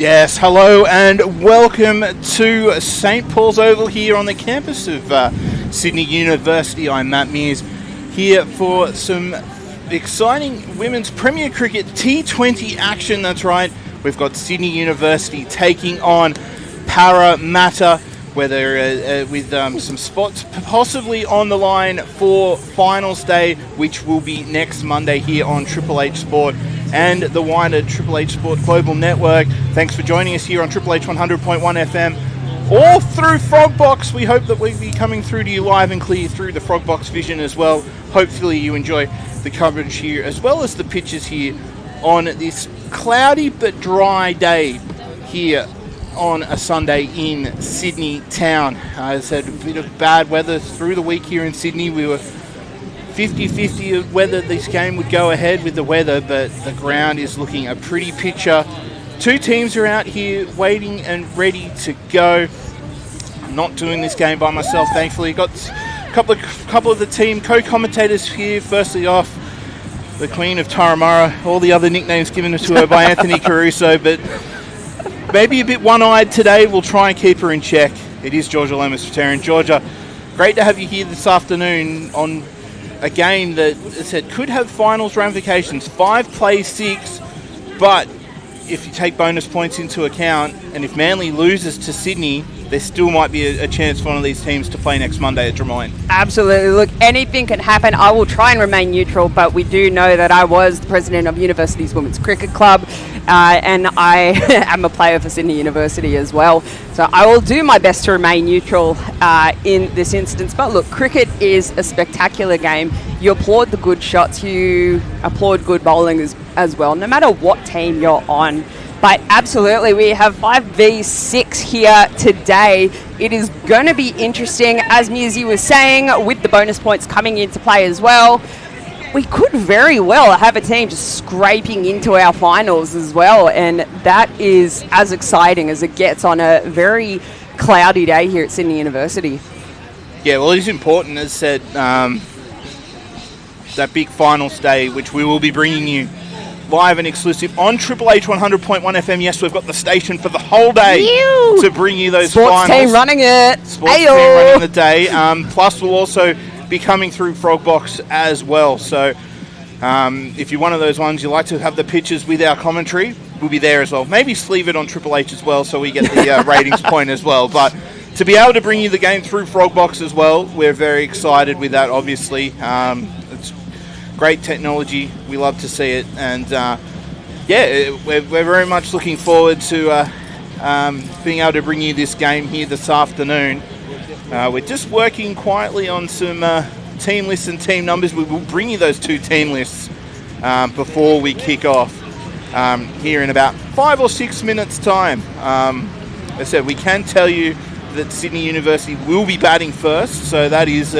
Yes, hello and welcome to St. Paul's Oval here on the campus of Sydney University. I'm Matt Mears here for some exciting Women's Premier Cricket T20 action. That's right, we've got Sydney University taking on Parramatta, where they're with some spots possibly on the line for finals day, which will be next Monday here on Triple H Sport and the wider Triple H Sport Global Network. Thanks for joining us here on Triple H 100.1 FM or through Frogbox. We hope that we'll be coming through to you live and clear through the Frogbox Vision as well. Hopefully you enjoy the coverage here as well as the pitches here on this cloudy but dry day here on a Sunday in Sydney town. As I said, a bit of bad weather through the week here in Sydney. We were 50-50 of whether this game would go ahead with the weather, but the ground is looking a pretty picture. Two teams are out here waiting and ready to go. I'm not doing this game by myself, thankfully. Got a couple of the team co-commentators here. Firstly off, the Queen of Parramatta, all the other nicknames given to her by Anthony Caruso, but maybe a bit one-eyed today. We'll try and keep her in check. It is Georgia Lomas-Veteran. Georgia, great to have you here this afternoon on a game that, as I said, could have finals ramifications. 5 plays 6, but if you take bonus points into account, and if Manly loses to Sydney, there still might be a chance for one of these teams to play next Monday at Drummoyne. Absolutely. Look, anything can happen. I will try and remain neutral, but we do know that I was the president of University's Women's Cricket Club, and I am a player for Sydney University as well. So I will do my best to remain neutral in this instance. But look, cricket is a spectacular game. You applaud the good shots. You applaud good bowling as well, no matter what team you're on. But absolutely, we have 5v6 here today. It is going to be interesting, as Muzi was saying, with the bonus points coming into play as well. We could very well have a team just scraping into our finals as well, and that is as exciting as it gets on a very cloudy day here at Sydney University. Yeah, well, it is important, as said, that big finals day, which we will be bringing you live and exclusive on Triple H 100.1 FM. Yes, we've got the station for the whole day to bring you those Sports finals. Team running it. Sports team running the day. Plus, we'll also be coming through Frogbox as well. So, if you're one of those ones you like to have the pictures with our commentary, we'll be there as well. Maybe sleeve it on Triple H as well, so we get the ratings point as well. But to be able to bring you the game through Frogbox as well, we're very excited with that. Obviously, it's great technology. We love to see it, and we're very much looking forward to being able to bring you this game here this afternoon. We're just working quietly on some team lists and team numbers. We will bring you those 2 team lists before we kick off here in about 5 or 6 minutes time. As I said, we can tell you that Sydney University will be batting first, so that is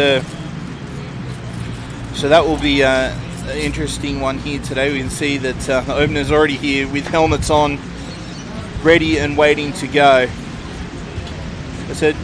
so that will be an interesting one here today. We can see that the opener's already here with helmets on, ready and waiting to go. I said,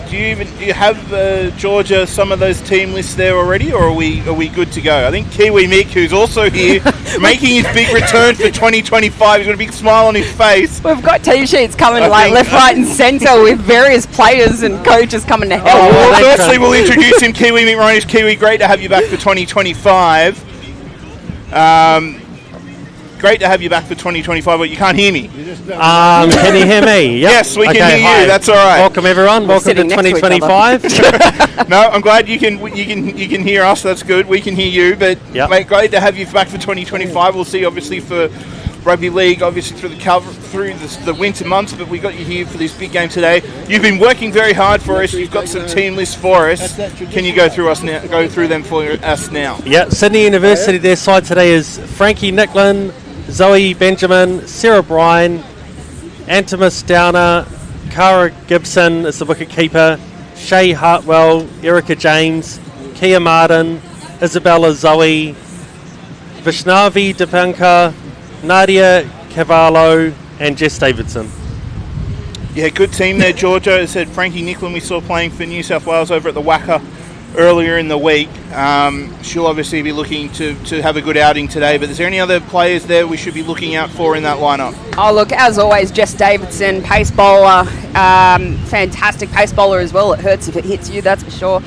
do you have, Georgia, some of those team lists there already, or are we good to go? I think Kiwi Mick, who's also here, making his big return for 2025, he's got a big smile on his face. We've got team sheets coming left, right and centre with various players and coaches coming to help. Well, firstly, we'll introduce him. Kiwi Mick Ronish. Kiwi, great to have you back for 2025. Great to have you back for 2025, but you can't hear me. Can you hear me? Yep. Yes, we can hear you. Hi. That's all right. Welcome everyone. Welcome to 2025. No, I'm glad you can hear us. That's good. We can hear you. But mate, great to have you back for 2025. We'll see, obviously, for rugby league, obviously through the winter months. But we got you here for this big game today. You've been working very hard for us. You've got some team lists for us. Can you go through them for us now? Yeah, Sydney University. Their side today is Frankie Nicklin, Zoe Benjamin, Sarah Bryan, Antimus Downer, Cara Gibson is the wicketkeeper, Shay Hartwell, Erica James, Kia Martin, Isabella Zoe, Vishnavi Dipanka, Nadia Cavallo, and Jess Davidson. Yeah, good team there, Georgia. As I said, Frankie Nicklin we saw playing for New South Wales over at the Wacker earlier in the week. She'll obviously be looking to have a good outing today, but is there any other players there we should be looking out for in that lineup? Oh, look, as always, Jess Davidson, pace bowler, fantastic pace bowler as well. It hurts if it hits you, that's for sure.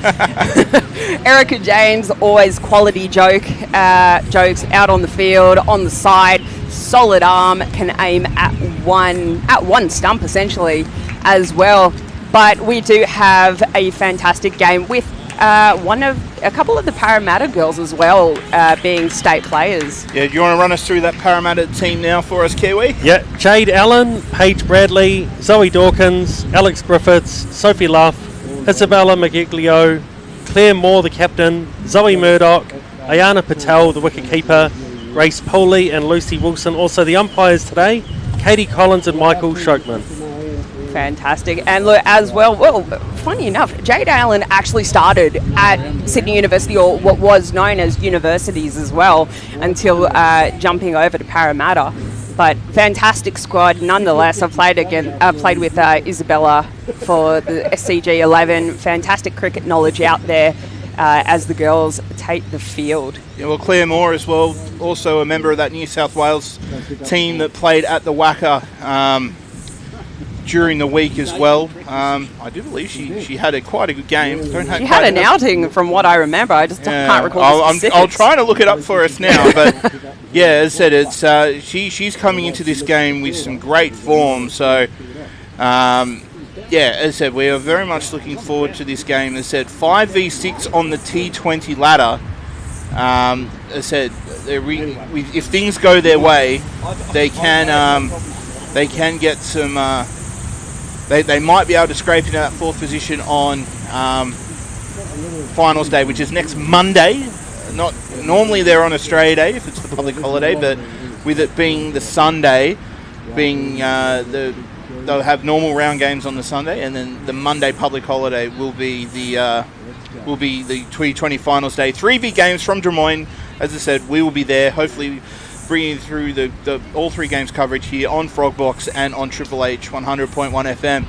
Erica James, always quality jokes out on the field, on the side, solid arm, can aim at one stump essentially as well. But we do have a fantastic game with a couple of the Parramatta girls as well being state players. Yeah, do you want to run us through that Parramatta team now for us, Kiwi? Yeah, Jade Allen, Paige Bradley, Zoe Dawkins, Alex Griffiths, Sophie Luff, Isabella McGiglio, Claire Moore, the captain, Zoe Murdoch, Ayana Patel, the wicketkeeper, Grace Pooley and Lucy Wilson. Also the umpires today, Katie Collins and Michael Shokman. Fantastic. And look, as well, funny enough, Jade Allen actually started at Sydney University, or what was known as universities as well, until jumping over to Parramatta. But fantastic squad nonetheless. I've played with Isabella for the SCG 11. Fantastic cricket knowledge out there as the girls take the field. Yeah, well, Claire Moore as well, also a member of that New South Wales team that played at the WACA during the week as well. I do believe she had quite a good game. She had an outing from what I remember. I just can't recall the specifics. I'll try to look it up for us now. But yeah, as I said, she's coming into this game with some great form. So yeah, as I said, we are very much looking forward to this game. As I said, 5v6 on the T20 ladder. As I said, if things go their way, they can get some. They might be able to scrape into that fourth position on finals day, which is next Monday. Not normally they're on Australia Day if it's the public holiday, but with it being the Sunday, they'll have normal round games on the Sunday, and then the Monday public holiday will be the 2020 finals day. 3 big games from Des Moines. As I said, we will be there. Hopefully, bringing through the all 3 games coverage here on Frogbox and on Triple H 100.1 FM.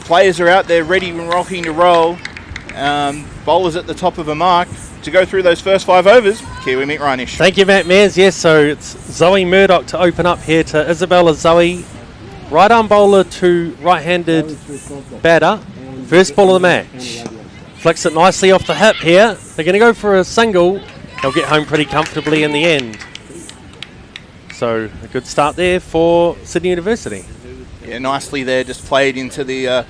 Players are out there ready and rocking to roll. Bowlers at the top of a mark to go through those first 5 overs. Kiwi Mick Reinish. Thank you, Matt Mears. Yes, so it's Zoe Murdoch to open up here to Isabella Zoe. Right arm bowler to right-handed batter. First ball of the match. Flicks it nicely off the hip here. They're going to go for a single. They'll get home pretty comfortably in the end. So a good start there for Sydney University. Yeah, nicely there, just played into the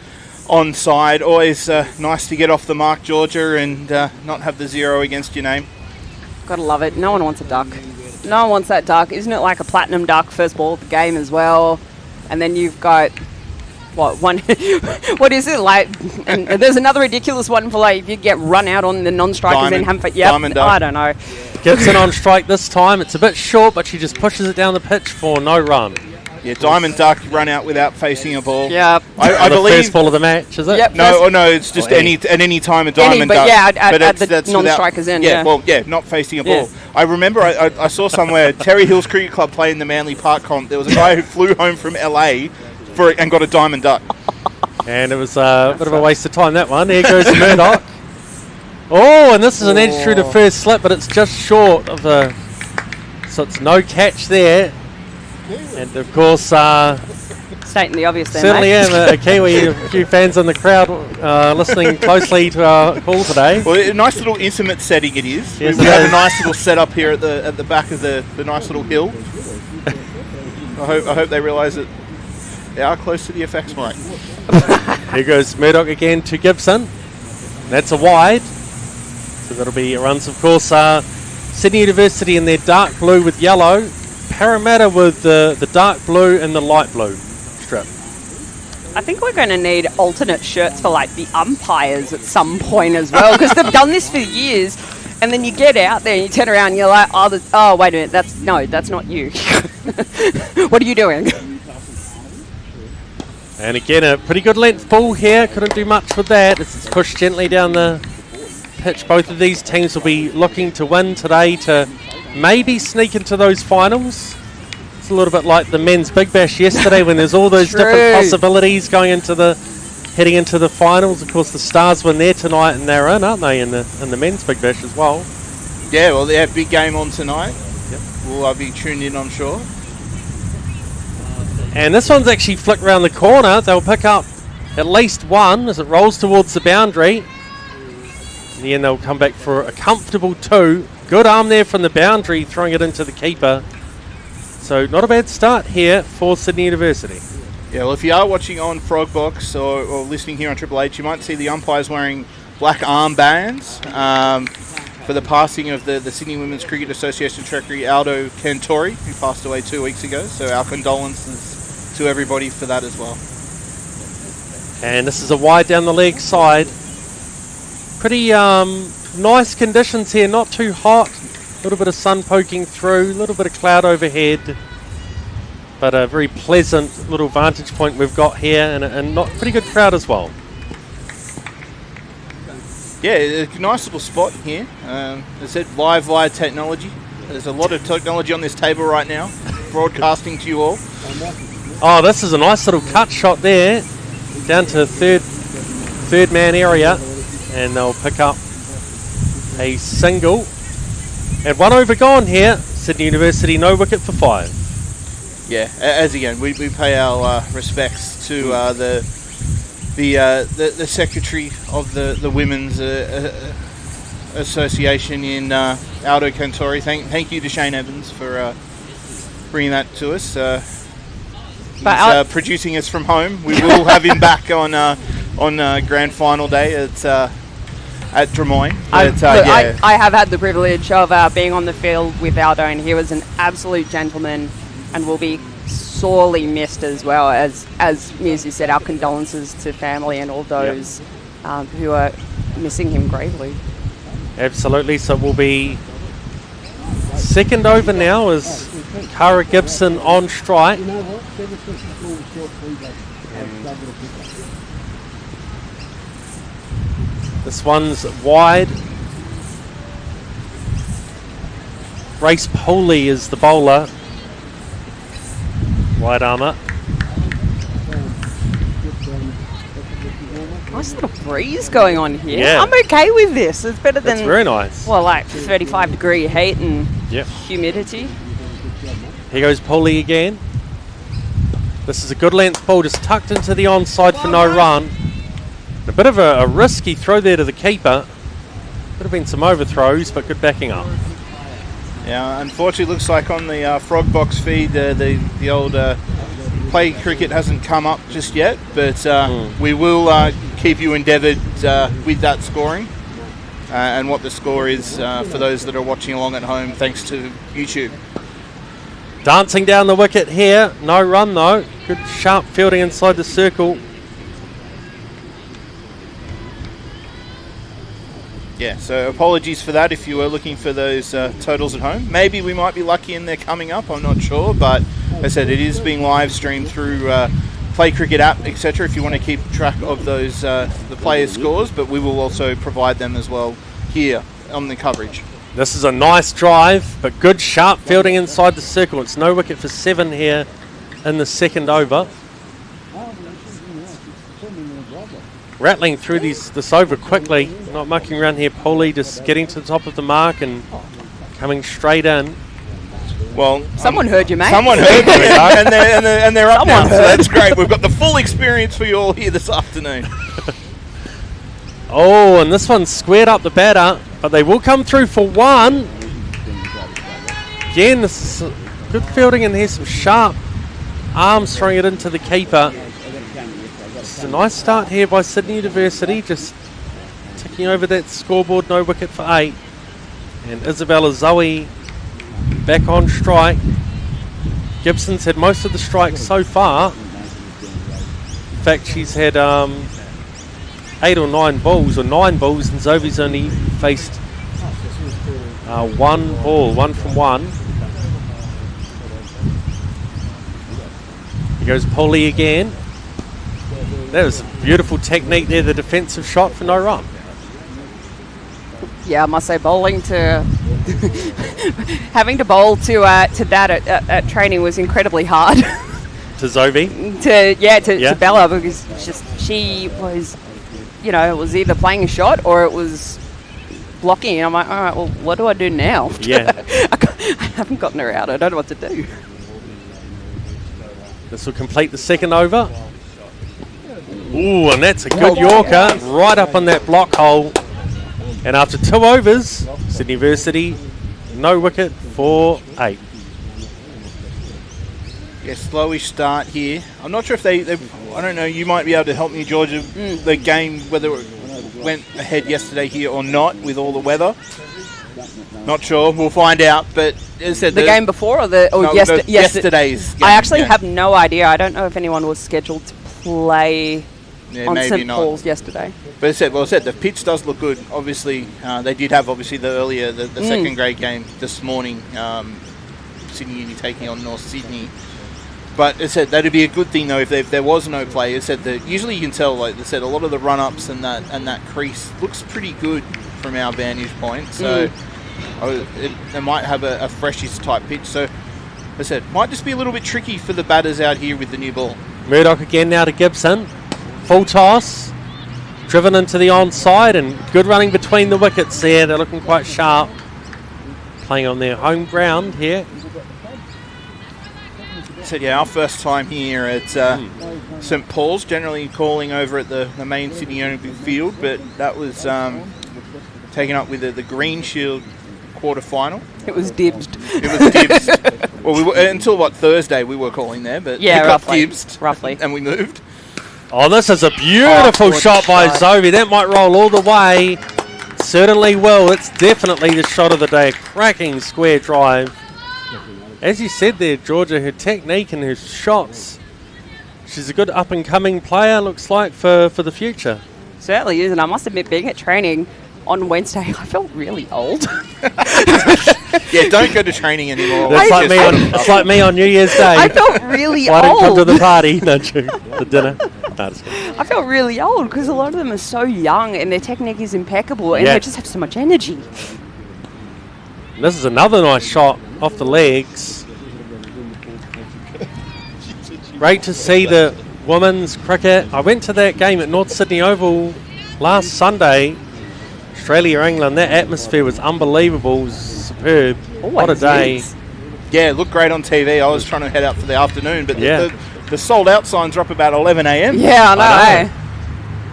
onside. Always nice to get off the mark, Georgia, and not have the 0 against your name. Gotta love it. No one wants a duck. No one wants that duck. Isn't it like a platinum duck first ball of the game as well? And then you've got one what is it like? And there's another ridiculous one for like if you get run out on the non-strikers and I don't know. Gibson on strike this time. It's a bit short, but she just pushes it down the pitch for no run. Yeah, Diamond Duck run out without facing a ball. Yeah, I believe first ball of the match, is it? Yep, no, it's just at any time a Diamond Duck. Yeah, at the non-strikers end. Not facing a ball. I remember I saw somewhere Terry Hills Cricket Club playing the Manly Park comp. There was a guy who flew home from LA and got a Diamond Duck. And it was a bit of a waste of time, that one. There goes Murdoch. Oh, and this is an edge through the first slip, but it's just short of the... So it's no catch there. And, of course... stating the obvious there, certainly mate. am a Kiwi, a few fans in the crowd listening closely to our call today. Well, a nice little intimate setting it is. Yes, we have a nice little setup here at the back of the nice little hill. I hope they realise that they are close to the effects mic. Here goes Murdoch again to Gibson. That's a wide. So that'll be runs, of course. Sydney University in their dark blue with yellow. Parramatta with the dark blue and the light blue strip. I think we're going to need alternate shirts for like the umpires at some point as well, because they've done this for years. And then you get out there and you turn around and you're like, oh wait a minute, that's not you. What are you doing? And again, a pretty good length ball here. Couldn't do much with that. It's pushed gently down the pitch. Both of these teams will be looking to win today to maybe sneak into those finals. It's a little bit like the men's Big Bash yesterday when there's all those different possibilities going into the heading into the finals. Of course, the Stars win there tonight, and they're in, aren't they, in the men's Big Bash as well? Yeah, well, they have big game on tonight. Yep. We'll be tuned in, I'm sure. And this one's actually flicked around the corner. They'll pick up at least one as it rolls towards the boundary. In the end, they'll come back for a comfortable 2. Good arm there from the boundary, throwing it into the keeper. So not a bad start here for Sydney University. Yeah, well, if you are watching on Frogbox or listening here on Triple H, you might see the umpires wearing black armbands for the passing of the Sydney Women's Cricket Association Secretary Aldo Cantori, who passed away 2 weeks ago. So our condolences to everybody for that as well. And this is a wide down the leg side. Pretty nice conditions here, not too hot. A little bit of sun poking through, a little bit of cloud overhead. But a very pleasant little vantage point we've got here, and not pretty good crowd as well. Yeah, a nice little spot here. As I said, live wire technology. There's a lot of technology on this table right now, broadcasting to you all. Oh, this is a nice little cut shot there, down to third man area, and they'll pick up a single. And 1 over gone here. Sydney University, no wicket for 5. Yeah, as again, we pay our respects to the secretary of the Women's Association in Aldo Cantori. Thank you to Shane Evans for bringing that to us. He's producing us from home. We will have him back on grand final day at Drummoyne. I have had the privilege of being on the field with Aldo, and he was an absolute gentleman and will be sorely missed as well. As Musi said, our condolences to family and all those who are missing him gravely. Absolutely. So it will be second over now as Cara Gibson on strike. This one's wide. Grace Poley is the bowler. Wide armour. Nice little breeze going on here. Yeah. I'm okay with this. It's better than... It's very nice. Well, like 35 degree heat and humidity. Here goes Poley again. This is a good length ball, just tucked into the onside for no run. A bit of a risky throw there to the keeper. Could have been some overthrows, but good backing up. Yeah, unfortunately, it looks like on the Frog Box feed, the old play cricket hasn't come up just yet, but we will keep you endeavoured with that scoring and what the score is for those that are watching along at home, thanks to YouTube. Dancing down the wicket here. No run, though. Good sharp fielding inside the circle. Yeah, so apologies for that if you were looking for those totals at home. Maybe we might be lucky and they're coming up, I'm not sure, but as I said, it is being live streamed through Play Cricket app, etc. if you want to keep track of those the players' scores, but we will also provide them as well here on the coverage. This is a nice drive, but good sharp fielding inside the circle. It's no wicket for 7 here in the second over. Rattling through this over quickly, not mucking around here. Poley just getting to the top of the mark and coming straight in. Well, someone heard you, mate. Someone heard you, and they're up now, so that's great. We've got the full experience for you all here this afternoon. Oh, and this one's squared up the batter, but they will come through for 1. Again, this is good fielding, and here's some sharp arms throwing it into the keeper. This is a nice start here by Sydney University, just ticking over that scoreboard, no wicket for 8. And Isabella Zoe back on strike. Gibson's had most of the strikes so far. In fact, she's had 8 or 9 balls, or 9 balls, and Zoe's only faced 1 ball, 1 from 1. Here goes Poley again. That was a beautiful technique there, the defensive shot for no run. Yeah, I must say, bowling to having to bowl to that at training was incredibly hard. Zoe. To Bella, because she was, it was either playing a shot or it was blocking. And I'm like, all right, well, what do I do now? Yeah. I haven't gotten her out. I don't know what to do. This will complete the second over. Ooh, and that's a good Yorker right up on that block hole. And after 2 overs, Sydney University, no wicket for 8. Yeah, slowish start here. I'm not sure if they I don't know, you might be able to help me, Georgia, the game, whether it went ahead yesterday here or not with all the weather. Not sure. We'll find out. But as I said, the game before or yesterday's game. I actually have no idea. I don't know if anyone was scheduled to play on St Paul's yesterday. But as I said, the pitch does look good. Obviously, they did have the second grade game this morning. Sydney Uni taking on North Sydney. But as I said, that'd be a good thing though if there was no play. As I said, that usually you can tell, like I said, a lot of the run-ups and that crease looks pretty good from our vantage point. So they might have a freshies type pitch. So as I said, might just be a little bit tricky for the batters out here with the new ball. Murdoch again now to Gibson. Full toss. Driven into the onside and good running between the wickets there. They're looking quite sharp. Playing on their home ground here. So yeah, our first time here at St Paul's, generally calling over at the main Sydney Olympic field, but that was taken up with the Green Shield quarter-final. It was dibsed. Well, until Thursday we were calling there, but yeah, it roughly, got dibsed, roughly, and we moved. Oh, this is a beautiful shot by Zoe. That might roll all the way. Certainly will. It's definitely the shot of the day. A cracking square drive. As you said there, Georgia, her technique and her shots, she's a good up-and-coming player, looks like, for the future. Certainly is, and I must admit, being at training on Wednesday, I felt really old. Yeah, don't go to training anymore. It's like me on New Year's Day. I felt really Why old. don't come to the party, don't you? The dinner. No, I felt really old because a lot of them are so young and their technique is impeccable and they just have so much energy. This is another nice shot off the legs. Great to see the women's cricket. I went to that game at North Sydney Oval last Sunday. Australia-England. That atmosphere was unbelievable. It was superb. What a day. Yeah, it looked great on TV. I was trying to head out for the afternoon, but the sold out signs are up about 11 a.m. Yeah, I know.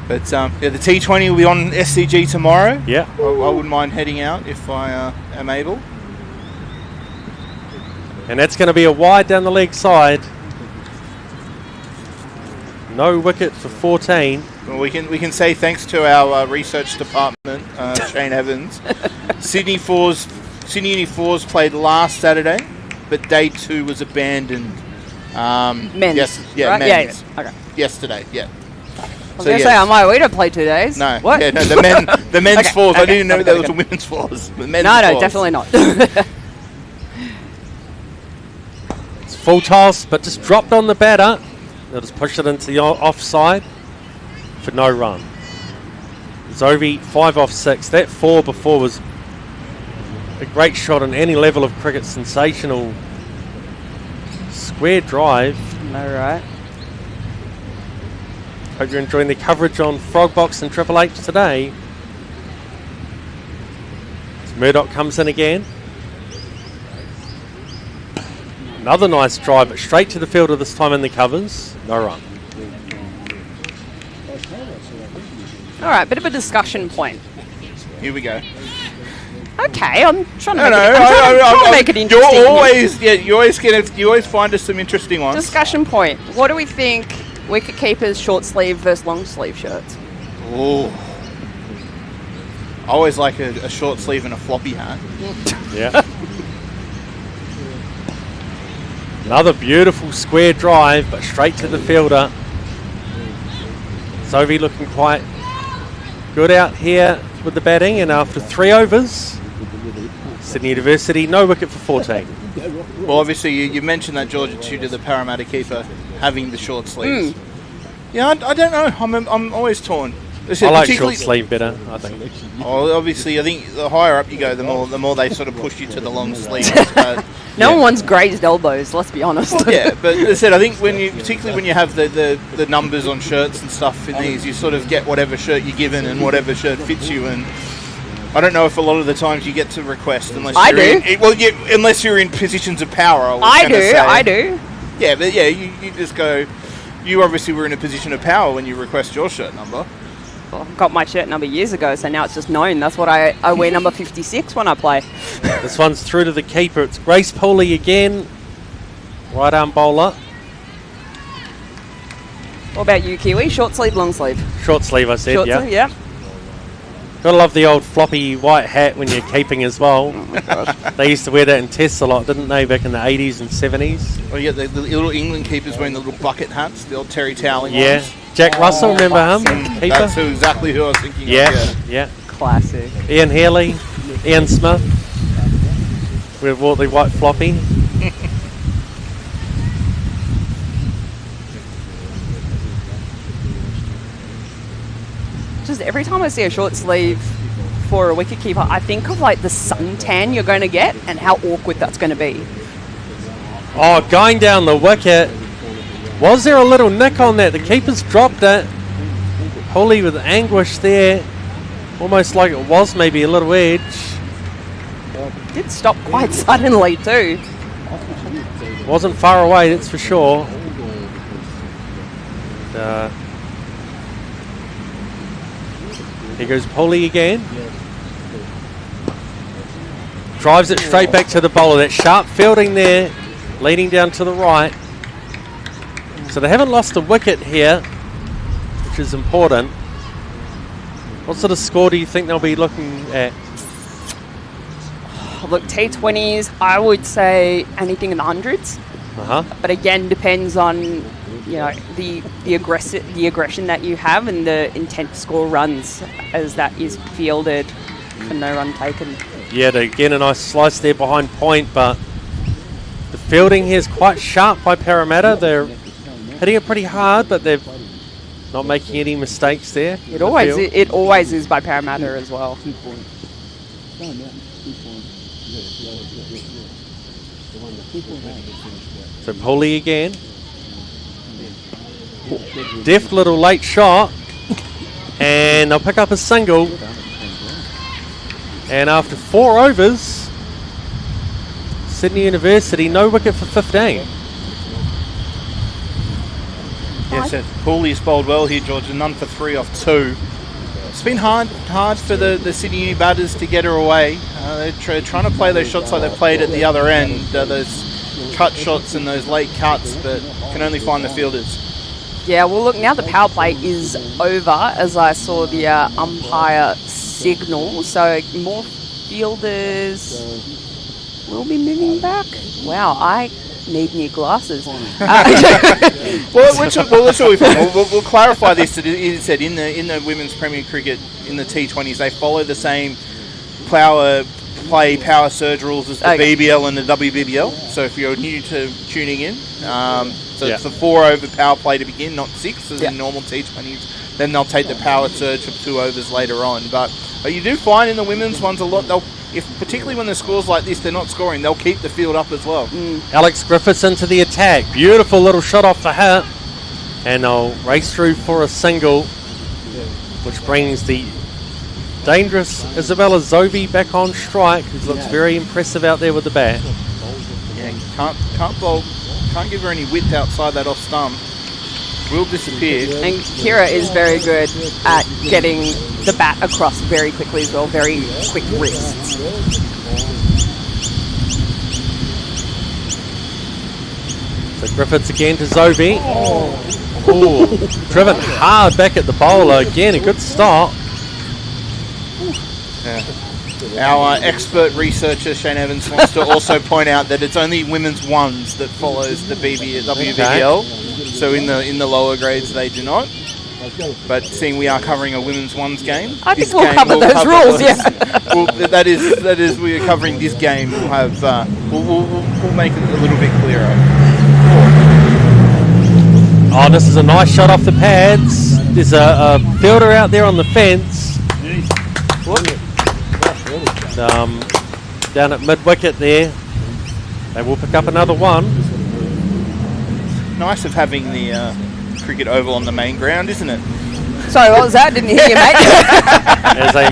But the T20 will be on SCG tomorrow. Yeah. I wouldn't mind heading out if I am able. And that's going to be a wide down the leg side. No wicket for 14. Well, we can say thanks to our research department, Shane Evans. Sydney Uni 4s played last Saturday, but day 2 was abandoned. Men's. Yes, right? men's. Yeah. Okay. Yesterday, yeah. I was going to say, I might wait to play 2 days. No, what? Yeah, no, the men's fours. I didn't know there was a women's fours. The men's no, fours. definitely not. It's full toss, but just dropped on the batter. They'll just push it into the offside for no run. Zoe 5 off 6. That 4 before was a great shot on any level of cricket. Sensational square drive. No, right. Hope you're enjoying the coverage on Frogbox and Triple H today. As Murdoch comes in again. Another nice drive, but straight to the fielder this time in the covers. No run. All right, bit of a discussion point. Here we go. Okay, I'm trying to make it interesting. You always find us some interesting ones. Discussion point. What do we think wicket keepers short sleeve versus long sleeve shirts? Oh, I always like a short sleeve and a floppy hat. Yeah. Another beautiful square drive, but straight to the fielder. Zoe looking quite good out here with the batting, and after 3 overs, Sydney University no wicket for 14. Well, obviously you mentioned that, Georgia, due to the Parramatta keeper having the short sleeves. Yeah, I don't know. I'm always torn. I like short sleeve better, I think. Oh, obviously, I think the higher up you go, the more they sort of push you to the long sleeves. No one wants grazed elbows, let's be honest. Yeah, but as I said, I think particularly when you have the numbers on shirts and stuff in these, you sort of get whatever shirt you're given and whatever shirt fits you. And I don't know if a lot of the times you get to request unless unless you're in positions of power. I do. Yeah, but yeah, you just go. You obviously were in a position of power when you request your shirt number. Well, I got my shirt number years ago, so now it's just known. That's what I wear, number 56 when I play. This one's through to the keeper. It's Grace Pooley again. Right arm bowler. What about you, Kiwi? Short sleeve, long sleeve? Short sleeve, I said, Short sleeve, yeah. Gotta love the old floppy white hat when you're keeping as well. Oh my gosh. They used to wear that in tests a lot, didn't they, back in the 80s and 70s? Oh, yeah, the little England keepers wearing the little bucket hats, the old Terry Toweling ones. Jack Russell, remember him? Keeper? That's exactly who I was thinking of. Yeah. Classic. Ian Healy, Ian Smith. We've wore the white floppy. Just every time I see a short sleeve for a wicketkeeper, I think of like the suntan you're going to get and how awkward that's going to be. Oh, going down the wicket. Was there a little nick on that? The keeper's dropped it. Pooley with anguish there. Almost like it was maybe a little edge. Did stop quite suddenly too. Wasn't far away, that's for sure. Here goes Pooley again. Drives it straight back to the bowler. That sharp fielding there, leading down to the right. So they haven't lost a wicket here, which is important. What sort of score do you think they'll be looking at? Look, T20s, I would say anything in the hundreds. But again, depends on the aggression that you have and the intent to score runs as that is fielded for no run taken. Yeah, again a nice slice there behind point, but the fielding here is quite sharp by Parramatta. They're hitting it pretty hard, but they're not making any mistakes there. It always is by Parramatta as well. So Pooley again. Deft little late shot. And they'll pick up a single. And after 4 overs, Sydney University, no wicket for 15. Yes, Pooley's bowled well here, George, and none for 3 off 2. It's been hard for the Sydney Uni batters to get her away. They're trying to play those shots like they played at the other end, those cut shots and those late cuts, but can only find the fielders. Yeah, well, look, now the power play is over, as I saw the umpire signal, so more fielders will be moving back. Wow, I need new glasses. Well, that's what we found. We'll clarify this. It is said in the women's Premier Cricket in the T20s, they follow the same power surge rules as the BBL and the WBBL. So if you're new to tuning in, it's a 4 over power play to begin, not 6 as in normal T20s. Then they'll take the power surge for 2 overs later on. But you do find in the women's ones a lot. Particularly when the scores like this, they're not scoring, they'll keep the field up as well. Alex Griffiths into the attack. Beautiful little shot off the hip. And they'll race through for a single, which brings the dangerous Isabella Zovi back on strike, who looks very impressive out there with the bat. Yeah, can't give her any width outside that off stump. Will disappear. And Kira is very good at getting the bat across very quickly as well, very quick wrists. So Griffiths again to Zovi. Driven hard back at the bowler. Again, a good stop. Yeah. Our expert researcher Shane Evans wants to also point out that it's only women's ones that follows the WBBL. So in the lower grades they do not. But seeing we are covering a women's ones game, I think we'll cover those rules. Yeah. that is we are covering this game. We'll have we'll make it a little bit clearer. Oh, this is a nice shot off the pads. There's a fielder out there on the fence. Down at mid-wicket there. They will pick up another one. Nice of having the cricket oval on the main ground, isn't it? Sorry, what was that? Didn't hear you, mate. As a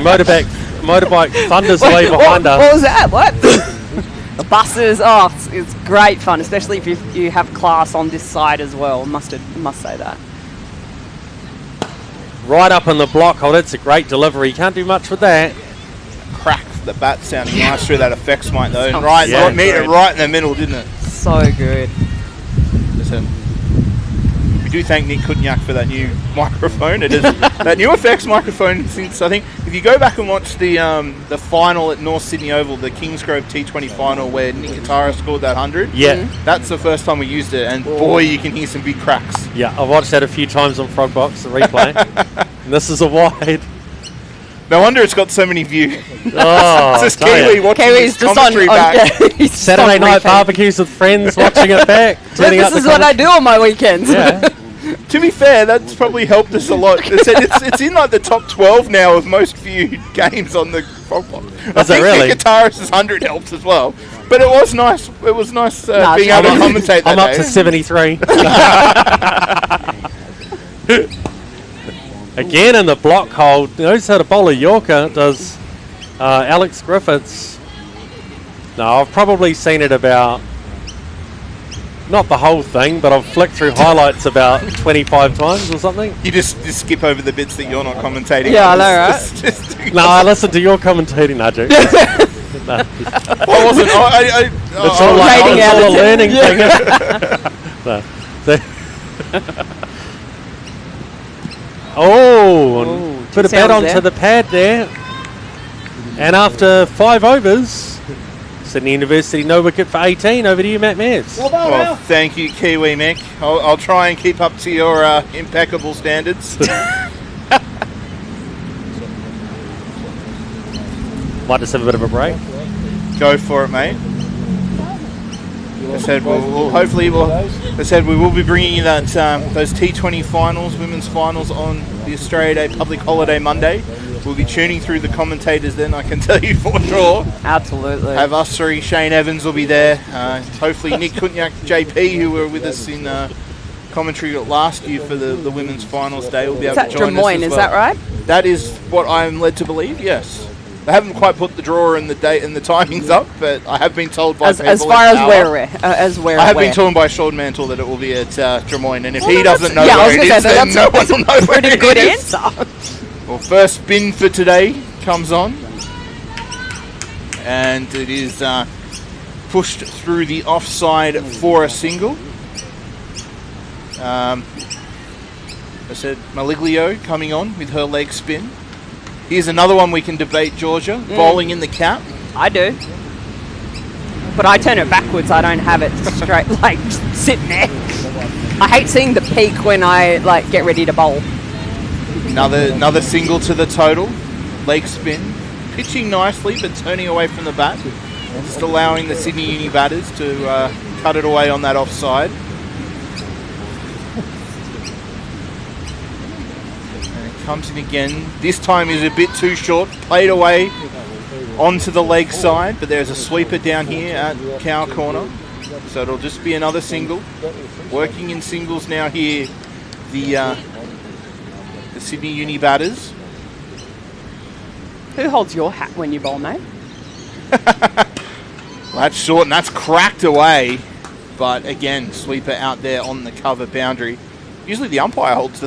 motorbike thunders away behind us. What was that? What? The buses. Oh, it's great fun, especially if you have class on this side as well. Must say that. Right up in the block hole. That's a great delivery. Can't do much with that. Crack the bat sounding nice through that effects mic though. And right in the middle, didn't it? So good. Listen, we do thank Nick Kutnyak for that new microphone. It is that new effects microphone since, I think, if you go back and watch the final at North Sydney Oval, the Kingsgrove T20 final where Nick Katara scored that 100. Yeah. That's the first time we used it, and boy, you can hear some big cracks. Yeah, I watched that a few times on Frogbox, the replay. And this is a wide. No wonder it's got so many views. Oh, It's just Kiwi watching Kiwi's this commentary back. Saturday night barbecues with friends, watching it back. This is what I do on my weekends. Yeah. To be fair, that's probably helped us a lot. It's in like the top 12 now of most viewed games on the Frogbox. I think really? the Guitarist's 100 helps as well. But it was nice. It was nice being able to commentate that I'm up day. to 73. Again in the block hole. Knows how to bowl a Yorker, does Alex Griffiths. No, I've probably seen it about, not the whole thing, but I've flicked through highlights about 25 times or something. You just skip over the bits that you're not commentating. Yeah, on. I know, right? No, I listened to your commentating, Nigel. No. I wasn't. It's all like Rating it's all a learning thing. Put a bat onto the pad there. And after 5 overs, Sydney University no wicket for 18. Over to you, Matt Mears. Well, thank you, Kiwi Mick. I'll try and keep up to your impeccable standards. Might just have a bit of a break. Go for it, mate. I said we will be bringing you that those T20 finals, women's finals, on the Australia Day public holiday Monday. We'll be tuning through the commentators then, I can tell you for sure. Absolutely. Have us three. Shane Evans will be there. Hopefully Nick Kutnyak, JP, who were with us in commentary last year for the women's finals day, will be able to join us as well. Is that right? That is what I'm led to believe, yes. They haven't quite put the draw and the date and the timings up, but I have been told by people as far as we're I have been told by Sean Mantle that it will be at Drummoyne, and if he doesn't know where it is, then no one will know where it is. Pretty good answer. Well, first spin for today comes on, and it is pushed through the offside for a single. I said Maliglio coming on with her leg spin. Here's another one we can debate, Georgia. Bowling in the cap. I do. But I turn it backwards. I don't have it straight, like, sitting there. I hate seeing the peak when I, like, get ready to bowl. Another single to the total. Leg spin. Pitching nicely, but turning away from the bat. Just allowing the Sydney Uni batters to cut it away on that offside. Comes in again. This time is a bit too short. Played away onto the leg side, but there's a sweeper down here at Cow Corner. So it'll just be another single. Working in singles now here, the Sydney Uni batters. Who holds your hat when you bowl, mate? Well, that's short and that's cracked away. But again, sweeper out there on the cover boundary. Usually the umpire holds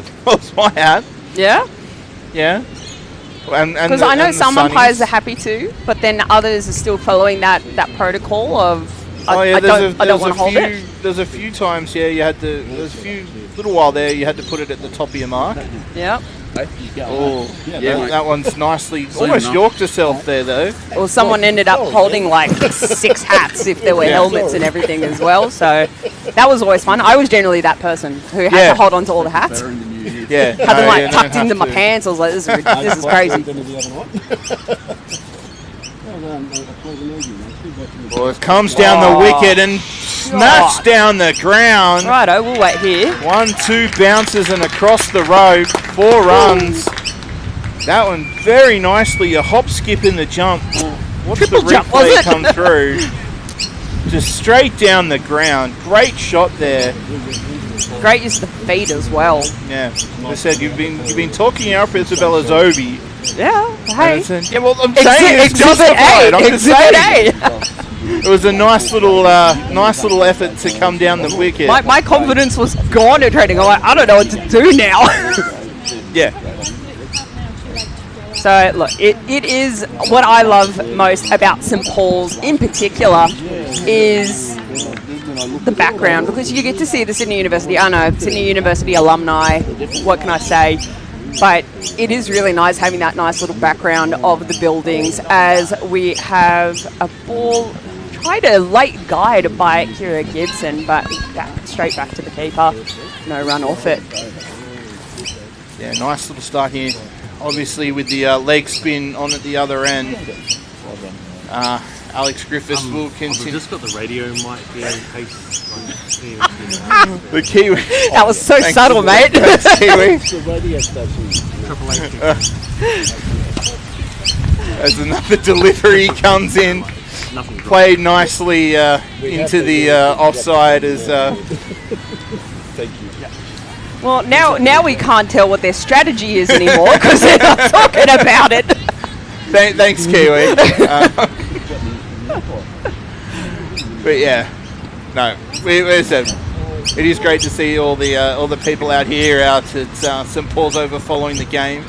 my hat. Yeah? Yeah. Because I know some umpires are happy to, but then others are still following that protocol of I don't want to hold it. There's a few times, yeah, you had to, there's a few, little while there, you had to put it at the top of your mark. Yeah. Oh, yeah, that one's nicely, almost yorked herself there though. Or someone ended up holding like 6 hats if there were helmets and everything as well. So that was always fun. I was generally that person who had to hold on to all the hats. Yeah. Had them like tucked into my pants. I was like, this is crazy. Well, it comes down the wicket and smashed down the ground. Righto, we'll wait here. 1-2 bounces and across the road. 4 runs. That one very nicely. A hop, skip in the jump. Watch the replay come through. Just straight down the ground. Great shot there. Great use of the feet as well. Yeah. As I said, you've been talking out for Isabella Zobi. Yeah. Hey. Yeah, well, I'm saying it's justified. I'm just saying. It was a nice little effort to come down the wicket. My confidence was gone at training. I'm like, I don't know what to do now. Yeah. So look, it is what I love most about St Paul's in particular is the background, because you get to see the Sydney University. I know Sydney University alumni. What can I say? But it is really nice having that nice little background of the buildings as we have a ball tried a late guide by Kira Gibson, but straight back to the keeper. No run off it. Yeah, nice little start here. Obviously with the leg spin on at the other end. Alex Griffiths will continue. We've just got the radio mic here in case. The Kiwi. That was so subtle, mate. Thanks, Kiwi. As another delivery comes in. Played nicely into the offside as... Thank you. Well, now we can't tell what their strategy is anymore because they're not talking about it. Thanks, Kiwi. But yeah, no, we said it is great to see all the people out here out at St Paul's over following the game.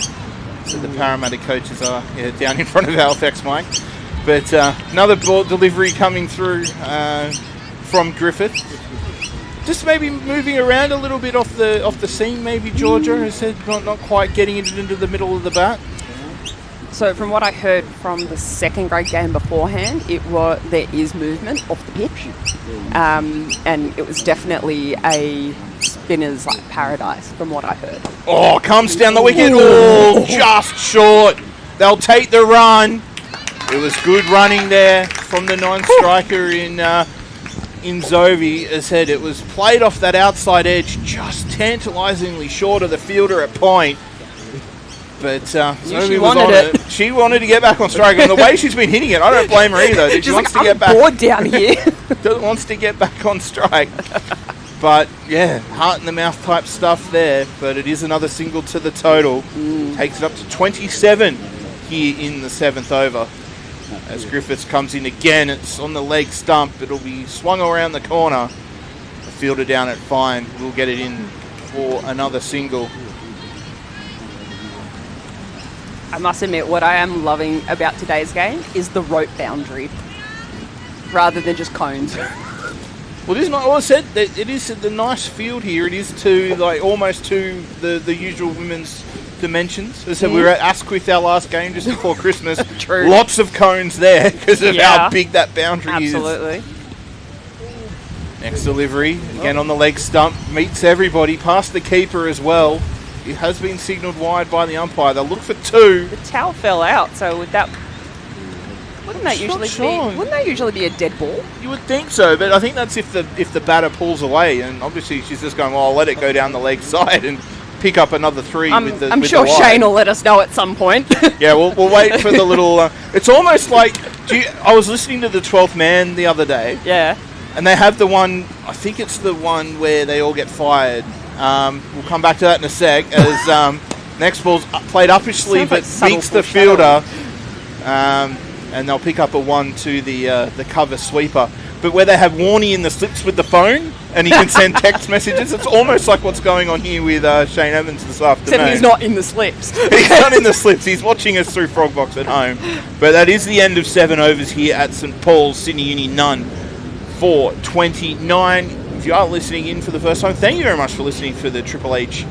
So the Parramatta coaches are down in front of Halifax Mike. But another ball delivery coming through from Griffith. Just maybe moving around a little bit off the seam, maybe Georgia has said not quite getting it into the middle of the bat. So from what I heard from the second grade game beforehand, there is movement off the pitch, and it was definitely a spinner's like paradise from what I heard. Oh, comes down the wicket. Oh, just short. They'll take the run. It was good running there from the non-striker in Zovi. As said, it was played off that outside edge, just tantalisingly short of the fielder at point. But Zovi was on it. She wanted to get back on strike, and the way she's been hitting it, I don't blame her either. She wants to get back. Bored down here. Wants to get back on strike. But yeah, heart in the mouth type stuff there. But it is another single to the total. Takes it up to 27 here in the 7th over. As Griffiths comes in again, it's on the leg stump. It'll be swung around the corner. The fielder down at fine will get it in for another single. I must admit, what I am loving about today's game is the rope boundary, rather than just cones. Well, this is not all I said. It is the nice field here. It is to almost to the usual women's dimensions. As I said, we were at Asquith our last game just before Christmas. True. Lots of cones there because of how big that boundary is. Absolutely. Next delivery, again on the leg stump, meets everybody, past the keeper as well. It has been signalled wide by the umpire. They'll look for 2. The towel fell out, so wouldn't that usually be a dead ball? You would think so, but I think that's if the batter pulls away, and obviously she's just going, well, I'll let it go down the leg side and pick up another 3 with the I'm sure Shane will let us know at some point. Yeah, we'll wait for the little... it's almost like... I was listening to the 12th Man the other day. Yeah. And they have the one... I think it's the one where they all get fired. We'll come back to that in a sec. As next ball's played uppishly, but beats the fielder. And they'll pick up a 1 to the cover sweeper. But where they have Warney in the slips with the phone, and he can send text messages, it's almost like what's going on here with Shane Evans this afternoon. Except he's not in the slips. He's not in the slips. He's watching us through Frogbox at home. But that is the end of 7 overs here at St Paul's. Sydney Uni none for 29. If you are listening in for the first time, thank you very much for listening for the Triple H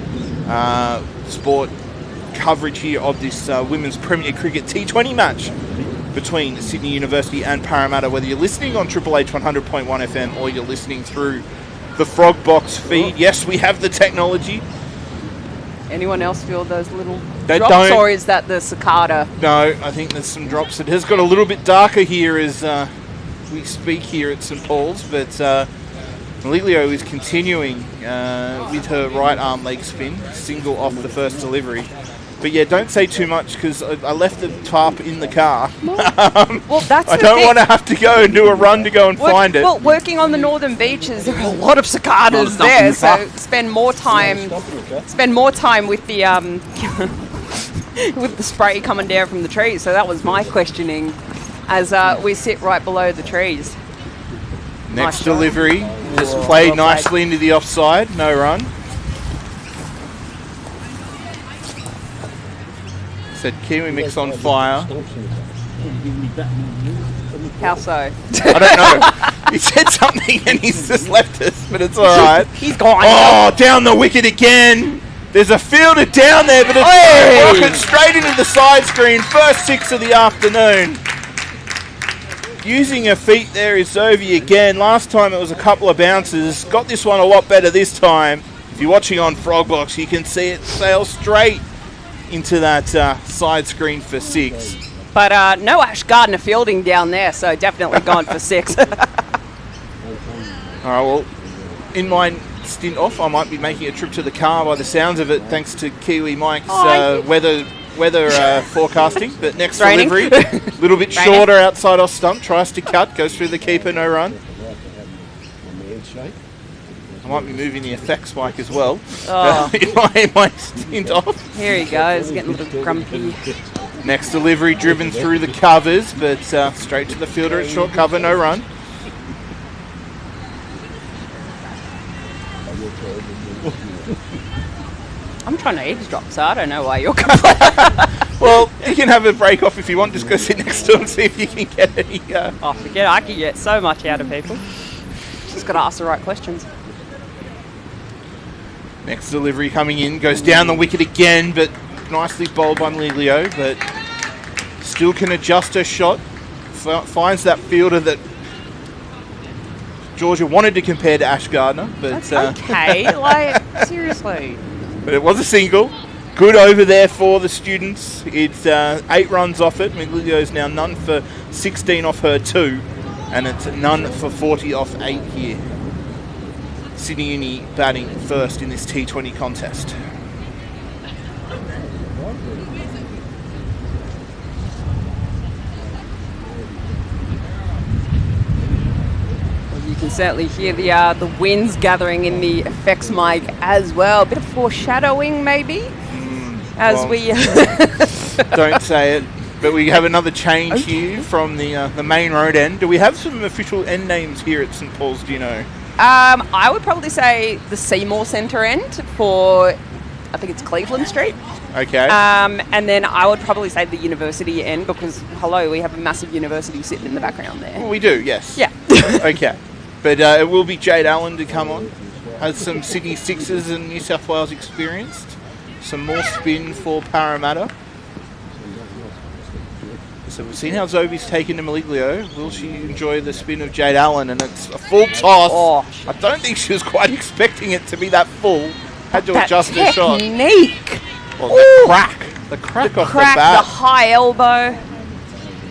sport coverage here of this Women's Premier Cricket T20 match between Sydney University and Parramatta, whether you're listening on Triple H 100.1 FM or you're listening through the Frogbox feed. Yes, we have the technology. Anyone else feel those little They drops, don't. or is that the cicada? No, I think there's some drops. It has got a little bit darker here as we speak here at St Paul's, but Maliglio is continuing with her right arm leg spin, single off the first delivery. But yeah, don't say too much because I left the tarp in the car. Well, that's I don't want to have to go and do a run to go and find it. Well, working on the northern beaches, there are a lot of cicadas there, so spend more time with the with the spray coming down from the trees. So that was my questioning as we sit right below the trees. Next Nice delivery, just played nicely into the offside, no run. Said Kiwi Mix on fire. How so? I don't know. He said something and he's just left us, but it's all right. He's gone. Oh, down the wicket again. There's a fielder down there, but it's rocket straight into the side screen. First 6 of the afternoon. Using her feet there is Zoe again. Last time it was a couple of bounces. Got this one a lot better this time. If you're watching on Frogbox, you can see it sail straight into that side screen for 6. But no Ash Gardner fielding down there, so definitely gone for 6. All right, well, in my stint off, I might be making a trip to the car by the sounds of it, thanks to Kiwi Mike's weather forecasting. But next delivery, a little bit shorter outside off stump, tries to cut, goes through the keeper, no run. I might be moving the effects mic as well in my stint off. Here he goes, getting a little grumpy. Next delivery driven through the covers, but straight to the fielder at short cover, no run. I'm trying to eavesdrop, so I don't know why you're going. Well, you can have a break off if you want. Just go sit next to him, see if you can get any. Oh, forget it. I can get so much out of people. Just got to ask the right questions. Next delivery coming in, goes down the wicket again, but nicely bowled by Maliglio, but still can adjust her shot. Finds that fielder that Georgia wanted to compare to Ash Gardner, but that's okay. Like, seriously. But it was a single. Good over there for the students. It's 8 runs off it. Maliglio's now none for 16 off her 2, and it's none for 40 off 8 here. Sydney Uni batting first in this T20 contest. You can certainly hear the winds gathering in the effects mic as well. A bit of foreshadowing, maybe, as we don't say it. But we have another change here from the main road end. Do we have some official end names here at St Paul's? Do you know? I would probably say the Seymour Centre end for, I think it's Cleveland Street. Okay. And then I would probably say the university end because, hello, we have a massive university sitting in the background there. Well, we do, yes. Yeah. Okay. But it will be Jade Allen to come on. Has some Sydney Sixers and New South Wales experienced. Some more spin for Parramatta. So we've seen how Zoe's taken to Maliglio. Will she enjoy the spin of Jade Allen? And it's a full toss. Oh. I don't think she was quite expecting it to be that full. Had to adjust her shot. Technique. Well, the crack off the bat. The high elbow,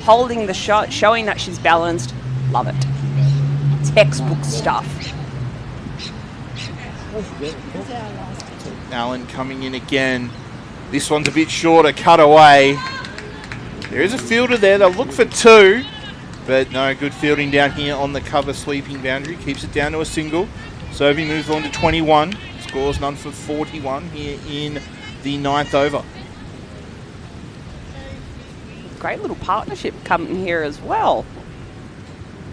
holding the shot, showing that she's balanced. Love it. Textbook stuff. Allen coming in again. This one's a bit shorter, cut away. There is a fielder there. They'll look for 2. But no, good fielding down here on the cover sweeping boundary. Keeps it down to a single. Sophie moves on to 21. Scores none for 41 here in the 9th over. Great little partnership coming here as well.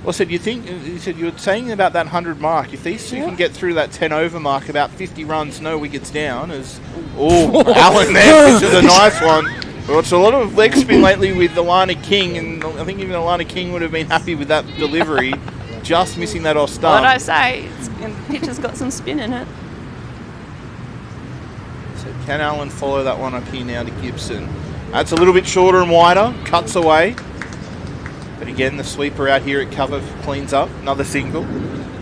Well, you were saying about that 100 mark. If these two can get through that 10 over mark, about 50 runs, no wickets down. Allen there, this is a nice one. Well, it's a lot of leg spin lately with Alana King, and I think even Alana King would have been happy with that delivery. Just missing that off stump. What did I say? The pitch has got some spin in it. So can Allen follow that one up here now to Gibson? That's a little bit shorter and wider. Cuts away. But again, the sweeper out here at cover cleans up. Another single.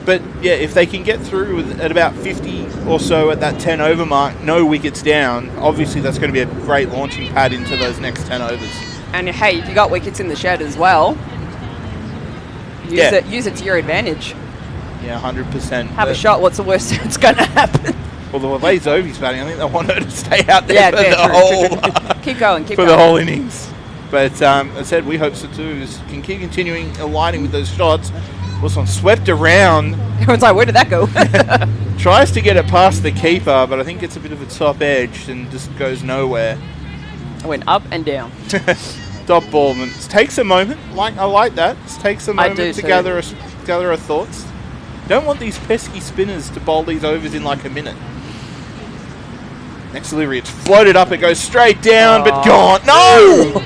But yeah, if they can get through at about 50 or so at that 10 over mark, no wickets down, obviously that's going to be a great launching pad into those next 10 overs. And hey, if you got wickets in the shed as well, use it to your advantage. Yeah, 100%. Have a shot. What's the worst that's going to happen? Well, the way Zoe's batting, I think they want her to stay out there Yeah, for fair, the true, whole true, true. Keep going, keep for going. the whole innings. But as I said, we hope so too. Can keep continuing aligning with those shots. Was on swept around. Everyone's like, where did that go? Tries to get it past the keeper, but I think it's a bit of a top edge and just goes nowhere. I went up and down. Dot ball. And it takes a moment. I like that. It takes a moment to too. gather our thoughts. Don't want these pesky spinners to bowl these overs in like a minute. Next delivery, it's floated up. It goes straight down, but gone. No!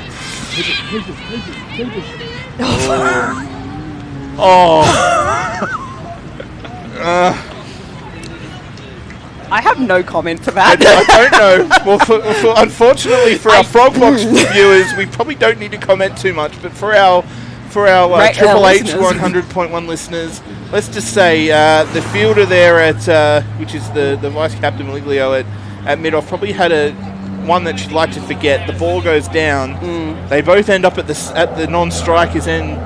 I have no comment for that. I don't know. Well, unfortunately for our Frogbox viewers, we probably don't need to comment too much. But for our Triple H listeners. 100.1 listeners, let's just say the fielder there at which is the vice captain Maliglio at mid-off probably had one that she'd like to forget. The ball goes down. They both end up at the non-strikers end,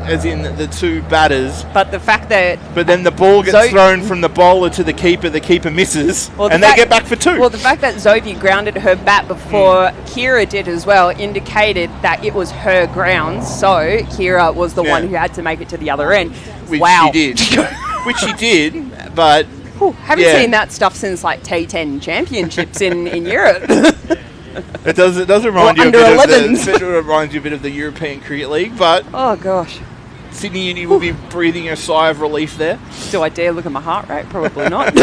as in the two batters. But the fact that... But then the ball gets thrown from the bowler to the keeper misses, and they get back for two. Well, the fact that Zoe grounded her bat before Kira did as well indicated that it was her ground, so Kira was the one who had to make it to the other end. Which wow. she did. Which she did, but... Haven't seen that stuff since like T10 championships in Europe. It does remind you a under bit 11s. it reminds you a bit of the European Cricket League, but Oh gosh. Sydney Uni will be breathing a sigh of relief there. Do I dare look at my heart rate? Probably not.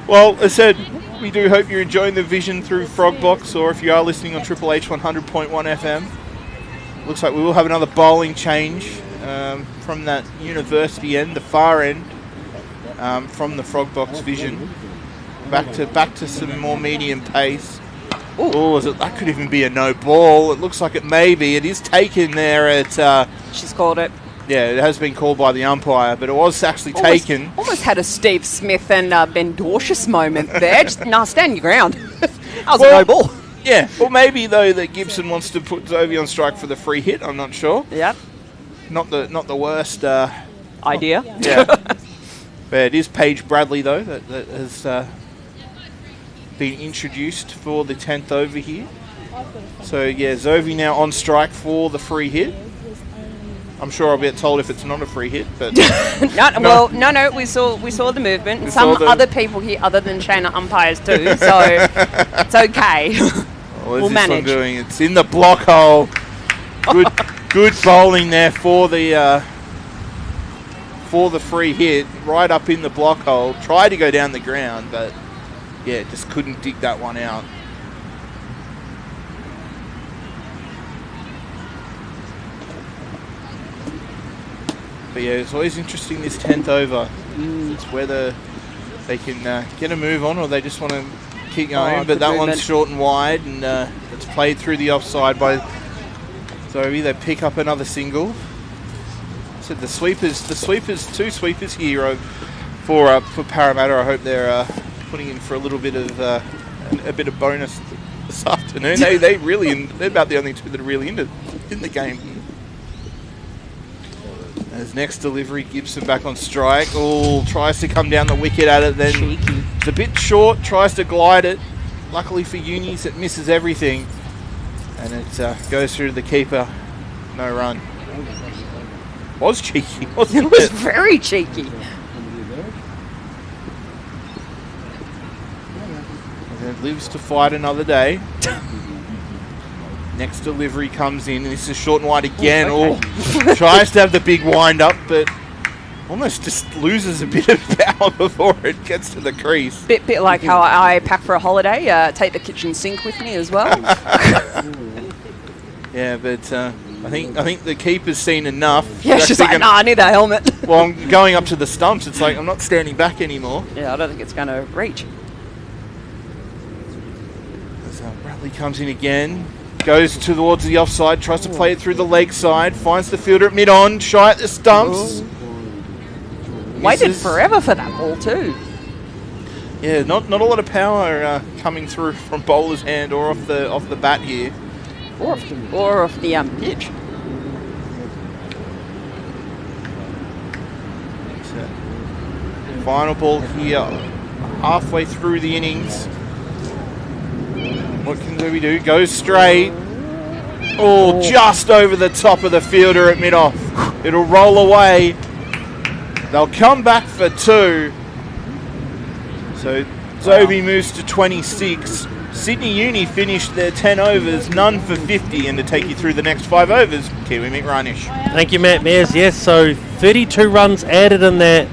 Well, as I said, we do hope you're enjoying the vision through Frogbox, or if you are listening on Triple H 100.1 FM. Looks like we will have another bowling change from that university end, the far end, from the Frogbox vision. Back to some more medium pace. Oh, that could even be a no ball. It looks like it may be. It is taken there at... She's called it. Yeah, it has been called by the umpire, but it was actually taken. Almost had a Steve Smith and Ben Dorshus moment there. Just, stand your ground. That was a no ball. Yeah, well maybe though that Gibson wants to put Zoe on strike for the free hit. I'm not sure. Yep. Not the worst idea. Yeah. But it is Paige Bradley though that has been introduced for the 10th over here. So yeah, Zoe now on strike for the free hit. I'm sure I'll get told if it's not a free hit, but no, we saw the movement. And some other people here other than Shayna umpires too, so it's okay. We'll manage. Doing? It's in the block hole. Good bowling there for the free hit, right up in the block hole. Tried to go down the ground, but yeah, just couldn't dig that one out. But yeah, it's always interesting this 10th over. It's whether they can get a move on or they just want to keep going. But that one's short and wide, and it's played through the offside by Zoe. They pick up another single. So the sweepers, two sweepers here for Parramatta. I hope they're putting in for a little bit of a bit of bonus this afternoon. They're about the only two that are really in the game. As next delivery, Gibson back on strike. Oh, tries to come down the wicket at it. Then cheeky. It's a bit short. Tries to glide it. Luckily for Unis, it misses everything, and it goes through to the keeper. No run. Was cheeky, wasn't it? It was very cheeky. And it lives to fight another day. Next delivery comes in, and this is short and wide again. Okay. Tries to have the big wind up, but almost just loses a bit of power before it gets to the crease. Bit like how I pack for a holiday, take the kitchen sink with me as well. Yeah, but I think the keeper's seen enough. Yeah, she's like, I need that helmet. Well, I'm going up to the stumps. It's like I'm not standing back anymore. Yeah, I don't think it's going to reach. So Bradley comes in again. Goes towards the offside, tries to play it through the leg side, finds the fielder at mid-on, shy at the stumps. Waited forever for that ball too. Yeah, not a lot of power coming through from bowler's hand or off the bat here. Or off the pitch. Final ball here, halfway through the innings. What can we do? Goes straight. Oh, just over the top of the fielder at mid-off. It'll roll away. They'll come back for 2. So Zovi moves to 26. Sydney Uni finished their 10 overs, none for 50, and to take you through the next 5 overs, Kiwi Mick Runish. Thank you, Matt Mears. Yes, so 32 runs added in that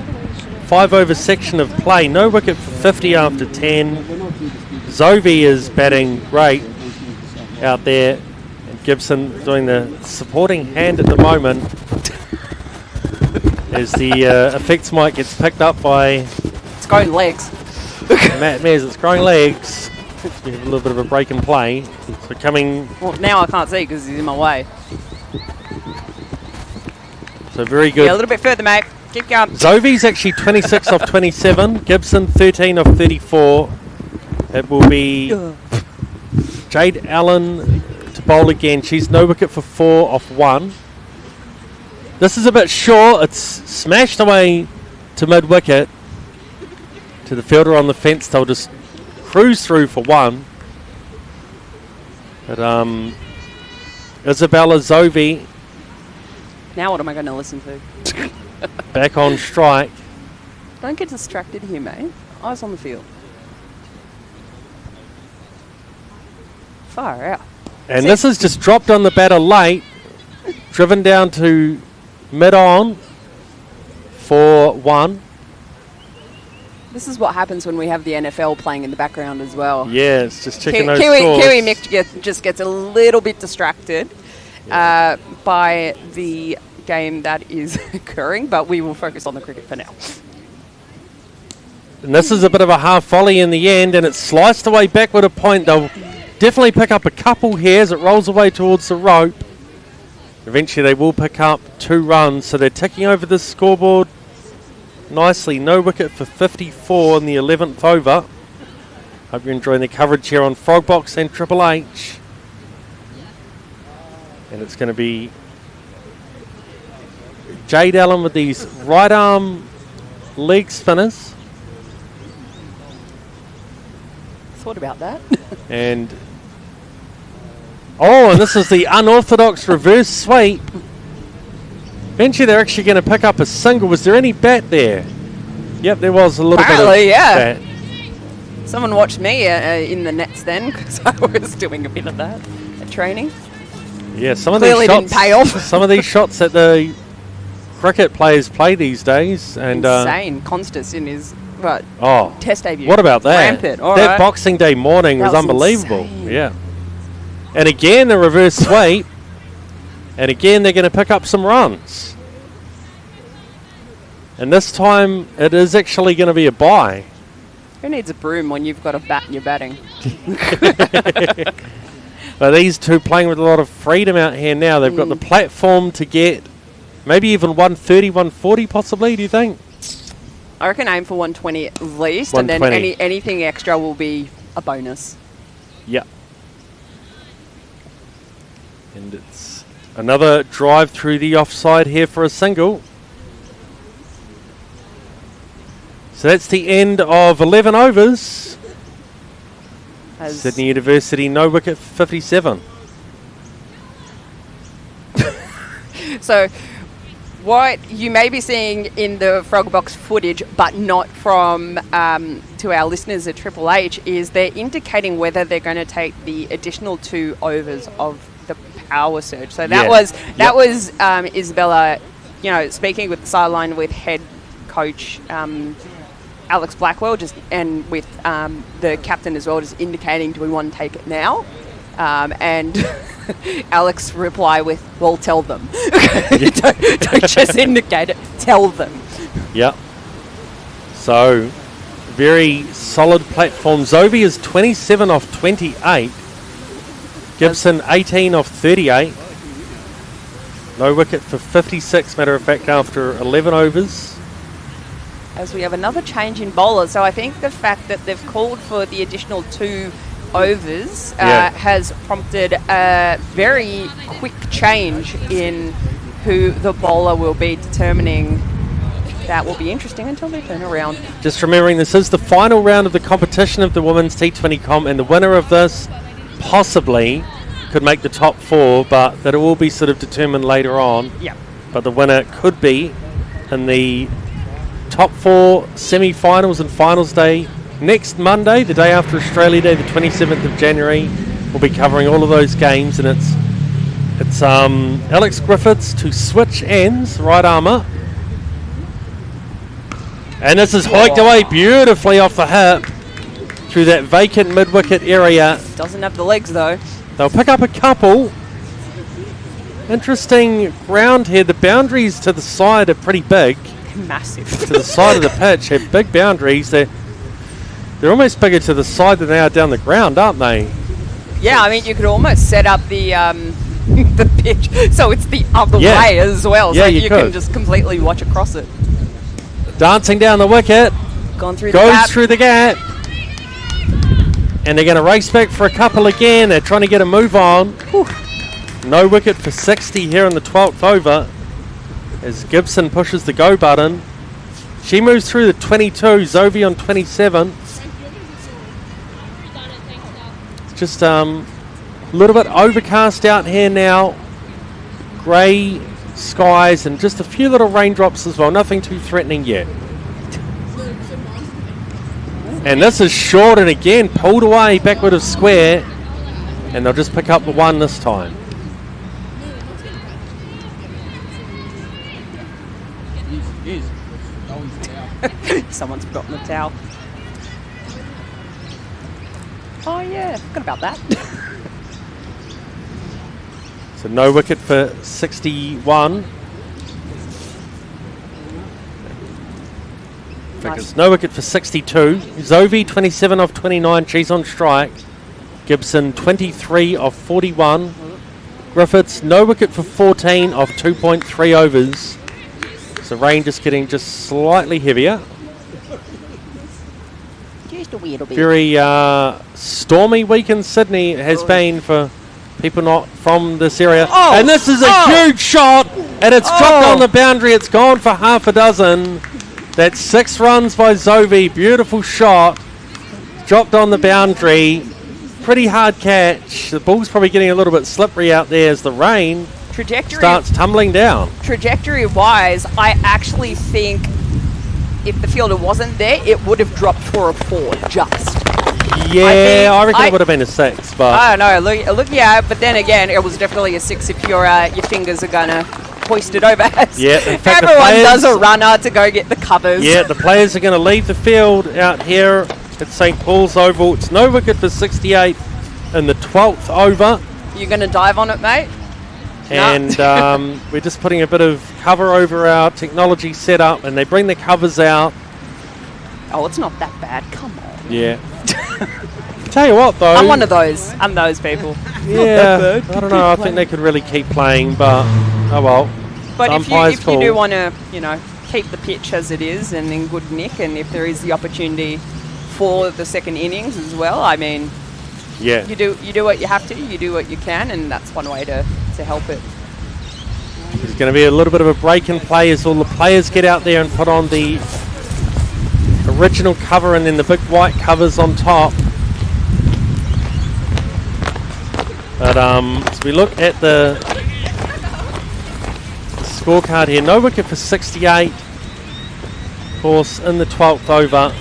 5-over section of play. No wicket for 50 after 10. Zovi is batting great out there. And Gibson doing the supporting hand at the moment as the effects mic gets picked up by... It's going legs. Matt Mears. It's growing legs. We have a little bit of a break in play. So coming... Well, now I can't see because he's in my way. So very good. Yeah, a little bit further, mate. Keep going. Zovi's actually 26 off 27. Gibson 13 off 34. It will be Jade Allen to bowl again. She's no wicket for 4 off 1. This is a bit short. It's smashed away to mid-wicket. To the fielder on the fence. They'll just cruise through for 1. But Isabella Zovi Now what am I going to listen to? back on strike. Don't get distracted here, mate. Eyes on the field. Far out. And this is just dropped on the batter late. Driven down to mid-on for 1. This is what happens when we have the NFL playing in the background as well. Yeah, it's just checking those Kiwi scores. Mick just gets a little bit distracted by the game that is occurring, but we will focus on the cricket for now. And this is a bit of a half volley in the end, and it's sliced away backward a point. They'll definitely pick up a couple here as it rolls away towards the rope. Eventually they will pick up 2 runs, so they're ticking over the scoreboard nicely. No wicket for 54 in the 11th over. Hope you're enjoying the coverage here on Frogbox and Triple H. And it's going to be Jade Allen with these right arm leg spinners. Thought about that. And and this is the unorthodox reverse sweep. Eventually they're actually going to pick up a single. Was there any bat there? Yep, there was a little Apparently, bit of yeah. bat. Someone watched me in the nets then, because I was doing a bit of that at training. Yeah, some of Clearly these didn't shots, pay off. some of these shots that the cricket players play these days, and Insane. Constas in his test debut. what about that? Rampant. All that right. Boxing Day morning That was was unbelievable. insane. Yeah, and again the reverse sweep, and again they're going to pick up some runs. And this time it is actually going to be a bye. Who needs a broom when you've got a bat and you're batting? But these two playing with a lot of freedom out here now. They've got the platform to get maybe even 130, 140 possibly, do you think? I reckon aim for 120 at least, and then 120. anything extra will be a bonus. Yeah. And it's another drive through the offside here for a single. So that's the end of 11 overs. Sydney University, no wicket for 57. So what you may be seeing in the Frogbox footage, but not from to our listeners at Triple H, is they're indicating whether they're going to take the additional 2 overs of the power surge. So that was Isabella, speaking with the sideline with head coach Alex Blackwell, and with the captain as well, just indicating, do we want to take it now? And Alex reply with, well, tell them. don't just indicate it, tell them. Yep. So, very solid platform. Zovi is 27 off 28. Gibson 18 off 38. No wicket for 56, matter of fact, after 11 overs. As we have another change in bowler. So I think the fact that they've called for the additional 2 overs has prompted a very quick change in who the bowler will be, determining that will be interesting until they turn around. Just remembering, this is the final round of the competition of the Women's T20 comp, and the winner of this possibly could make the top 4, but that it will be sort of determined later on. Yeah. But the winner could be in the top 4 semi-finals and finals day next Monday, the day after Australia Day, the 27th of January. We'll be covering all of those games, and it's Alex Griffiths to switch ends, right armour. And this is hiked away beautifully off the hip through that vacant mid-wicket area. Doesn't have the legs though. They'll pick up a couple. Interesting ground here. The boundaries to the side are pretty big. Massive. To the side of the pitch have big boundaries. They're almost bigger to the side than they are down the ground, aren't they? Yeah, I mean, you could almost set up the the pitch so it's the other way as well. Yeah, so you can just completely watch across it. Dancing down the wicket. Gone through Goes the gap. through the gap. And they're going to race back for a couple again. They're trying to get a move on. Whew. No wicket for 60 here in the 12th over as Gibson pushes the go button. She moves through the 22. Zoe on 27. It's just a little bit overcast out here now. Grey skies and just a few little raindrops as well. Nothing too threatening yet. And this is short and again pulled away backward of square. And they'll just pick up the 1 this time. Someone's forgotten the towel. Oh yeah, forgot about that. So no wicket for 61. In fact, it's no wicket for 62. Zoe 27 off 29. She's on strike. Gibson 23 off 41. Griffiths no wicket for 14 off 2.3 overs. So rain just getting just slightly heavier. Just a little bit. Very stormy week in Sydney it has been for people not from this area. Oh, and this is a huge shot, and it's dropped on the boundary. It's gone for half a dozen. That's 6 runs by Zoe. Beautiful shot. Dropped on the boundary. Pretty hard catch. The ball's probably getting a little bit slippery out there as the rain starts tumbling down. Trajectory-wise, I actually think if the fielder wasn't there, it would have dropped for a 4 just. Yeah, I reckon it would have been a 6, but I don't know. Look, yeah, but then again, it was definitely a 6 if your fingers are gonna hoist it over. Yeah, in fact, everyone does a runner to go get the covers. Yeah, the players are going to leave the field out here at St Paul's Oval. It's no wicket for 68 in the 12th over. You gonna dive on it, mate? And we're just putting a bit of cover over our technology setup, and they bring the covers out. Oh, it's not that bad. Come on. Yeah. Tell you what, though. I'm one of those. I'm those people. Yeah. I don't know. I think they could really keep playing, but oh well. But if you do want to, keep the pitch as it is and in good nick, and if there is the opportunity for the second innings as well, I mean, yeah, you do what you have to, you do what you can, and that's one way to help it. There's going to be a little bit of a break in play as all the players get out there and put on the original cover and then the big white covers on top. But as we look at the scorecard here, no wicket for 68. Of course, in the 12th over.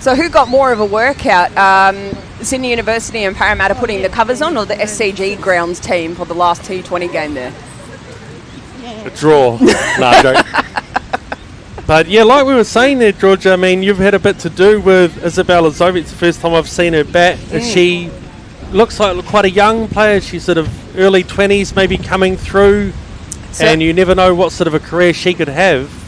So who got more of a workout? Sydney University and Parramatta putting the covers on, or the SCG grounds team for the last T20 game there? A draw. No, joke. But yeah, like we were saying there, Georgia, I mean, you've had a bit to do with Isabella Zoe. It's the first time I've seen her bat. She looks like quite a young player. She's sort of early 20s, maybe coming through. And you never know what sort of a career she could have.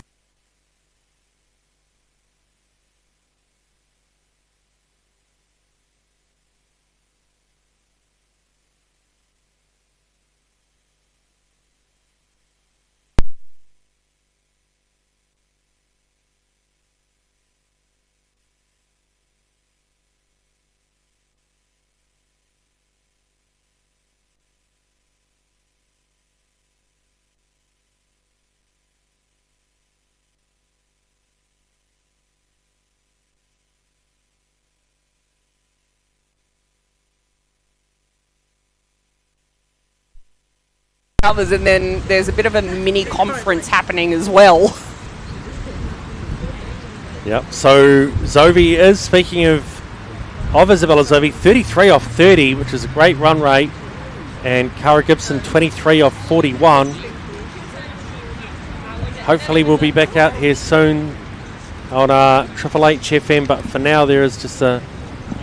covers, and then there's a bit of a mini conference happening as well. Yep. So Zovi is, speaking of Isabella Zovi, 33 off 30, which is a great run rate, and Cara Gibson 23 off 41. Hopefully we'll be back out here soon on Triple H FM, but for now there is just a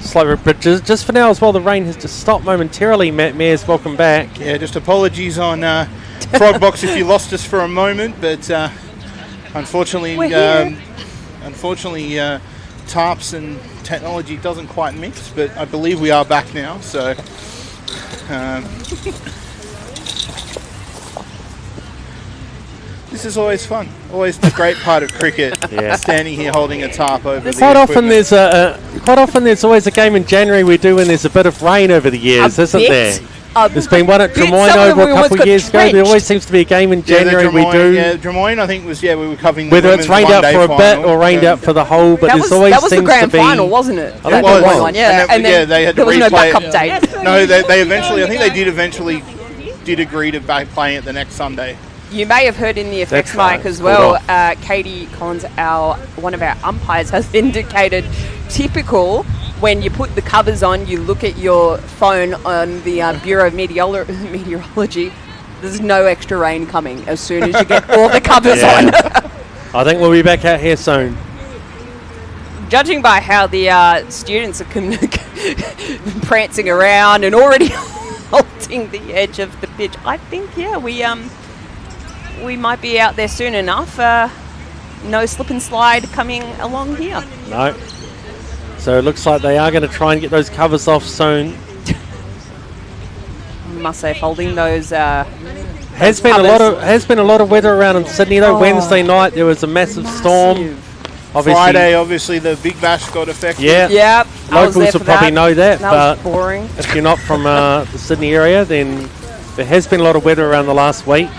slight, but just for now as well, the rain has just stopped momentarily. Matt Mears, welcome back. Yeah, just apologies on Frogbox if you lost us for a moment, but unfortunately, tarps and technology doesn't quite mix, but I believe we are back now, so this is always fun. Always the great part of cricket. Yeah. Standing here holding a tarp over the Quite often equipment. there's always a game in January we do when there's a bit of rain over the years, isn't there? There's been one at Drummoyne over a couple of years ago. There always seems to be a game in January we do. Yeah, Drummoyne I think we were covering whether it's rained out for a bit or rained out for the whole, but there's always that was the seems grand to be final, wasn't it? I think it was. Yeah, and they had to there was no replay backup it. date. No, they eventually, I think they did eventually agree to playing it the next Sunday. You may have heard in the effects That's right. mic as well, Katie Collins, one of our umpires, has indicated typical when you put the covers on, you look at your phone on the Bureau of Meteorology, there's no extra rain coming as soon as you get all the covers on. I think we'll be back out here soon. Judging by how the students are prancing around and already holding the edge of the pitch, I think, we might be out there soon enough. No slip and slide coming along here. No. So it looks like they are going to try and get those covers off soon. Must say, folding those. Has been a lot of weather around in Sydney though. Wednesday night there was a massive storm. Obviously, Friday, obviously the Big Bash got affected. Yeah. Locals will probably know that, That but was boring. if you're not from the Sydney area, then there has been a lot of weather around the last week.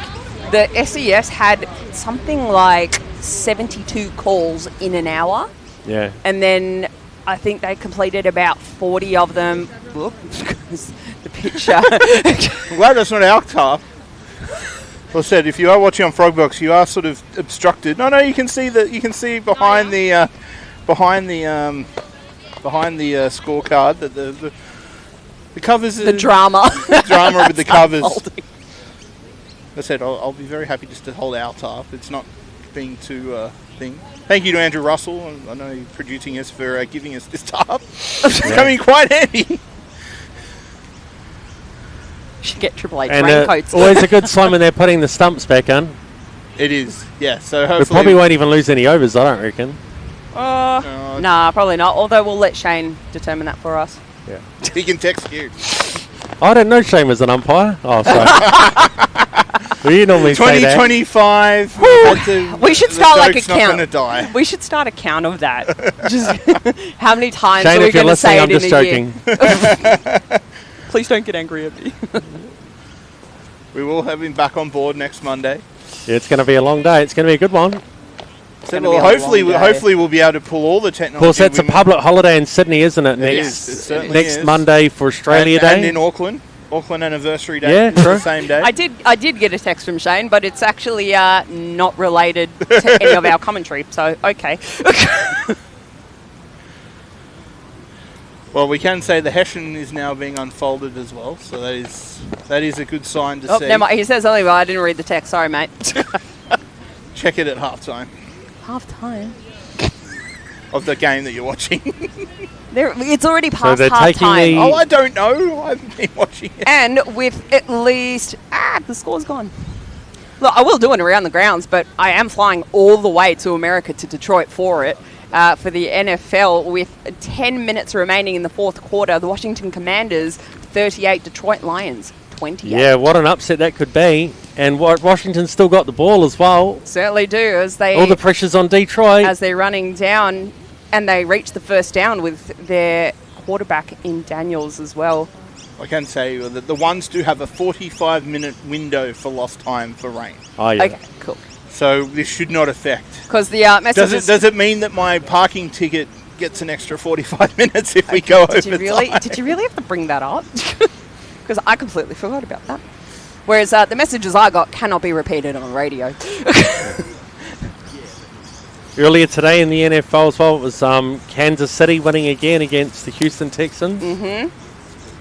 The SES had something like 72 calls in an hour. Yeah. And then I think they completed about 40 of them. Whoops, the picture. I'm glad that's not our tarp. Well said, if you are watching on Frogbox, you are sort of obstructed. No, you can see behind the scorecard that the covers the drama. Drama with the covers. I said I'll be very happy just to hold our tarp. It's not being too thing. Thank you to Andrew Russell. I know you're producing us for giving us this tarp. It's coming quite handy. Should get Triple H And raincoats. always a good sign when they're putting the stumps back in. It is, yeah. So We hopefully probably won't even lose any overs, I don't reckon. Nah, probably not. Although we'll let Shane determine that for us. Yeah. he can text you. I didn't know Shane was an umpire. Oh, sorry. Well, you normally say that. 2025. We should start like a joke's not count. gonna die. We should start a count of that. Just how many times Shane, are we if you're going to say listening, it I'm in just a joking. year? Please don't get angry at me. We will have him back on board next Monday. Yeah, it's going to be a long day. It's going to be a good one. So gonna be a hopefully long day. hopefully we'll be able to pull all the Of technology. course, that's a public holiday in Sydney, isn't it? It is. It certainly next is. Monday for Australia and Day. in Auckland anniversary day. Yeah, It's true. the same day. I did get a text from Shane, but it's actually not related to any of our commentary. So okay. Well, we can say the Hessian is now being unfolded as well, so that is a good sign to see. Never mind. He says something, but I didn't read the text. Sorry, mate. Check it at halftime Half time. of the game that you're watching. It's already past they're half taking time. the- Oh, I don't know. I haven't been watching it. And with at least... the score's gone. Look, I will do it around the grounds, but I am flying all the way to America, to Detroit for it, for the NFL. With 10 minutes remaining in the fourth quarter, the Washington Commanders, 38, Detroit Lions, 28. Yeah, what an upset that could be. And Washington's still got the ball as well. Certainly do, as they... All the pressure's on Detroit. as they're running down, and they reach the first down with their quarterback in Daniels as well. I can say that the ones do have a 45-minute window for lost time for rain. Oh, yeah. Okay, cool. So this should not affect. Because the message Does it mean that my parking ticket gets an extra 45 minutes if we go over Did you really have to bring that up? Because I completely forgot about that. Whereas the messages I got cannot be repeated on the radio. Earlier today in the NFL as well, it was Kansas City winning again against the Houston Texans.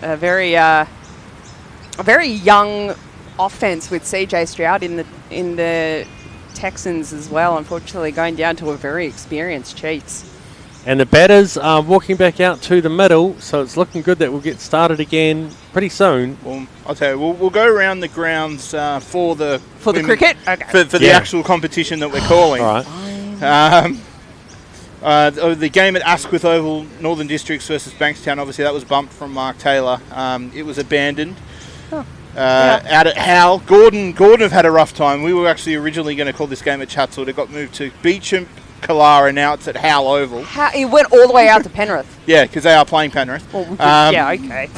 A very young offense with CJ Stroud in the Texans as well. Unfortunately, going down to a very experienced Chiefs. And the batters are walking back out to the middle, so it's looking good that we'll get started again pretty soon. Well, I'll tell you, we'll go around the grounds for the cricket. Okay. For the actual competition that we're calling. All right. The game at Asquith Oval, Northern Districts versus Bankstown, obviously that was bumped from Mark Taylor. It was abandoned. Out at Howell. Gordon have had a rough time. We were actually originally going to call this game at Chatswood. It got moved to Beecham, Kalara, now it's at Howell Oval. It went all the way out to Penrith. Yeah, because they are playing Penrith. Yeah, okay.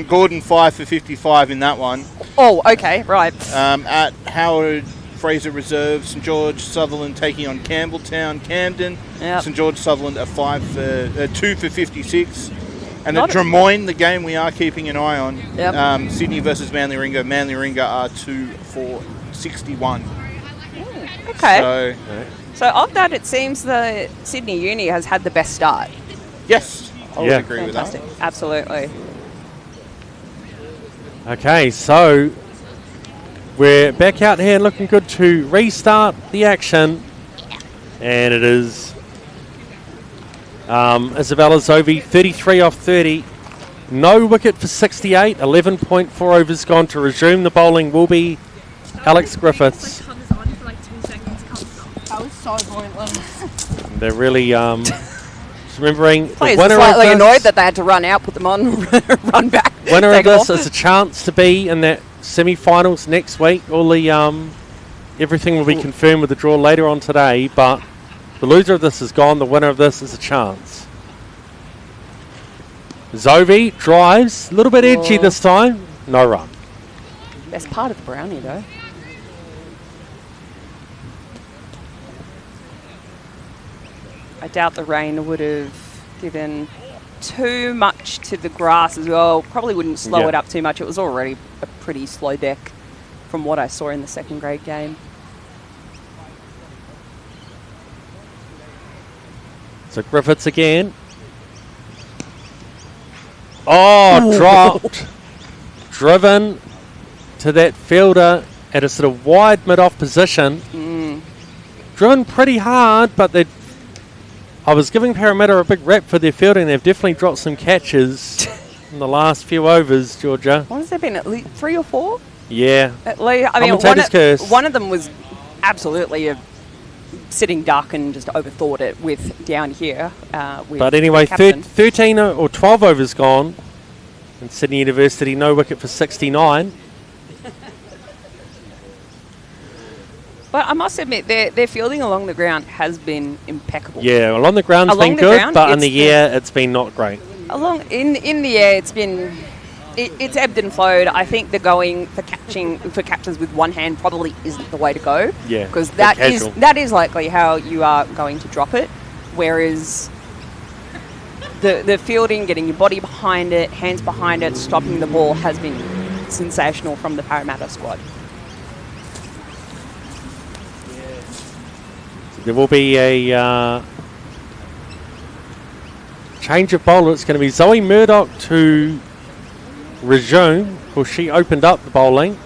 Gordon 5 for 55 in that one. Oh, okay, right. At Howard Fraser Reserve, St George Sutherland taking on Campbelltown, Camden. Yep. St George Sutherland are 2 for 56. And at Drummoyne, the game we are keeping an eye on, Sydney versus Manly Ringa. Manly Ringa are 2 for 61. Okay. So of that, it seems that Sydney Uni has had the best start. Yes, I would agree Fantastic. with that. Absolutely. Okay, so we're back out here looking good to restart the action. And it is Isabella Zovi, 33 off 30. No wicket for 68. 11.4 overs gone. To resume the bowling will be Alex Griffiths. That was so pointless. They're really remembering the Players winner are slightly of this. annoyed that they had to run out, put them on, run back. Winner of take this off. is a chance to be in that semi-finals next week. All the everything will be confirmed with the draw later on today, but the loser of this is gone. The winner of this is a chance. Zovi drives, a little bit edgy this time. No run. Best part of the brownie, though. I doubt the rain would have given too much to the grass as well. Probably wouldn't slow it up too much. It was already a pretty slow deck from what I saw in the second grade game. So Griffiths again. Oh, dropped. Driven to that fielder at a sort of wide mid-off position. Driven pretty hard, but I was giving Parramatta a big rep for their fielding. They've definitely dropped some catches in the last few overs, Georgia. What has there been, at least 3 or 4? Yeah. At least, I mean, one of them was absolutely a sitting duck and just overthought it with down here. But anyway, 13 or 12 overs gone. And Sydney University, no wicket for 69. But I must admit, their fielding along the ground has been impeccable. Yeah, along the ground's been good, but in the air, it's been not great. In the air, it's been... It's ebbed and flowed. I think the going for catches with one hand probably isn't the way to go. Yeah, because that is likely how you are going to drop it. Whereas the fielding, getting your body behind it, hands behind it, stopping the ball has been sensational from the Parramatta squad. There will be a change of bowler. It's going to be Zoe Murdoch to resume. Of course, she opened up the bowling.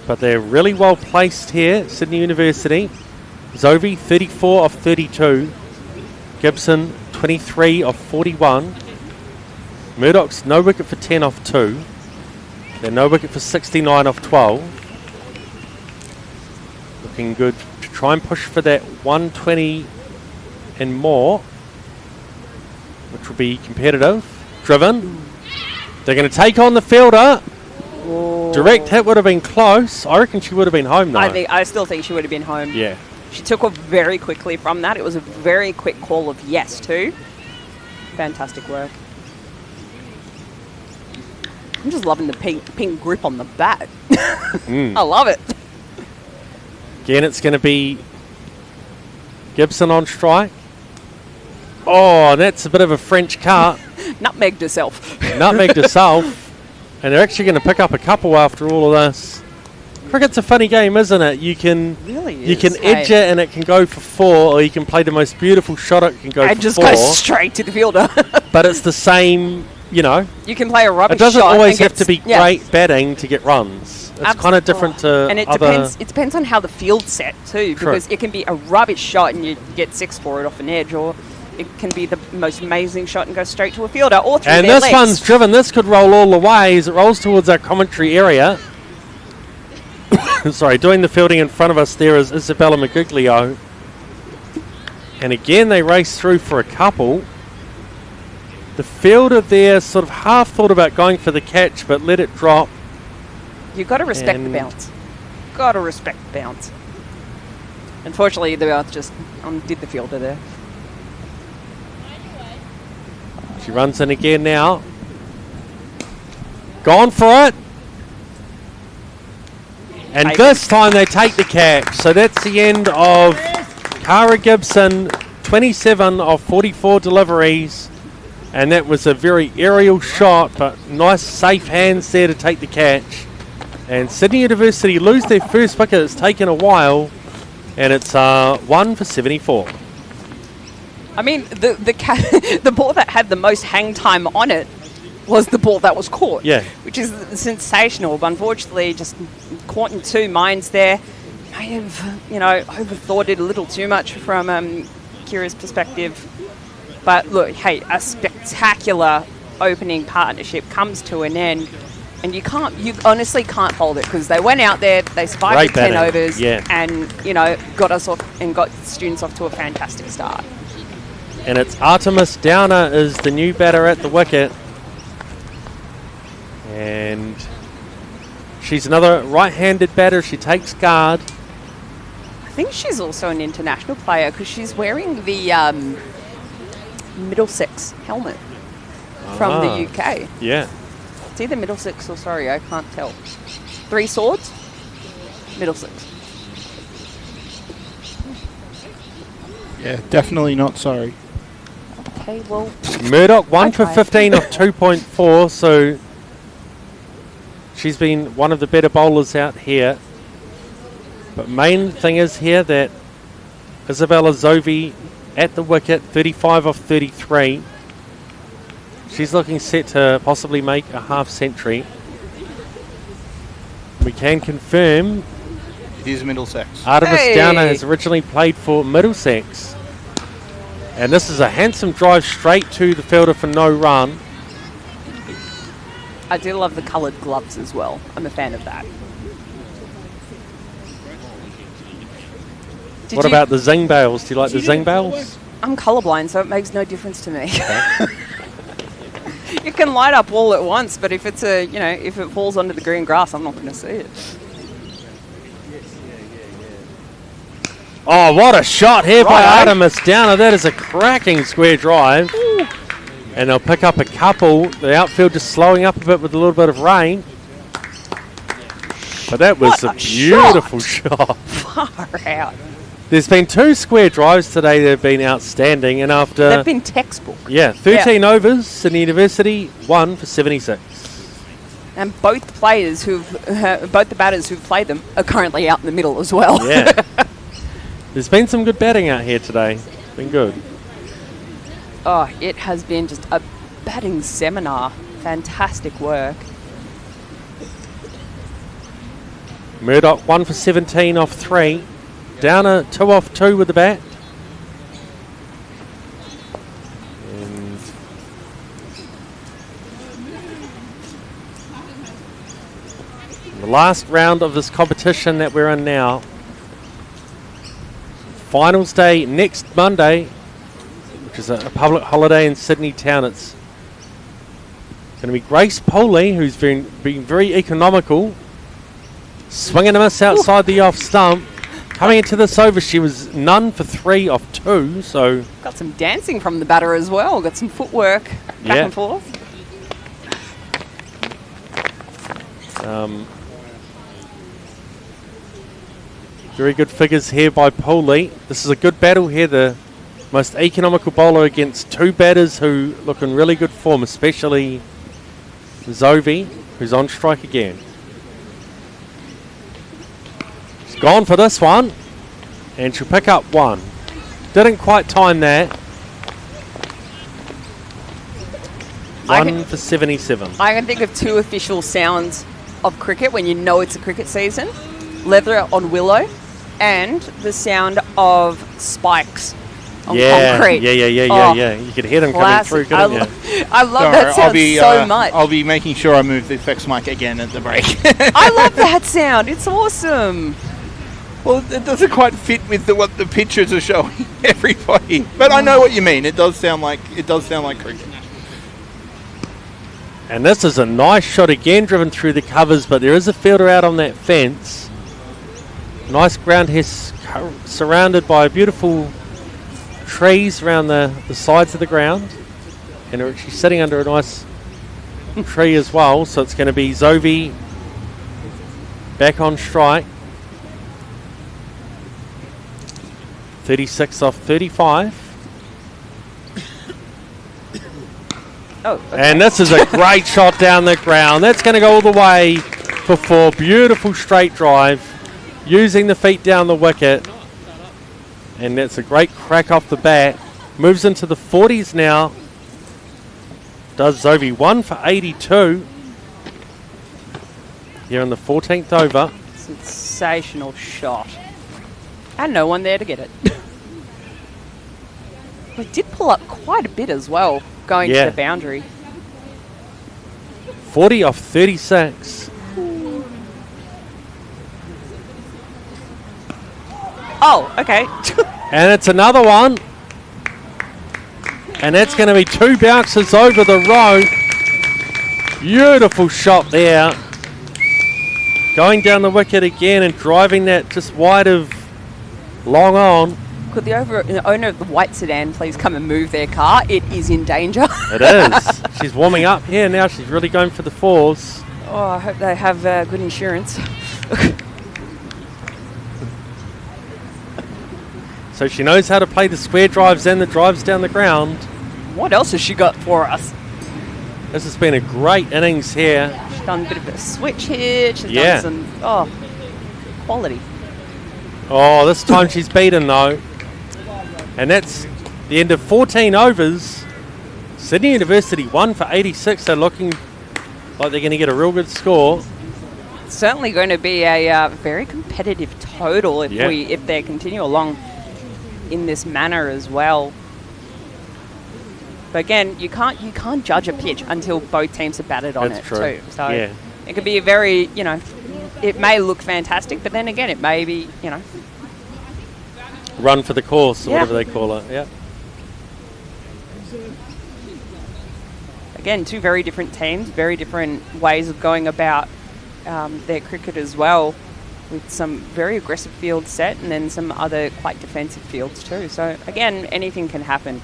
But they're really well placed here, Sydney University. Zovi, 34 off 32. Gibson, 23 off 41. Murdoch's no wicket for 10 off 2. They're no wicket for 69 off 12. Looking good to try and push for that 120 and more, which will be competitive. Driven. They're going to take on the fielder. Whoa. Direct hit would have been close. I reckon she would have been home though. I still think she would have been home. Yeah. She took off very quickly from that. It was a very quick call of yes too. Fantastic work. I'm just loving the pink grip on the bat. I love it. Again, it's going to be Gibson on strike. Oh, that's a bit of a French cut. Nutmegged herself. Nutmegged herself. And they're actually going to pick up a couple after all of this. Cricket's a funny game, isn't it? You can edge it and it can go for 4, or you can play the most beautiful shot, it can go for 4. And just go straight to the fielder. But it's the same, you know. You can play a rubbish shot. It doesn't always have to be great batting to get runs. It's kind of different to and it depends on how the field's set too, because it can be a rubbish shot and you get 6 for it off an edge, or it can be the most amazing shot and go straight to a fielder, or through and their this legs. one's driven. This could roll all the way as it rolls towards our commentary area. Sorry, doing the fielding in front of us there is Isabella Magiglio. And again, they race through for a couple. The fielder there sort of half thought about going for the catch, but let it drop. You've got to respect the bounce. Got to respect the bounce. Unfortunately, the bounce just undid the fielder there. She runs in again now. Gone for it. And this time they take the catch. So that's the end of Cara Gibson, 27 of 44 deliveries. And that was a very aerial shot, but nice safe hands there to take the catch. And Sydney University lose their first wicket. It's taken a while. And it's 1 for 74. I mean, the ball that had the most hang time on it was the ball that was caught. Yeah. Which is sensational, but unfortunately just caught in 2 minds there. May have, overthought it a little too much from Kira's perspective. But look, hey, a spectacular opening partnership comes to an end. And you honestly can't hold it, because they went out there, they survived the 10 overs, and, got us off and got students off to a fantastic start. And it's Artemis Downer is the new batter at the wicket. And she's another right-handed batter. She takes guard. I think she's also an international player, because she's wearing the Middlesex helmet from the UK. Yeah. It's either Middlesex or Surrey, I can't tell. 3 Swords, Middlesex. Yeah, definitely not sorry. Okay, well... Murdoch, 1 for 15 of 2.4, so she's been one of the better bowlers out here. But main thing is here that Isabella Zovi at the wicket, 35 of 33. She's looking set to possibly make a half century. We can confirm it is Middlesex. Artemis Downer has originally played for Middlesex. And this is a handsome drive straight to the fielder for no run. I do love the coloured gloves as well. I'm a fan of that. What about the zing bails? Do you like the zing bails? I'm colourblind, so it makes no difference to me. You can light up all at once, but if it's if it falls onto the green grass, I'm not going to see it. Oh, what a shot here by Artemis Downer. That is a cracking square drive. Ooh. And they'll pick up a couple. The outfield just slowing up a bit with a little bit of rain. But that was a beautiful shot. Far out. There's been 2 square drives today that have been outstanding, and after... They've been textbook. Yeah, 13 overs, Sydney University, 1 for 76. And both the batters who've played them are currently out in the middle as well. Yeah. There's been some good batting out here today. It's been good. Oh, it has been just a batting seminar. Fantastic work. Murdoch 1 for 17 off 3. Downer 2 off 2 with the bat. And the last round of this competition that we're in now. Finals day next Monday, which is a public holiday in Sydney town. It's going to be Grace Poley, who's been very economical, swinging a miss outside the off stump. Coming into this over, she was none for 3 off 2, so... Got some dancing from the batter as well. Got some footwork back and forth. Very good figures here by Poley. This is a good battle here. The most economical bowler against 2 batters who look in really good form, especially Zovi. who's on strike again. She's gone for this one, and she'll pick up one. Didn't quite time that. One for 77. I can think of two official sounds of cricket when you know it's a cricket season. Leather on willow and the sound of spikes on concrete. Yeah. You could hear them coming through, couldn't you? I love that sound so much. I'll be making sure I move the effects mic again at the break. I love that sound. It's awesome. Well, it doesn't quite fit with what the pictures are showing everybody. But I know what you mean. It does sound like cricket. And this is a nice shot again, driven through the covers, but there is a fielder out on that fence. Nice ground here, surrounded by beautiful trees around the sides of the ground. And she's sitting under a nice tree as well, so it's going to be Zoe back on strike. 36 off 35. Oh, okay. And this is a great shot down the ground. That's going to go all the way for 4. Beautiful straight drive, using the feet down the wicket. And that's a great crack off the bat. Moves into the 40s now. Does Zoe 1 for 82 here in the 14th over. Sensational shot. And no one there to get it. It did pull up quite a bit as well, going to the boundary. 40 off 36. Oh, okay. And it's another one. And that's going to be 2 bounces over the row. Beautiful shot there. Going down the wicket again and driving that just wide of long on. Could the owner of the white sedan please come and move their car? It is in danger. It is. She's warming up here now. She's really going for the 4s. Oh, I hope they have good insurance. So she knows how to play the square drives and the drives down the ground. What else has she got for us? This has been a great innings here. She's done a bit of a switch here. She's done some quality. Oh, this time she's beaten though. And that's the end of 14 overs. Sydney University 1 for 86. They're looking like they're going to get a real good score. It's certainly going to be a very competitive total if they continue along in this manner as well. But again, you can't judge a pitch until both teams have batted on That's it true. too. So it could be a very, it may look fantastic, but then again, it may be, run for the course, or whatever they call it. Yeah. Again, two very different teams, very different ways of going about their cricket as well, with some very aggressive fields set and then some other quite defensive fields too. So again, anything can happen.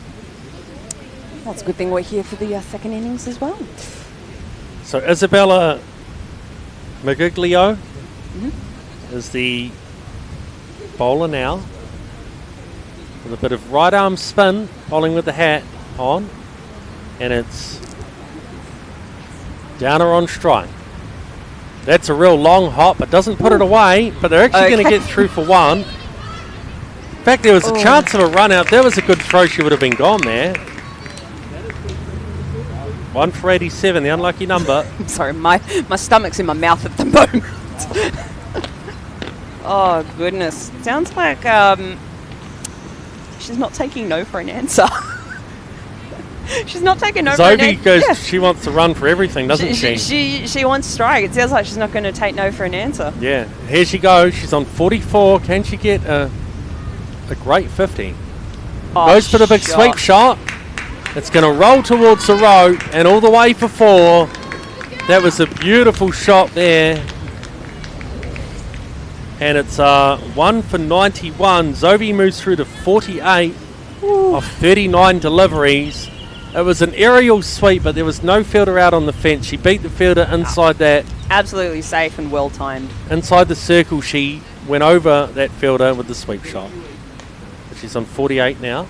That's a good thing we're here for the second innings as well. So Isabella Magiglio is the bowler now, with a bit of right arm spin, bowling with the hat on, and it's Downer on strike. That's a real long hop. It doesn't put it away, but they're actually going to get through for 1. In fact, there was a chance of a run out. That was a good throw. She would have been gone there. 1 for 87, the unlucky number. I'm sorry, my stomach's in my mouth at the moment. Oh, goodness. Sounds like she's not taking no for an answer. She's not taking no for an answer. Zoe goes, she wants to run for everything, doesn't she? She wants strike. It sounds like she's not going to take no for an answer. Yeah, here she goes. She's on 44. Can she get a great 50? Goes for the big sweep shot. It's going to roll towards the row and all the way for 4. That was a beautiful shot there. And it's 1 for 91. Zoe moves through to 48 of 39 deliveries. It was an aerial sweep, but there was no fielder out on the fence. She beat the fielder inside that. Absolutely safe and well timed. Inside the circle, she went over that fielder with the sweep shot. She's on 48 now.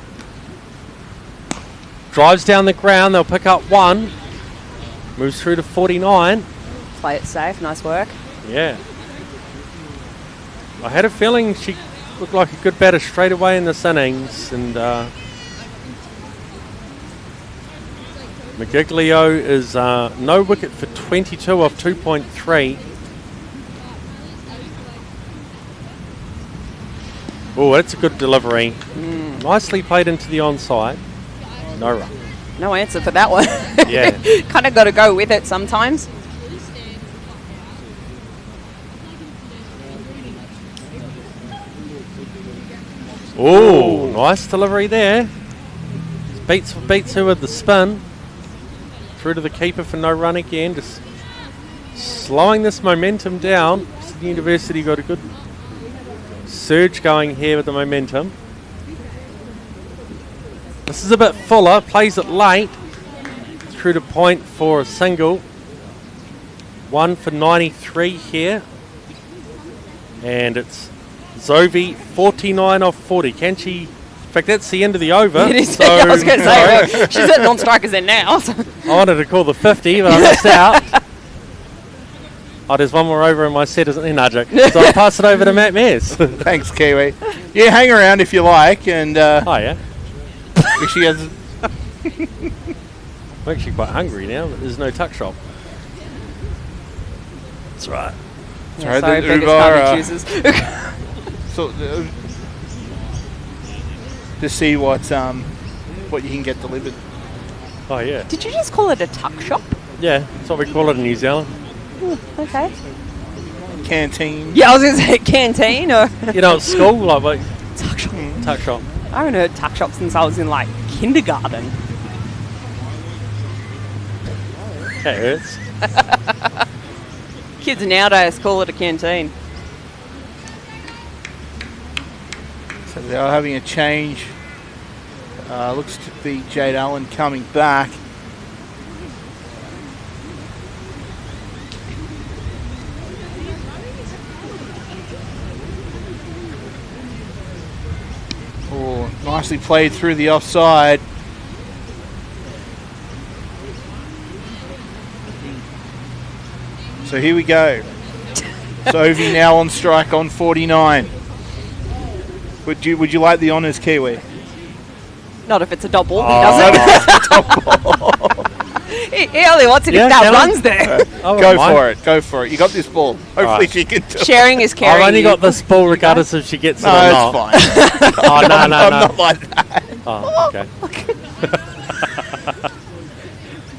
Drives down the ground. They'll pick up 1. Moves through to 49. Play it safe. Nice work. Yeah. I had a feeling she looked like a good batter straight away in this innings, and McGiglio is no wicket for 22 off 2.3. Oh, that's a good delivery. Nicely played into the onside. No run. No answer for that one. Yeah. Kind of got to go with it sometimes. Oh, nice delivery there. Beats her with the spin. Through to the keeper for no run again. Just slowing this momentum down. Sydney University got a good surge going here with the momentum. This is a bit fuller. Plays it late. Through to point for a single. 1 for 93 here. And it's Zovi 49 off 40. Can she? In fact, that's the end of the over. It is. So, I was going to say, look, she's at non-strikers in now. So. I wanted to call the 50, but I missed out. Oh, there's one more over in my set, isn't there, Najik? So I'll pass it over to Matt Mears. Thanks, Kiwi. Yeah, hang around if you like. And Oh, yeah. if she has. I'm actually quite hungry now, but there's no tuck shop. That's right. Yeah, Sorry, sorry, the beggars Uber, can't be choosers. So, to see what you can get delivered. Oh, yeah. Did you just call it a tuck shop? Yeah, that's what we call it in New Zealand. Okay. Canteen. Yeah, I was going to say canteen or You know, at school, like tuck shop. tuck shop. I haven't heard tuck shop since I was in like kindergarten. That hurts. Kids nowadays call it a canteen. So they are having a change. Looks to be Jade Allen coming back. Oh, nicely played through the offside. So here we go. Sophie now on strike on 49. Would you like the honours, Kiwi? Not if it's a double. Oh. He doesn't. he only wants it Yeah, if that can I? runs there. Oh, Go mine. for it. Go for it. You got this ball. Hopefully Right. she can do it. Sharing is caring. I've only got this ball regardless if she gets it No, or it's not. fine. Oh, no, I'm no. not like that. Oh, okay.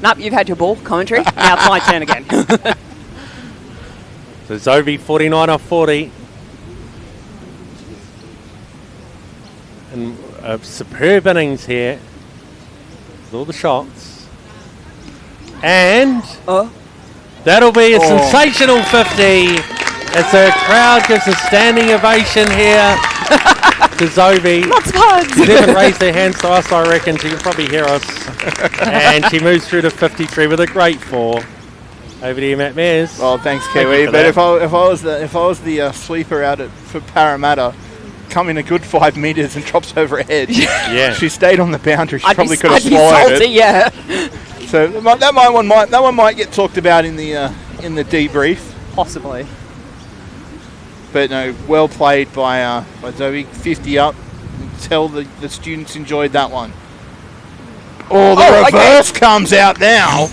Nope, you've had your ball. Commentary. Now it's my turn again. So Zovi 49 off 40. And a superb innings here. With all the shots. And Oh. that'll be a Oh. sensational 50 as the crowd gives a standing ovation here to Zovi. Not spuds. She didn't raise their hands to us, I reckon. She can probably hear us. And she moves through to 53 with a great 4. Over to you, Matt Mears. Well, thanks, Thank Kiwi. you for But that. if I was the sweeper out for Parramatta, come in a good 5 metres and drops over her head. Yeah. She stayed on the boundary. She probably could have I'd be swallowed salty, it. yeah. So that one might get talked about in the debrief. Possibly. But no, well played by Zoe. 50 up. Tell the students enjoyed that one. Oh, the reverse comes out now.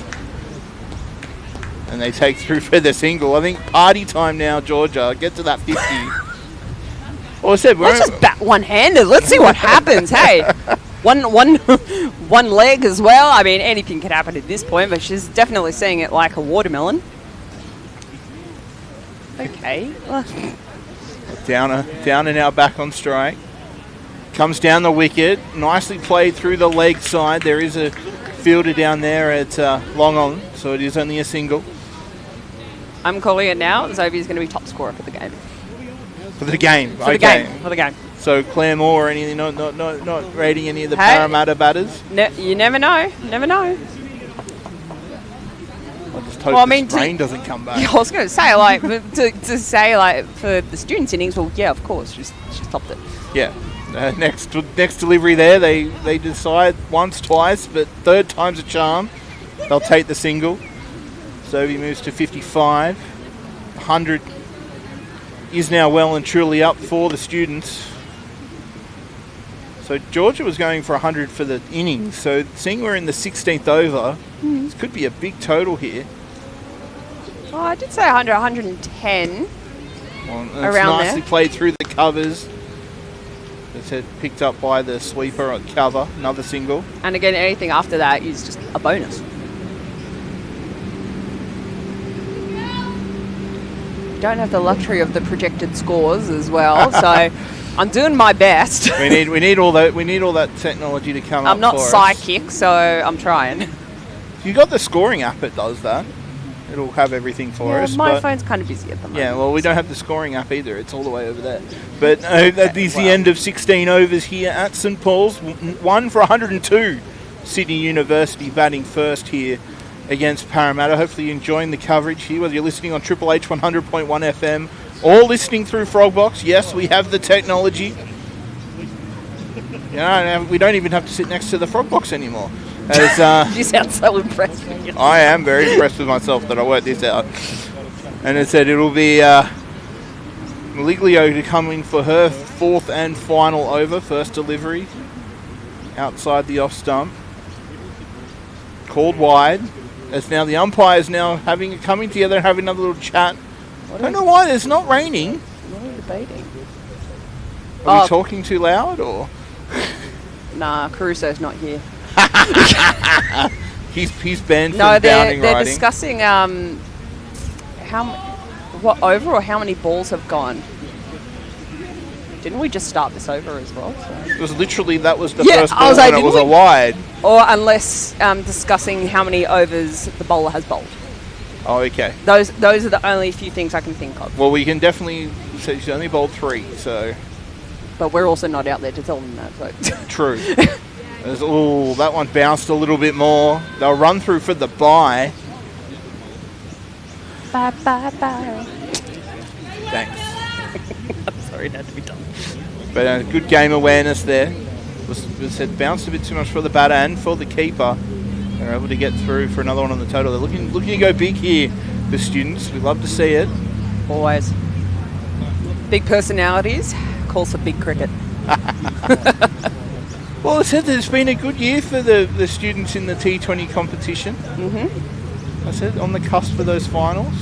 And they take through for the single. I think party time now, Georgia. Get to that 50. Well, I said, Let's just bat one-handed. Let's see what happens. Hey, one leg as well. I mean, anything could happen at this point, but she's definitely seeing it like a watermelon. Okay. Downer now back on strike. Comes down the wicket. Nicely played through the leg side. There is a fielder down there at long on, so it is only a single. I'm calling it now. Zovi's going to be top scorer for the game. For the game. For the game. For the game. So Claire Moore or anything, not rating any of the Hey. Parramatta batters. You never know. Never know. I just hope Well, I mean, this rain doesn't come back. Yeah, I was going to say, like, to say, like, for the students' innings, well, yeah, of course, she's topped it. Yeah. Next delivery there, they decide once, twice, but third time's a charm. They'll take the single. Zoe moves to 55. 100 is now well and truly up for the students. So Georgia was going for 100 for the innings. So seeing we're in the 16th over, this could be a big total here. Oh, I did say 100, 110. Well, it's Around nicely there. played through the covers. It's picked up by the sweeper on cover. Another single. And again, anything after that is just a bonus. Don't have the luxury of the projected scores as well, so I'm doing my best. we need all that technology to come up. I'm not for us. psychic, so I'm trying. You got the scoring app. It does that. It'll have everything for us. My but phone's kind of busy at the moment. yeah, well, we don't have the scoring app either. It's all the way over there. But that is the end of 16 overs here at St Paul's. 1 for 102. Sydney University batting first here against Parramatta. Hopefully you're enjoying the coverage here, whether you're listening on Triple H 100.1 FM or listening through Frogbox. Yes, we have the technology. You know, we don't even have to sit next to the Frogbox anymore. As, You sound so impressed. I am very impressed with myself that I worked this out. And it said it'll be Maliglio to come in for her fourth and final over, first delivery outside the off stump. Called wide. As now the umpires now coming together and having another little chat. I don't know why it's not raining. What are you debating? Are we talking too loud or? Nah, Caruso's not here. He's banned No, from downing they're riding. discussing what over or how many balls have gone. Didn't we just start this over as well? So. It was literally that was the Yeah, first I ball was like, and it was a didn't we- wide. Or unless discussing how many overs the bowler has bowled. Oh, okay. Those are the only few things I can think of. Well, we can definitely say she's only bowled 3, so But we're also not out there to tell them that. So. true. That one bounced a little bit more. They'll run through for the bye. Bye, bye, bye. Thanks. Sorry, it had to be done. But good game awareness there. Was said bounced a bit too much for the batter and for the keeper. They're able to get through for another one on the total. They're looking to go big here, the students. We love to see it. Always. Big personalities calls for big cricket. Well, I said that it's been a good year for the students in the T20 competition. Mm-hmm. I said on the cusp of those finals.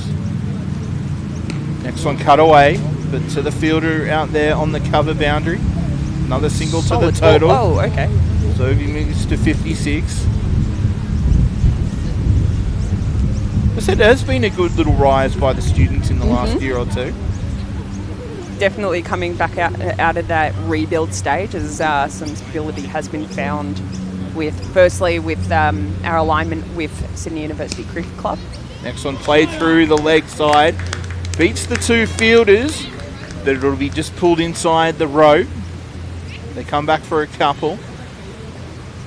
Next one cut away, but to the fielder out there on the cover boundary. Another single to the total. Oh, okay. So he moves to 56. I said it has been a good little rise by the students in the last year or two. Definitely coming back out of that rebuild stage as some stability has been found with our alignment with Sydney University Cricket Club. Next one played through the leg side. Beats the two fielders. But it'll be just pulled inside the rope. They come back for a couple.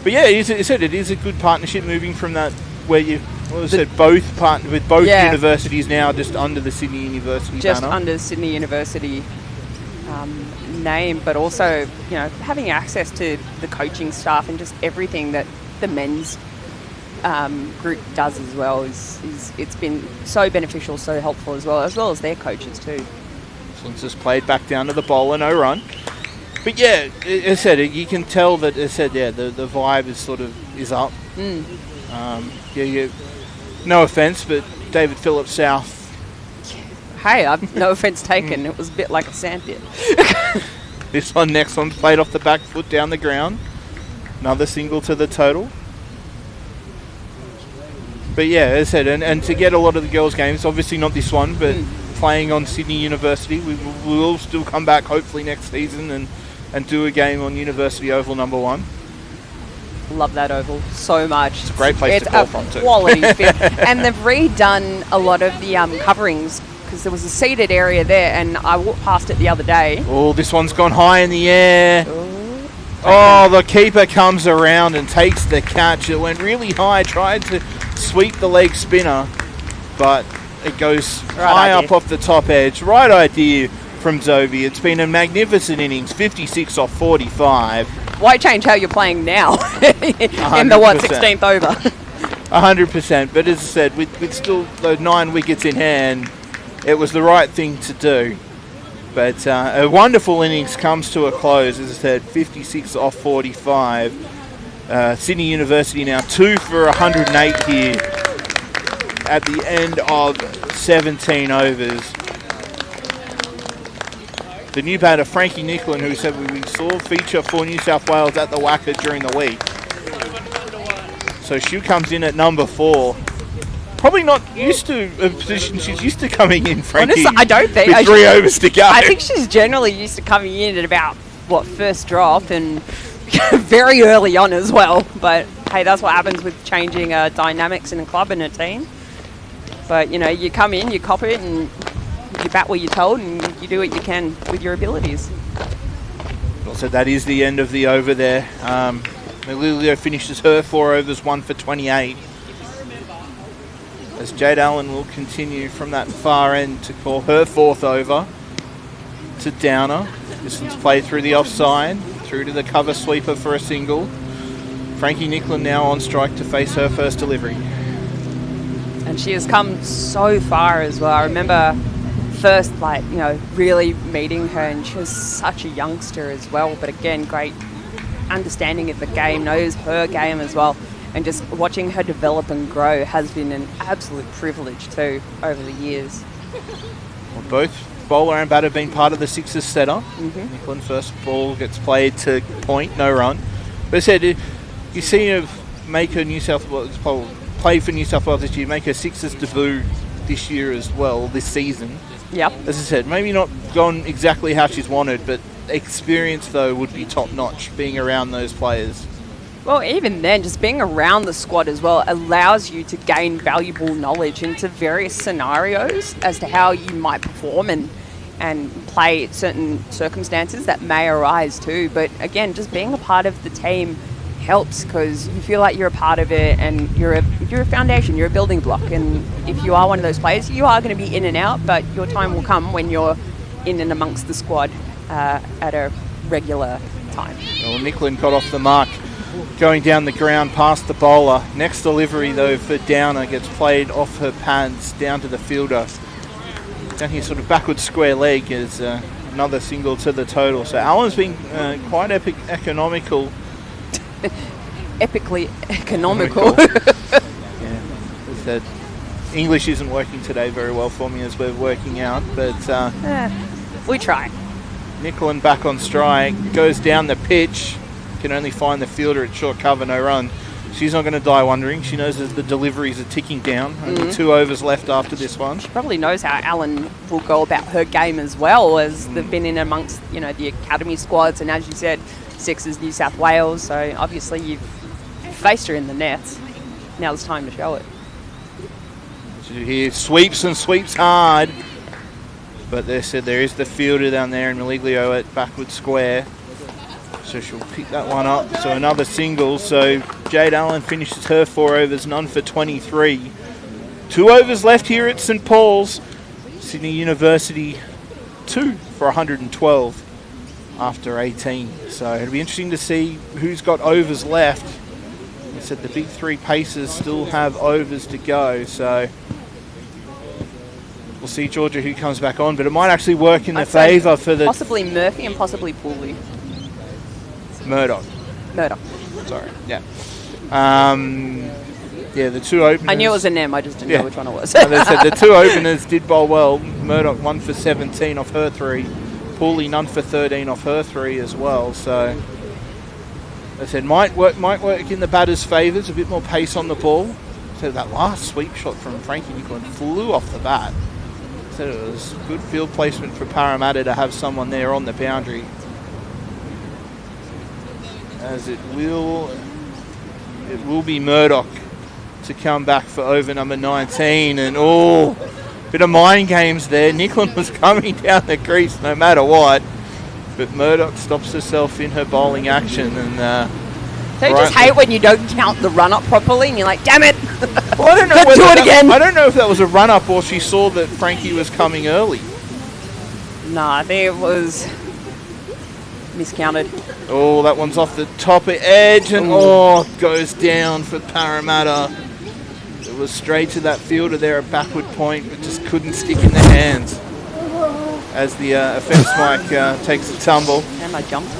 But yeah, it is a good partnership moving from that where you both partner with both universities now just under the Sydney University Just banner. under Sydney University name, but also having access to the coaching staff and just everything that the men's group does as well is it's been so beneficial, so helpful as well as their coaches too. This one's just played back down to the bowler, no run. But yeah, as I said, you can tell that the vibe is up. No offence, but David Phillips South. Hey, no offence taken. It was a bit like a sandpit. This one, next one's played off the back foot down the ground. Another single to the total. But yeah, as I said, and to get a lot of the girls' games, obviously not this one, but playing on Sydney University, we will still come back hopefully next season and do a game on University Oval number 1. Love that oval so much. It's a great place to call from too. It's a quality field. And they've redone a lot of the coverings because there was a seated area there and I walked past it the other day. Oh, this one's gone high in the air. Oh, the keeper comes around and takes the catch. It went really high, tried to sweep the leg spinner, but it goes high up off the top edge. Right idea from Zoe. It's been a magnificent innings, 56 off 45. Why change how you're playing now in the 16th over? 100%. But as I said, with still those 9 wickets in hand, it was the right thing to do. But a wonderful innings comes to a close. As I said, 56 off 45. Sydney University now 2 for 108 here at the end of 17 overs. The new batter, Frankie Nicklin, who said we saw feature for New South Wales at the Wacker during the week. So she comes in at number 4. Probably not used to a position she's used to coming in, Frankie. Honestly, I don't think. With 3 overs to go. I think she's generally used to coming in at about, first drop and very early on as well. But, hey, that's what happens with changing dynamics in a club and a team. But, you come in, you cop it, and you bat what you're told, and you do what you can with your abilities. So that is the end of the over there. Melilio finishes her 4 overs, 1 for 28. As Jade Allen will continue from that far end to call her 4th over to Downer. This one's played through the offside, through to the cover sweeper for a single. Frankie Nicklin now on strike to face her first delivery. And she has come so far as well. I remember first, really meeting her, and she was such a youngster as well. But again, great understanding of the game, knows her game as well. And just watching her develop and grow has been an absolute privilege too over the years. Well, both bowler and batter have been part of the Sixers setup. Nicklin first ball gets played to point, no run. But I said, you see her make her New South Wales play for New South Wales this year, make her Sixers debut this year as well, this season. Yep. As I said, maybe not gone exactly how she's wanted, but experience though would be top notch being around those players. Well, even then, just being around the squad as well allows you to gain valuable knowledge into various scenarios as to how you might perform and play certain circumstances that may arise too. But again, just being a part of the team helps because you feel like you're a part of it and you're a foundation, you're a building block. And if you are one of those players, you are going to be in and out, but your time will come when you're in and amongst the squad at a regular time. Well, Nicklin got off the mark going down the ground past the bowler. Next delivery though for Downer gets played off her pads down to the fielder. Down here sort of backward square leg is another single to the total. So Allen's been quite economical. Epically economical. Yeah, as said, English isn't working today very well for me as we're working out, but we try. Nicklin back on strike, goes down the pitch, can only find the fielder at short cover, no run. She's not going to die wondering. She knows that the deliveries are ticking down. Only 2 overs left after this one. She probably knows how Allen will go about her game as well, as they've been in amongst the academy squads, and as you said, Sixers New South Wales. So obviously you've faced her in the nets. Now it's time to show it. She here sweeps and sweeps hard, but they said there is the fielder down there in Maliglio at backward square. So she'll pick that one up. So another single. So Jade Allen finishes her 4 overs, none for 23. 2 overs left here at St Paul's. Sydney University 2 for 112 after 18. So it'll be interesting to see who's got overs left. I said the big 3 pacers still have overs to go. So we'll see, Georgia, who comes back on. But it might actually work in the favour for the... Possibly Murphy and possibly Pooley. Murdoch. Sorry, yeah. Yeah, the 2 openers... I knew it was an M, I just didn't know which one it was. As I said, the 2 openers did bowl well. Murdoch 1 for 17 off her 3. Pooley none for 13 off her 3 as well. So, as I said, might work in the batter's favours. A bit more pace on the ball. So that last sweep shot from Frankie Nicklin flew off the bat. So it was good field placement for Parramatta to have someone there on the boundary. As it will be Murdoch to come back for over number 19. And bit of mind games there. Nicklin was coming down the crease no matter what, but Murdoch stops herself in her bowling action. And don't you just hate when you don't count the run up properly and you're like, damn it. Well, I don't know Let's do it again. I don't know if that was a run up or she saw that Frankie was coming early. Nah, I think it was miscounted. Oh, that one's off the top edge and goes down for Parramatta. It was straight to that fielder there at backward point, but just couldn't stick in the hands as the effects mic takes a tumble. And I jumped.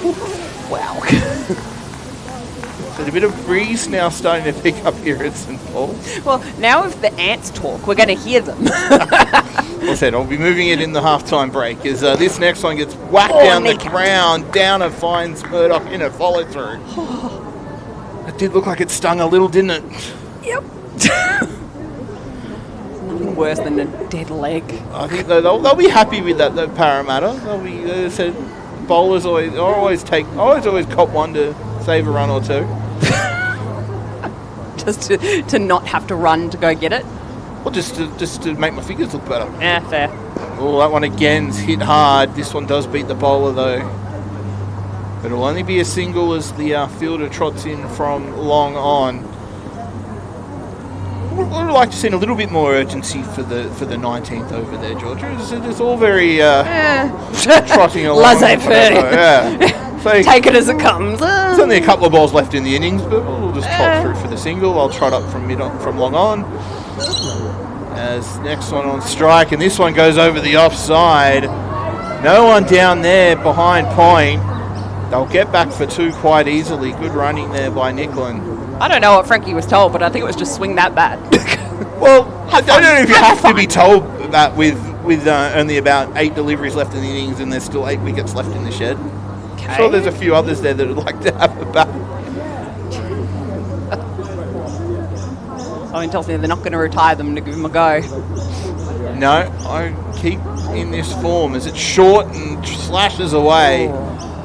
Wow. So a bit of breeze now starting to pick up here at St Paul's. Well, now if the ants talk, we're going to hear them. I said I'll be moving it in the halftime break as this next one gets whacked down the ground. Downer finds Murdoch in a follow through. It did look like it stung a little, didn't it? Yep. Nothing worse than a dead leg. I think they'll be happy with that though, Parramatta. They'll be, as I said, bowlers always cop one to save a run or two. Just to not have to run to go get it? Well, just to make my figures look better. Yeah, fair. Oh, that one again's hit hard. This one does beat the bowler though. But it'll only be a single as the fielder trots in from long on. I would like to see a little bit more urgency for the 19th over there, Georgia. It's all very trotting along. Laissez-faire. Yeah. So Take it as it comes. there's only a couple of balls left in the innings, but we'll just trot through for the single. I'll trot up from long on. As next one on strike, and this one goes over the offside. No one down there behind point. They'll get back for two quite easily. Good running there by Nicklin. I don't know what Frankie was told, but I think it was just swing that bat. Well, I don't know if you have to be told that with only about 8 deliveries left in the innings and there's still 8 wickets left in the shed. Okay. Sure, there's a few others there that would like to have a bat. Someone tells me they're not going to retire them to give them a go. No, I keep in this form as it's short and slashes away.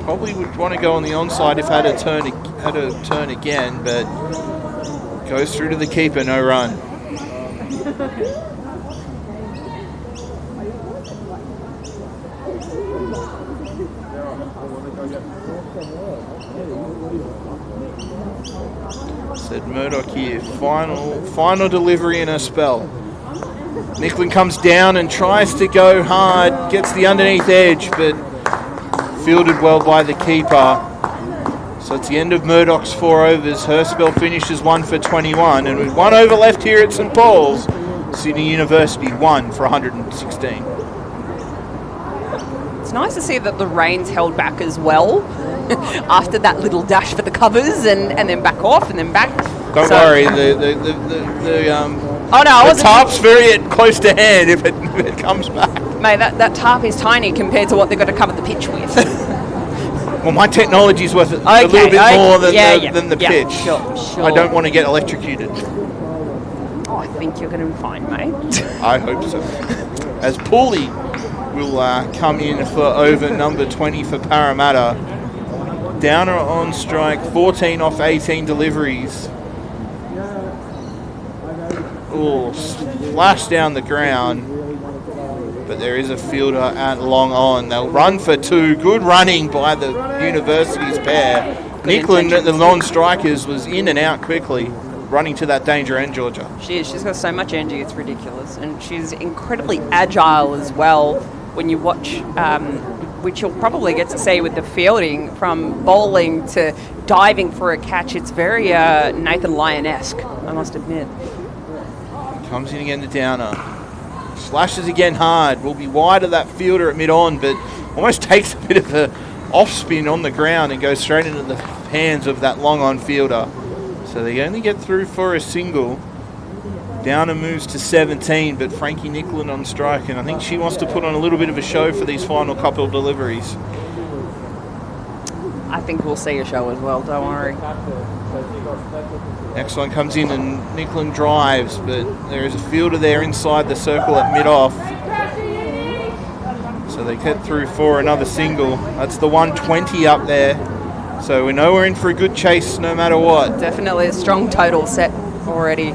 Probably would want to go on the onside if had a turn again, but goes through to the keeper, no run. Said Murdoch here, final delivery in her spell. Nicklin comes down and tries to go hard, gets the underneath edge, but fielded well by the keeper. So it's the end of Murdoch's 4 overs. Her spell finishes 1 for 21, and with 1 over left here at St Paul's, Sydney University 1 for 116. It's nice to see that the rain's held back as well after that little dash for the covers and then back off and then back. Don't worry, the tarp's very close to hand if it comes back. Mate, that tarp is tiny compared to what they've got to cover the pitch with. Well, my technology's worth a little bit more than the pitch. Sure. I don't want to get electrocuted. Oh, I think you're going to be fine, mate. I hope so. As Paulie will come in for over number 20 for Parramatta. Downer on strike, 14 off 18 deliveries. Oh, splash down the ground. But there is a fielder at long on. They'll run for 2. Good running by the University's pair. Nicklin, the non-strikers, was in and out quickly, running to that danger end, Georgia. She is. She's got so much energy, it's ridiculous. And she's incredibly agile as well when you watch, which you'll probably get to see with the fielding, from bowling to diving for a catch. It's very Nathan Lyon-esque, I must admit. Comes in again to Downer. Slashes again hard. Will be wide of that fielder at mid-on, but almost takes a bit of a off-spin on the ground and goes straight into the hands of that long-on fielder. So they only get through for a single. Downer moves to 17, but Frankie Nicklin on strike, and I think she wants to put on a little bit of a show for these final couple of deliveries. I think we'll see a show as well, don't worry. Next one comes in and Nicklin drives, but there is a fielder there inside the circle at mid-off. So they get through for another single. That's the 120 up there. So we know we're in for a good chase no matter what. Definitely a strong total set already.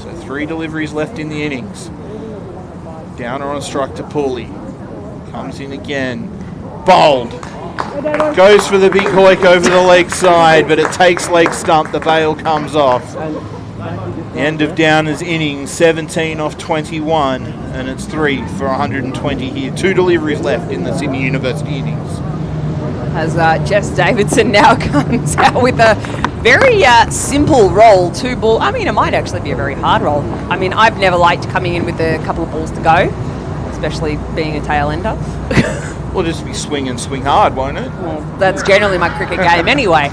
So 3 deliveries left in the innings. Downer on strike to Pooley. Comes in again. Bowled. Goes for the big hoik over the leg side, but it takes leg stump. The bail comes off. The end of Downer's innings, 17 off 21, and it's 3 for 120 here. 2 deliveries left in the Sydney University innings. as Jess Davidson now comes out with a very simple roll, 2 ball. I mean, it might actually be a very hard roll. I mean, I've never liked coming in with a couple of balls to go, especially being a tail ender. We'll just be swing hard, won't it? Well, that's generally my cricket game anyway.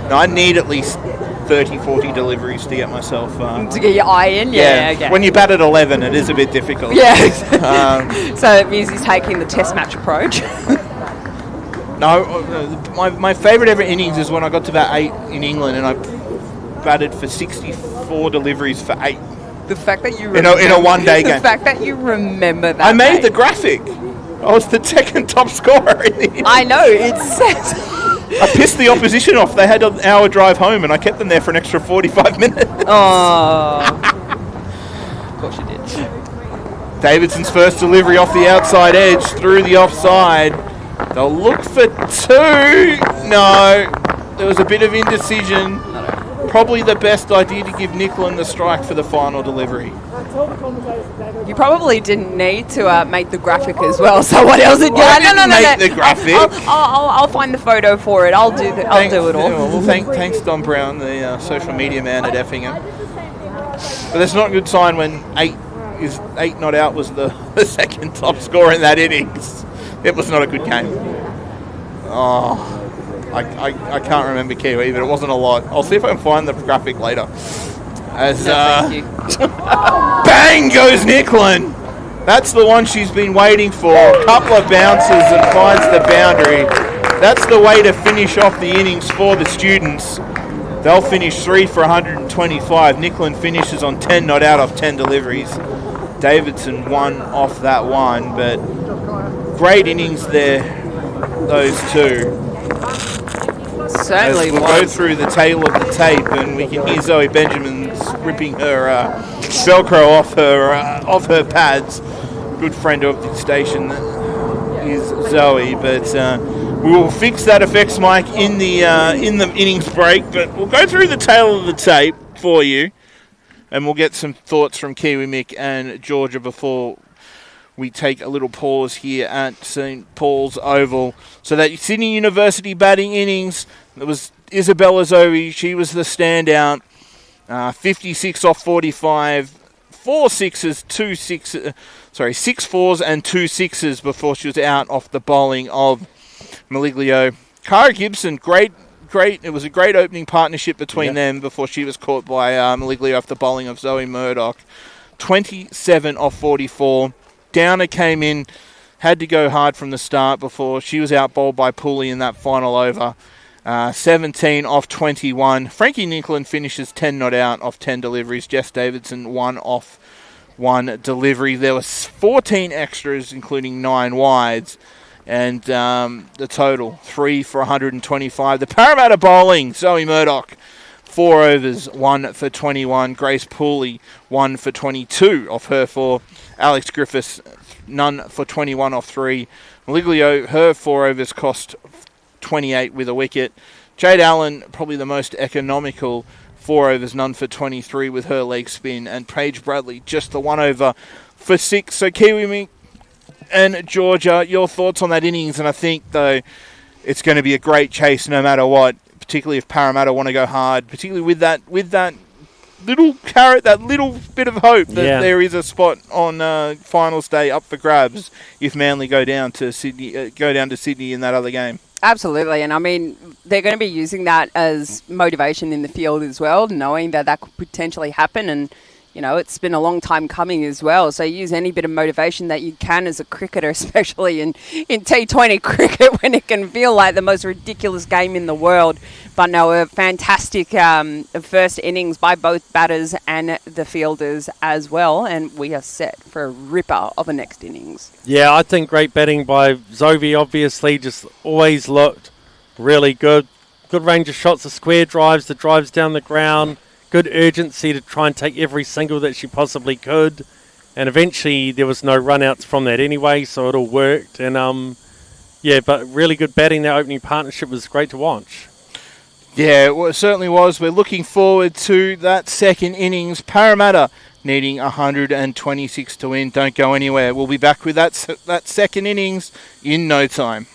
No, I need at least 30, 40 deliveries to get myself... to get your eye in? Yeah, okay. When you bat at 11, it is a bit difficult. Yeah. So it means he's taking the test match approach. No, my favourite ever innings is when I got to about 8 in England and I batted for 64 deliveries for 8. The fact that you remember... In a one-day game. The fact that you remember that. I made the graphic. I was the second top scorer in the innings. I know, it says... I pissed the opposition off. They had an hour drive home and I kept them there for an extra 45 minutes. Oh. Of course you did. Davidson's first delivery off the outside edge through the offside. They'll look for 2. No. There was a bit of indecision. Probably the best idea to give Nicklin the strike for the final delivery. You probably didn't need to make the graphic as well. Someone else did. I didn't make the graphic. I'll find the photo for it. I'll do it all. Well, thanks Don Brown, the social media man at Effingham. But that's not a good sign when 8 not out was the second top scorer in that innings. It was not a good game. Oh, I can't remember Kiwi, but it wasn't a lot. I'll see if I can find the graphic later. As thank you. Bang goes Nicklin. That's the one she's been waiting for. A couple of bounces and finds the boundary. That's the way to finish off the innings for the students. They'll finish 3 for 125. Nicklin finishes on 10 not out off 10 deliveries. Davidson 1 off that one, but great innings there, those 2. Certainly we'll go through the tail of the tape and we can hear Zoe Benjamin's ripping her Velcro off her pads. Good friend of the station is Zoe, but we will fix that effects mic in the innings break. But we'll go through the tail of the tape for you, and we'll get some thoughts from Kiwi Mick and Georgia before we take a little pause here at St. Paul's Oval. So that Sydney University batting innings, it was Isabella Zoe. She was the standout. 56 off 45, 4 sixes, 2 sixes, 6 fours and 2 sixes before she was out off the bowling of Maliglio. Cara Gibson, great. It was a great opening partnership between them before she was caught by Maliglio off the bowling of Zoe Murdoch. 27 off 44. Downer came in, had to go hard from the start before she was out bowled by Pooley in that final over. 17 off 21. Frankie Nicklin finishes 10 not out off 10 deliveries. Jess Davidson 1 off 1 delivery. There was 14 extras, including 9 wides. And the total, 3 for 125. The Parramatta bowling, Zoe Murdoch, 4 overs, 1 for 21. Grace Pooley, 1 for 22 off her 4. Alex Griffiths, none for 21 off 3. Maliglio, her 4 overs cost 28 with a wicket. Jade Allen, probably the most economical, 4 overs, none for 23 with her leg spin. And Paige Bradley, just the 1 over for 6. So Kiwi and Georgia, your thoughts on that innings? And I think, though, it's going to be a great chase no matter what, particularly if Parramatta want to go hard, particularly with that little carrot, that little bit of hope that there is a spot on finals day up for grabs if Manly go down to Sydney in that other game. Absolutely, and I mean, they're going to be using that as motivation in the field as well, knowing that could potentially happen, and you know, it's been a long time coming as well. So use any bit of motivation that you can as a cricketer, especially in T20 cricket when it can feel like the most ridiculous game in the world. But no, a fantastic first innings by both batters and the fielders as well. And we are set for a ripper of a next innings. Yeah, I think great batting by Zoe, obviously, just always looked really good. Good range of shots, the square drives, the drives down the ground. Good urgency to try and take every single that she possibly could. And eventually there was no run-outs from that anyway, so it all worked. And, but really good batting. That opening partnership was great to watch. Yeah, it certainly was. We're looking forward to that second innings. Parramatta needing 126 to win. Don't go anywhere. We'll be back with that second innings in no time.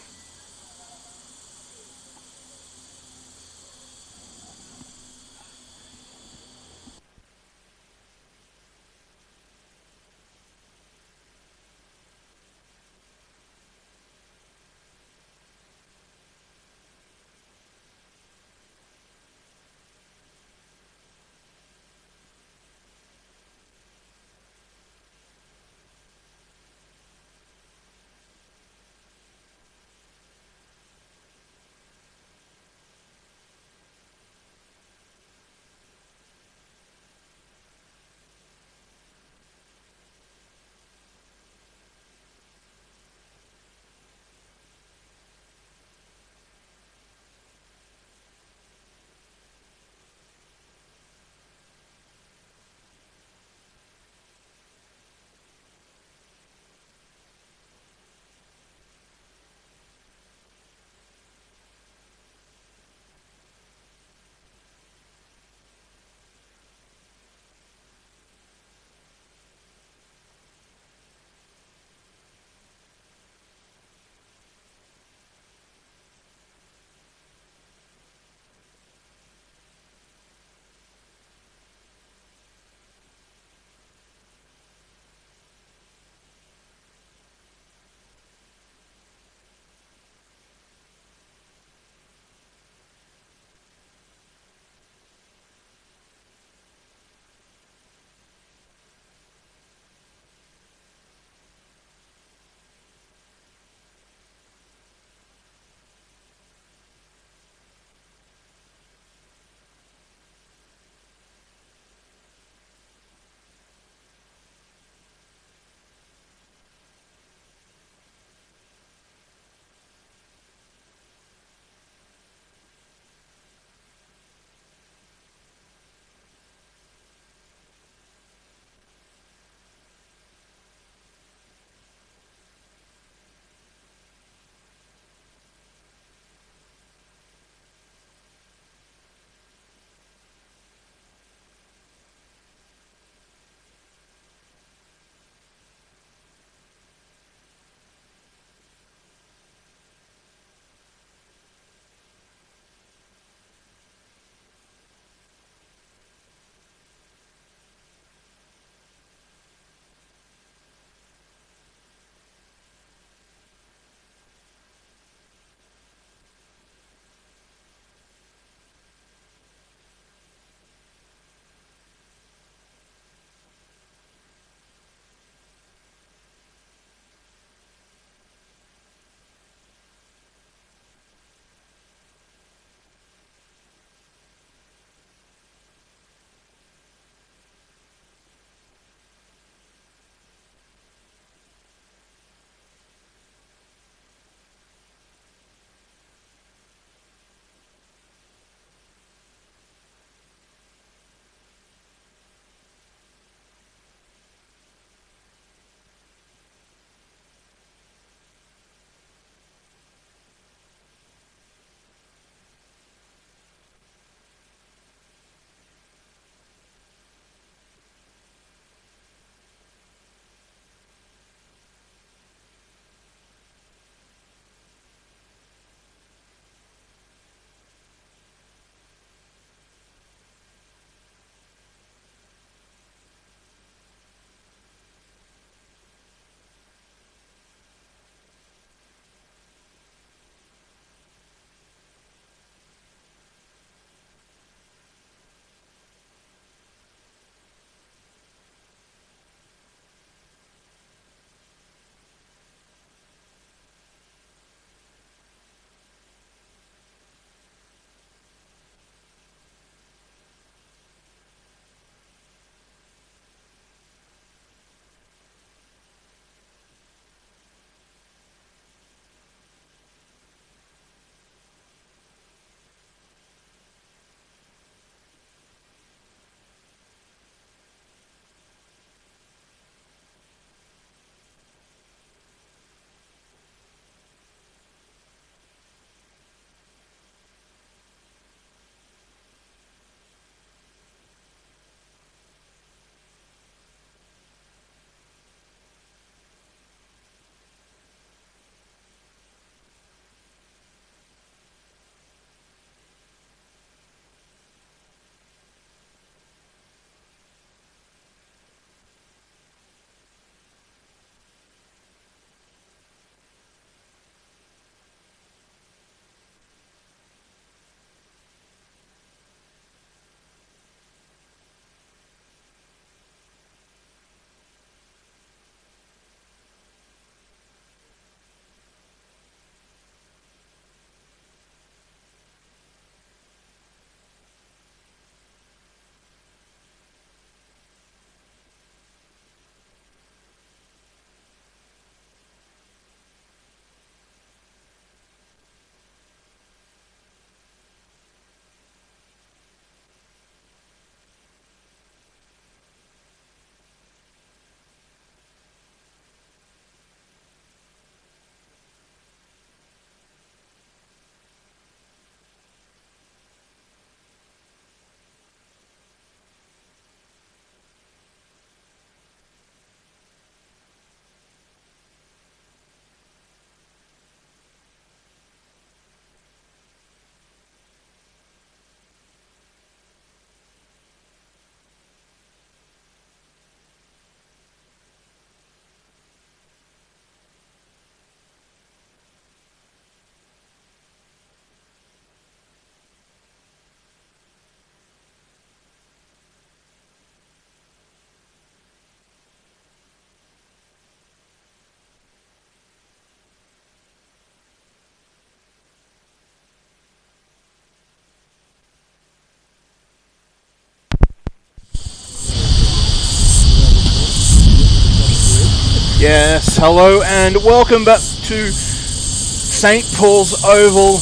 Yes, hello and welcome back to St. Paul's Oval.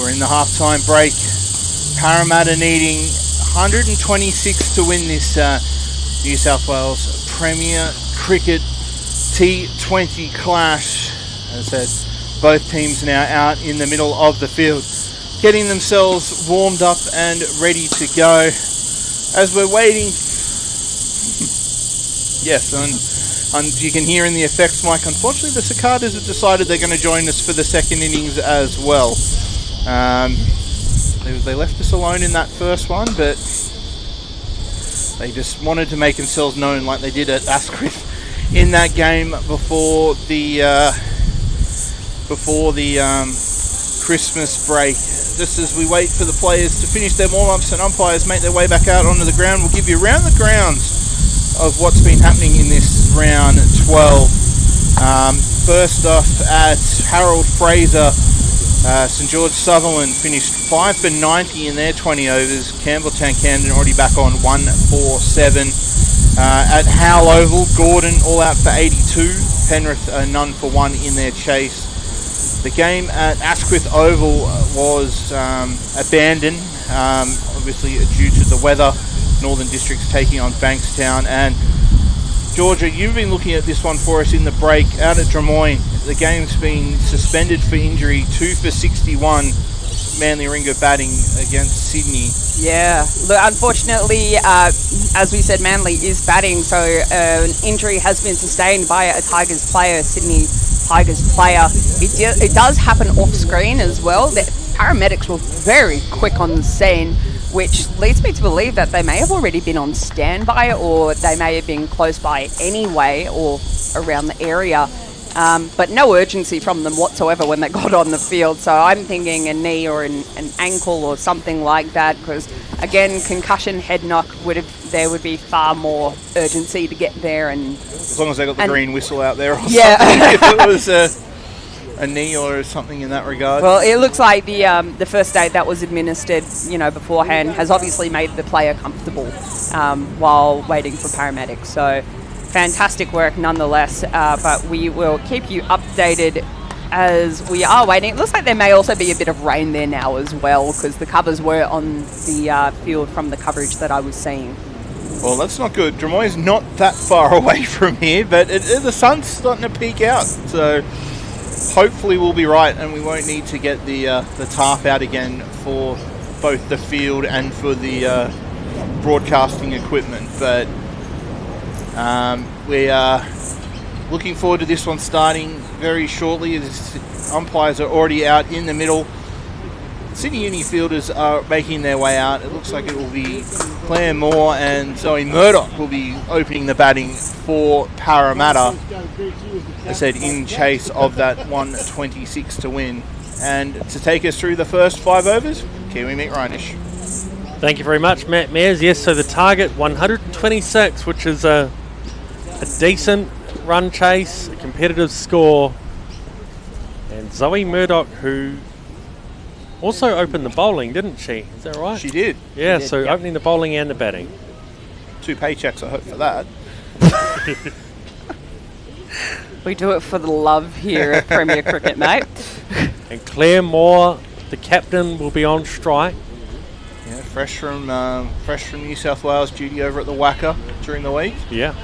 We're in the halftime break. Parramatta needing 126 to win this New South Wales Premier Cricket T20 clash. As I said, both teams now out in the middle of the field, getting themselves warmed up and ready to go. As we're waiting, yes, and you can hear in the effects mic, unfortunately the Cicadas have decided they're going to join us for the second innings as well. They left us alone in that first one, but they just wanted to make themselves known like they did at Asquith in that game before the Christmas break. Just as we wait for the players to finish their warm-ups and umpires make their way back out onto the ground, we'll give you around the grounds of what's been happening in this round 12. First off at Harold Fraser, St George Sutherland finished 5 for 90 in their 20 overs. Campbelltown Camden already back on 1 for 7. At Howell Oval, Gordon all out for 82. Penrith none for 1 in their chase. The game at Asquith Oval was abandoned, obviously due to the weather. Northern Districts taking on Bankstown. And Georgia, you've been looking at this one for us in the break. Out at Drummoyne, the game's been suspended for injury. 2 for 61. Manly Ringo batting against Sydney. Yeah, look, unfortunately, as we said, Manly is batting, so an injury has been sustained by a Tigers player, Sydney Tigers player. It does happen off screen as well. The paramedics were very quick on the scene, which leads me to believe that they may have already been on standby, or they may have been close by anyway, or around the area. But no urgency from them whatsoever when they got on the field. So I'm thinking a knee or an ankle or something like that, because again, concussion, head knock, there would be far more urgency to get there. And as long as they got the green whistle out there or something, yeah. if it was a knee or something in that regard. Well, it looks like the first aid that was administered, beforehand has obviously made the player comfortable while waiting for paramedics. So fantastic work nonetheless, but we will keep you updated as we are waiting. It looks like there may also be a bit of rain there now as well, because the covers were on the field from the coverage that I was seeing. Well, that's not good. Drummoyne's not that far away from here, but the sun's starting to peek out, so hopefully we'll be right and we won't need to get the tarp out again for both the field and for the broadcasting equipment. But we are looking forward to this one starting very shortly, as umpires are already out in the middle. Sydney Uni fielders are making their way out. It looks like it will be Claire Moore and Zoe Murdoch will be opening the batting for Parramatta. I said in chase of that 126 to win. And to take us through the first 5 overs, Kiwi Mick Reinish. Thank you very much, Matt Mears. Yes, so the target 126, which is a decent run chase, a competitive score. And Zoe Murdoch, who also opened the bowling, didn't she? Is that right? She did. Yeah, so yep. Opening the bowling and the batting. 2 paychecks, I hope, for that. We do it for the love here at Premier Cricket, mate. And Claire Moore, the captain, will be on strike. Yeah, fresh from New South Wales, duty over at the Wacker during the week. Yeah.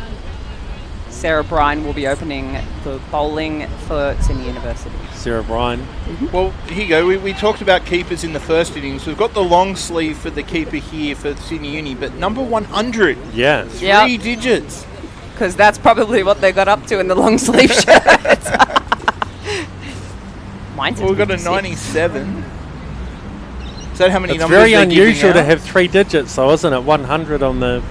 Sarah Bryan will be opening the bowling for Sydney University. Sarah Bryan. Mm-hmm. Well, here you go. We talked about keepers in the first innings. We've got the long sleeve for the keeper here for Sydney Uni, but number 100. Yeah. 3 digits. Because that's probably what they got up to in the long sleeve shirts. Mine's Well, we've got a 97. Is that how many it's numbers very they're unusual giving to out? have 3 digits, though, isn't it? 100 on the...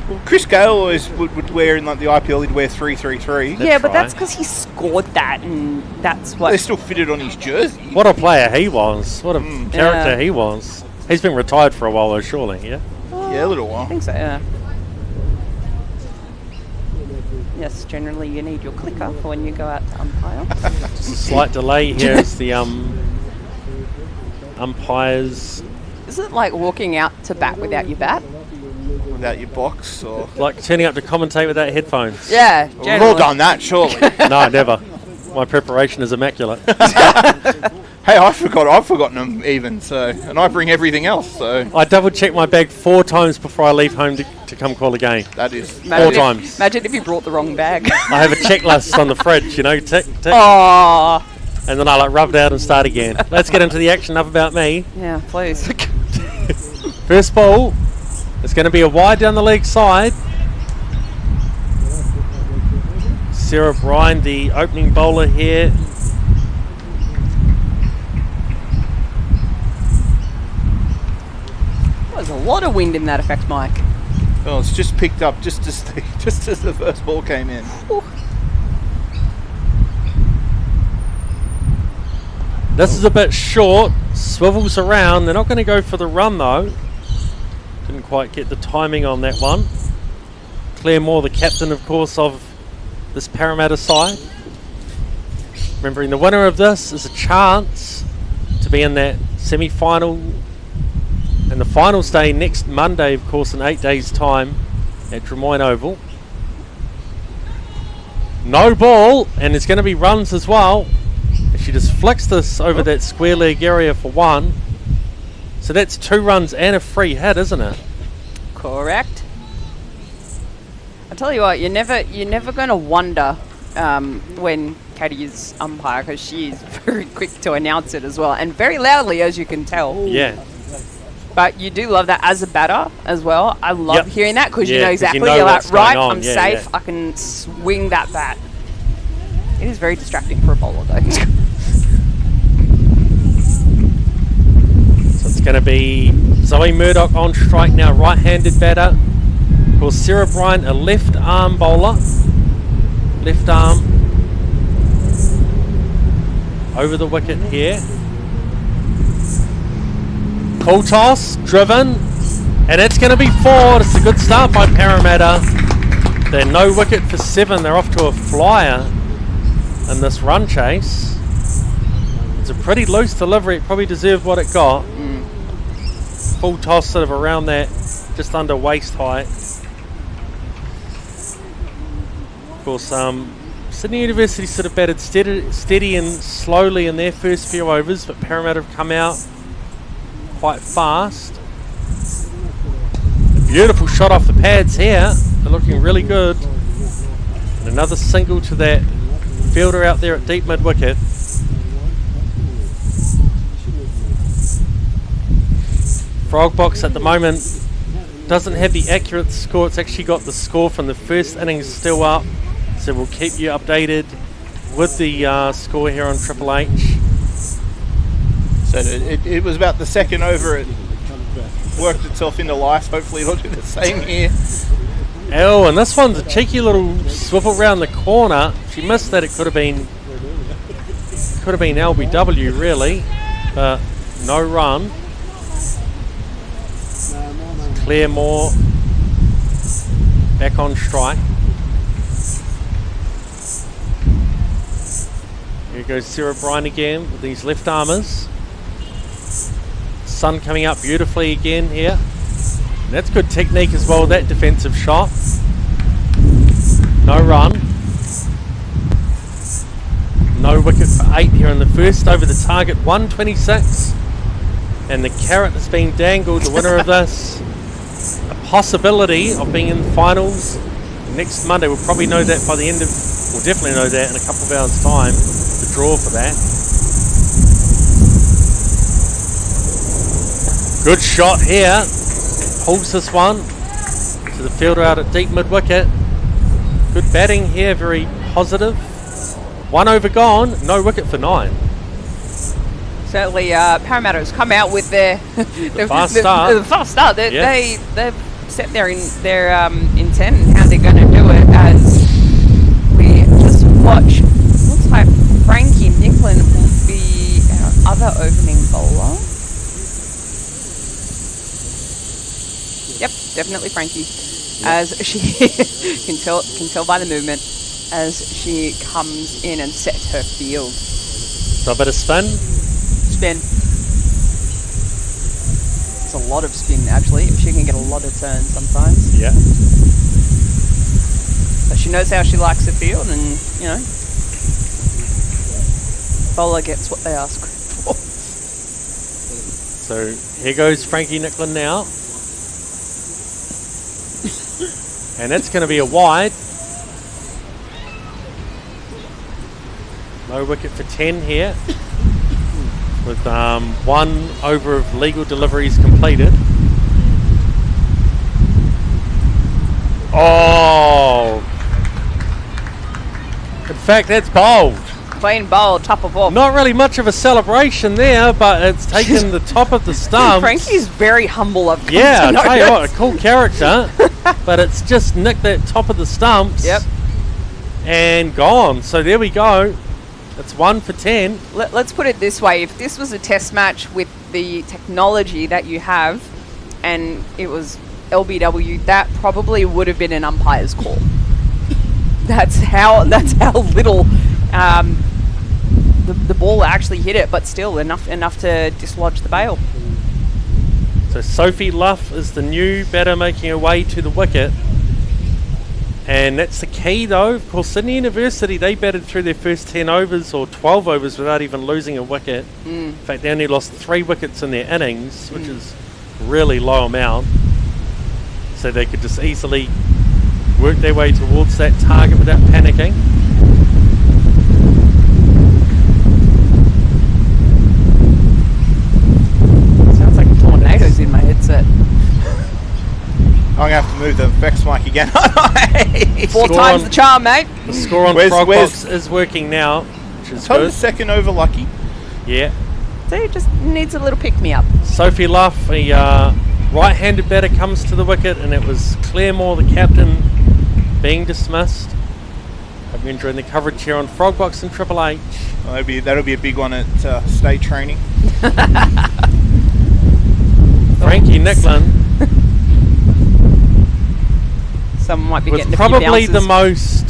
Well, Chris Gale always would wear in like the IPL, he'd wear 333. Yeah, but that's because he scored that, and that's what... They still fitted on his jersey. What a player he was. What a character he was. He's been retired for a while, though, surely, yeah? Yeah, a little while. I think so, yeah. Yes, generally you need your clicker for when you go out to umpire. Just a slight delay here as the umpires... Is it like walking out to bat without your bat? without your box? Or Like turning up to commentate without headphones. Yeah, we've all generally. done that, surely. No, never. My preparation is immaculate. Hey, I've forgotten them even. So, and I bring everything else. So I double check my bag 4 times before I leave home to come call a game. that is. 4 times. Imagine if you brought the wrong bag. I have a checklist on the fridge, you know, tick, tick. Oh, And then I like rub it out and start again. Let's get into the action. Enough about me. yeah, please. First ball. It's going to be a wide down the leg side. Sarah Bryan, the opening bowler here. There's a lot of wind in that effect, Mike. Well, it's just picked up just as the first ball came in. This is a bit short. Swivels around. They're not going to go for the run though. Didn't quite get the timing on that one. Claire Moore, the captain, of course, of this Parramatta side. Remembering the winner of this is a chance to be in that semi-final. And the finals day next Monday, of course, in 8 days' time at Drummoyne Oval. No ball, and there's going to be runs as well. And she just flicks this over that square leg area for 1. So that's 2 runs and a free hit, isn't it? Correct. I tell you what, you're never going to wonder when Katie is umpire, because she is very quick to announce it as well, and very loudly, as you can tell. Yeah. But you do love that as a batter as well. I love hearing that because you Yeah, know 'cause you exactly. know You're what's like, right, going on. I'm Yeah, safe. yeah. I can swing that bat. It is very distracting for a bowler, though. So it's going to be Zoe Murdoch on strike now, right-handed batter. Of course, Sarah Bryan, a left arm bowler. Left arm over the wicket here. Full toss, driven, and it's going to be 4. It's a good start by Parramatta. They're no wicket for 7. They're off to a flyer in this run chase. It's a pretty loose delivery. It probably deserved what it got. Full toss sort of around that, just under waist height. Of course, Sydney University sort of batted steady and slowly in their first few overs, but Parramatta have come out quite fast. A beautiful shot off the pads here. They're looking really good. And another single to that fielder out there at deep mid wicket. Frog Box at the moment doesn't have the accurate score. It's actually got the score from the first innings still up. So we'll keep you updated with the score here on Triple H. So it was about the second over. It worked itself into life. Hopefully it'll do the same here. Oh, and this one's a cheeky little swivel round the corner. She missed that. It could have been LBW really, but no run. Claire Moore back on strike. Here goes Sarah Bryan again with these left armers. Sun coming up beautifully again here. And that's good technique as well, that defensive shot. No run. No wicket for 8 here in the first over the target, 126. And the carrot has been dangled, the winner of this. A possibility of being in the finals next Monday. We'll probably know that by the end of, we'll definitely know that in a couple of hours' time, the draw for that. Good shot here. Pulls this one to the fielder out at deep mid wicket. Good batting here, very positive. 1 over gone, no wicket for 9. Certainly, Parramatta has come out with their fast start. The fast start. They've set their intent and how they're going to do it. As we just watch, looks like Frankie Nicklin will be our other opening bowler. Yep, definitely Frankie. As she can tell by the movement as she comes in and sets her field. So a bit of spin. Spin. There's a lot of spin, actually. She can get a lot of turns sometimes. Yeah. But she knows how she likes the field, and, you know, bowler gets what they ask for. So here goes Frankie Nicklin now. And that's going to be a wide. No wicket for 10 here. With 1 over of legal deliveries completed. Oh! In fact, that's bowled. Clean bowl, top of off. Not really much of a celebration there, but it's taken the top of the stump. Frankie's very humble, I've come Yeah, to I tell you what, notice. a cool character. But it's just nicked that top of the stumps. Yep. And gone. So there we go. It's 1 for 10. Let's put it this way. If this was a test match with the technology that you have, and it was LBW, that probably would have been an umpire's call. That's how little the ball actually hit it, but still enough to dislodge the bail. So Sophie Luff is the new batter making her way to the wicket. And that's the key though. Of course, Sydney University, they batted through their first 10 overs or 12 overs without even losing a wicket. In fact, they only lost 3 wickets in their innings, which is a really low amount. So they could just easily work their way towards that target without panicking. Sounds like tornadoes in my headset. I'm going to have to move the effects mic again. 4 Score times on- the charm, mate. The score on Where's- Frogbox is working now, which is Total good. second over lucky. Yeah. So it just needs a little pick-me-up. Sophie Luff, a right-handed batter, comes to the wicket, and it was Claremore, the captain, being dismissed. Hope you're enjoying the coverage here on Frogbox and Triple H. Well, that'll be a big one at state training. Frankie Nicklin Someone might be was getting a probably few the bounces.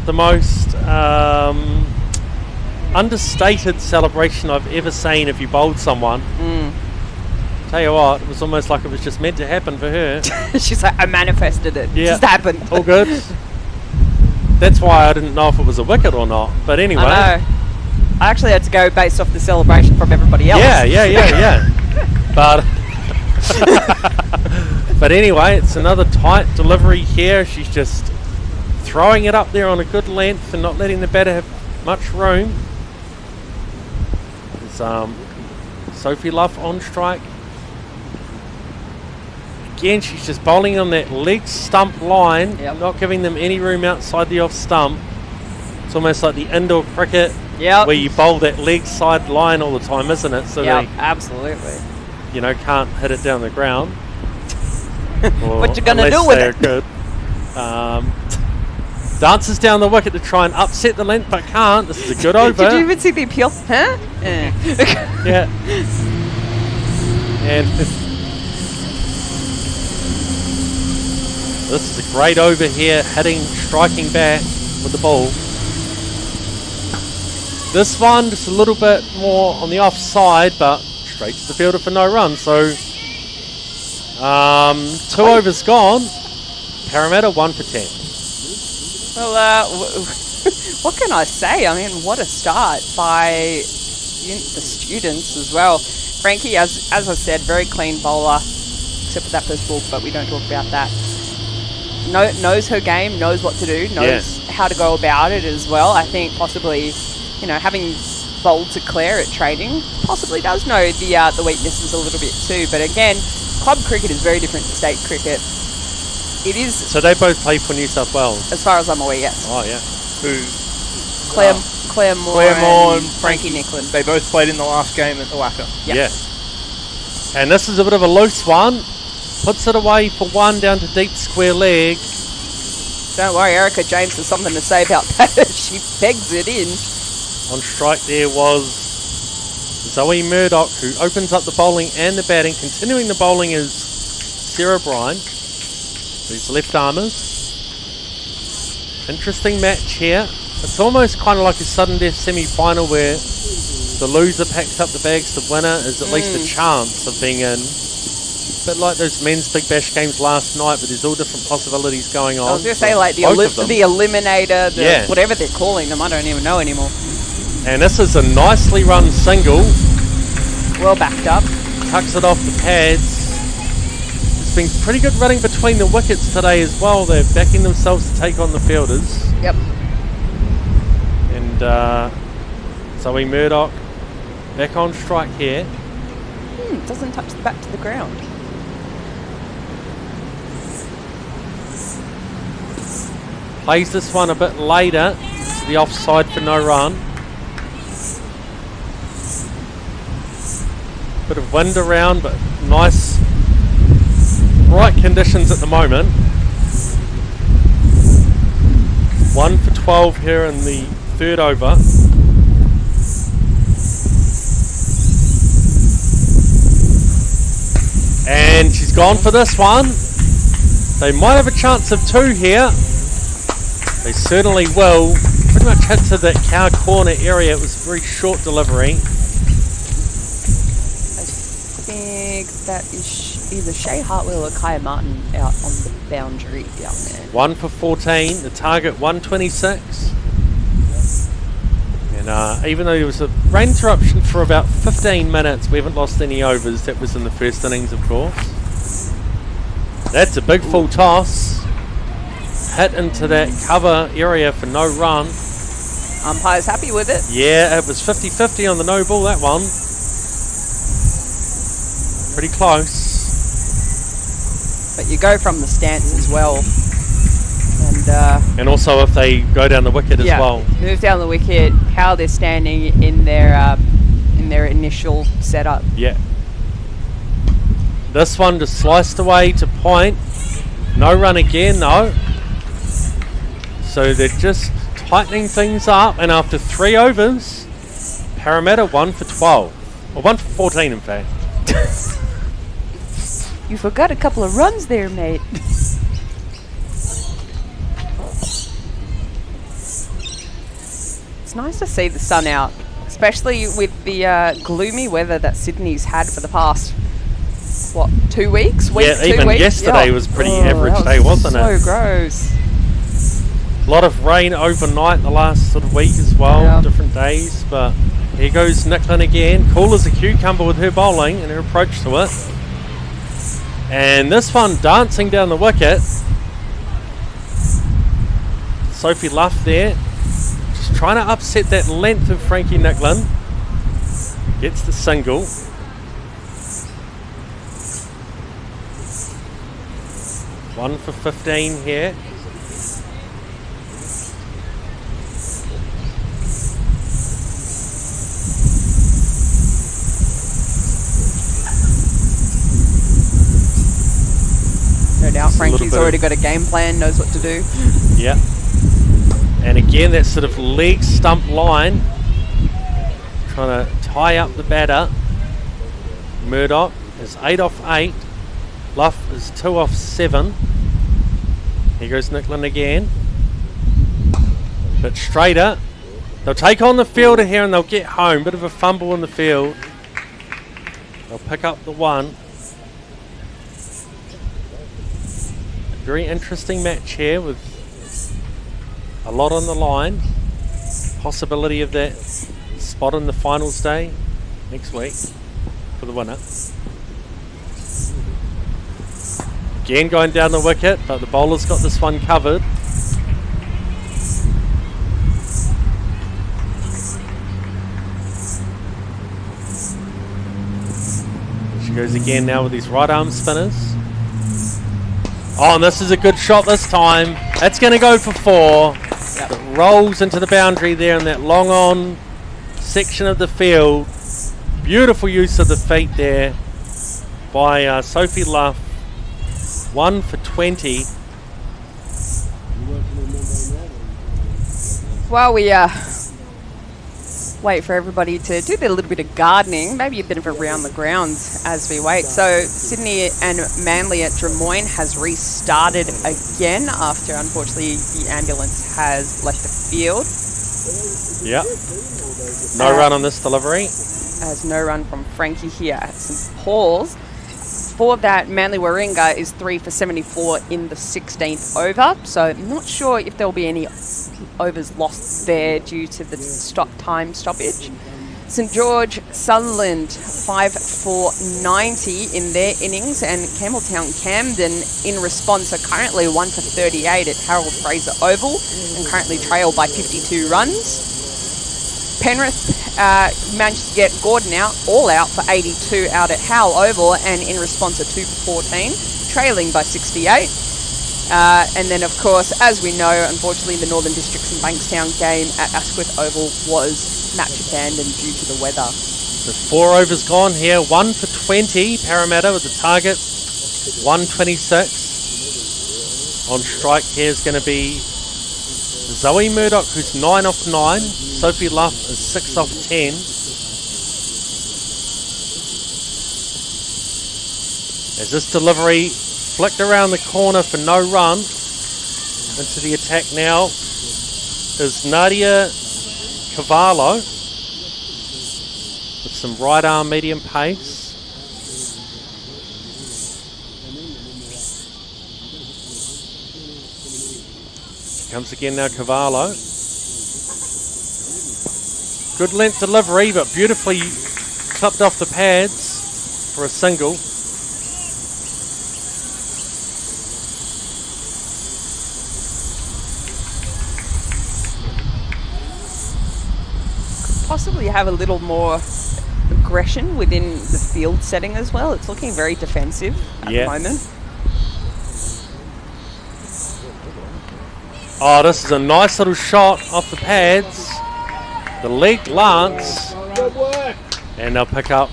most understated celebration I've ever seen if you bowled someone. Tell you what, it was almost like it was just meant to happen for her. She's like, I manifested it. Yeah. Just happened. All good. That's why I didn't know if it was a wicket or not. But anyway. I know. I actually had to go based off the celebration from everybody else. Yeah. But but anyway, it's another tight delivery here. She's just throwing it up there on a good length and not letting the batter have much room. There's Sophie Luff on strike. Again, she's just bowling on that leg stump line, Yep. not giving them any room outside the off stump. It's almost like the indoor cricket Yep. where you bowl that leg side line all the time, isn't it? So Yeah, they, absolutely. can't hit it down the ground. What you gonna unless do with they're it? Good. Dances down the wicket to try and upset the length, but can't. This is a good over. Did you even see the appeal? Huh? Yeah. And this is a great over here, striking back with the ball. This one just a little bit more on the offside, but straight to the fielder for no run. So 2 overs gone. Parramatta 1 for 10. Well, what can I say? I mean, what a start by the students as well. Frankie, as I said, very clean bowler, except for that first ball, but we don't talk about that. Knows her game, knows what to do, knows how to go about it as well. I think possibly, having bowled to Claire at training, possibly does know the weaknesses a little bit too. But again, club cricket is very different to state cricket. It is. So they both play for New South Wales. As far as I'm aware, yes. Oh yeah. Claire Moore Moore and Frankie Nicklin. They both played in the last game at the Wacker. Yep. Yeah. And this is a bit of a loose one. Puts it away for 1 down to deep square leg. Don't worry, Erica James has something to say about that. She pegs it in. On strike there was Zoe Murdoch, who opens up the bowling and the batting. Continuing the bowling is Sarah Bryan. These left armers. Interesting match here. It's almost kind of like a sudden death semi-final where The loser packs up the bags. The winner is at least a chance of being in. Bit like those men's Big Bash games last night, but there's all different possibilities going on. I was going to say, like the eliminator, whatever they're calling them. I don't even know anymore. And this is a nicely run single. Well backed up. Tucks it off the pads. It's been pretty good running between the wickets today as well. They're backing themselves to take on the fielders. Yep. And Zoe Murdoch back on strike here. Doesn't touch the back to the ground. Plays this one a bit later to the offside for no run. Bit of wind around, but nice, bright conditions at the moment. 1 for 12 here in the third over. And she's gone for this one. They might have a chance of 2 here. They certainly will. Pretty much hit to that cow corner area. It was a very short delivery. I think that is either Shay Hartwell or Kaya Martin out on the boundary down there. 1 for 14. The target 126. And even though there was a rain interruption for about 15 minutes, we haven't lost any overs. That was in the first innings, of course. That's a big full toss. Hit into that cover area for no run. Umpire's happy with it. Yeah, it was 50-50 on the no ball, that one. Pretty close. But you go from the stance as well. And also if they go down the wicket as well. Move down the wicket, how they're standing in their initial setup. Yeah. This one just sliced away to point. No run again though. So they're just tightening things up, and after 3 overs, Parramatta 1 for 12. Or 1 for 14 in fact. You forgot a couple of runs there, mate. It's nice to see the sun out, especially with the gloomy weather that Sydney's had for the past, 2 weeks? Yeah, even yesterday was pretty average day, wasn't it? So gross. A lot of rain overnight the last sort of week as well, different days, but here goes Nicklin again. Cool as a cucumber with her bowling and her approach to it. And this one dancing down the wicket. Sophie Luff there, just trying to upset that length of Frankie Nicklin. Gets the single. One for 15 here. No doubt Frankie's already got a game plan, knows what to do. Yeah. And again, that sort of leg stump line, trying to tie up the batter. Murdoch is 8 off 8. Luff is 2 off 7. Here goes Nicklin again. Bit straighter. They'll take on the fielder here and they'll get home. Bit of a fumble in the field. They'll pick up the 1. Very interesting match here with a lot on the line. Possibility of that spot in the finals day next week for the winner. Again going down the wicket, but the bowler's got this one covered. She goes again now with these right arm spinners. Oh, and this is a good shot this time. That's going to go for 4. Yep. It rolls into the boundary there in that long on section of the field. Beautiful use of the feet there by Sophie Luff. 1 for 20. While we wait for everybody to do a little bit of gardening, maybe a bit of around the grounds as we wait. So Sydney and Manly at Drummoyne has restarted again after unfortunately the ambulance has left the field. Yeah. No run on this delivery. As no run from Frankie here at St Paul's. For that, Manly Warringah is 3 for 74 in the 16th over. So I'm not sure if there'll be any overs lost there due to the time stoppage. St George Sutherland 5 for 90 in their innings, and Campbelltown Camden in response are currently 1 for 38 at Harold Fraser Oval and currently trail by 52 runs. Penrith managed to get Gordon all out for 82 out at Howell Oval, and in response are 2 for 14, trailing by 68. And then, of course, as we know, unfortunately, the Northern Districts and Bankstown game at Asquith Oval was match abandoned due to the weather. So 4 overs gone here. 1 for 20. Parramatta with the target. 126. On strike here is going to be Zoe Murdoch, who's 9 off 9. Sophie Luff is 6 off 10. As this delivery flicked around the corner for no run. Into the attack now is Nadia Cavallo with some right arm medium pace. Comes again now Cavallo. Good length delivery, but beautifully clipped off the pads for a single. Possibly have a little more aggression within the field setting as well. It's looking very defensive at the moment. Oh, this is a nice little shot off the pads. The leg glance. And they'll pick up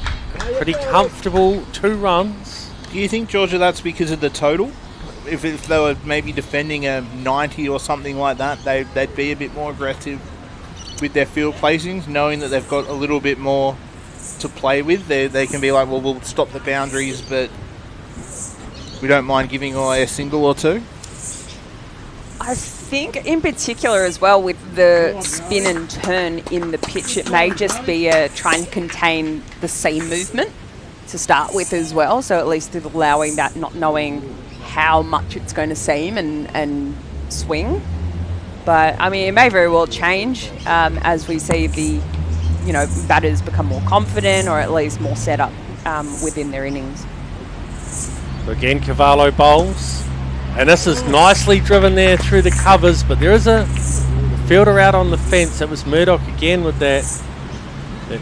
pretty comfortable 2 runs. Do you think, Georgia, that's because of the total? If they were maybe defending a 90 or something like that, they'd be a bit more aggressive with their field placings, knowing that they've got a little bit more to play with. They can be like, well, we'll stop the boundaries, but we don't mind giving away a single or 2. I think in particular as well with the spin and turn in the pitch, it may just be trying to contain the seam movement to start with as well. So at least allowing that, not knowing how much it's going to seam and swing. But I mean, it may very well change as we see the, batters become more confident or at least more set up within their innings. So again, Cavallo bowls. And this is nicely driven there through the covers, but there is a fielder out on the fence. It was Murdoch again with that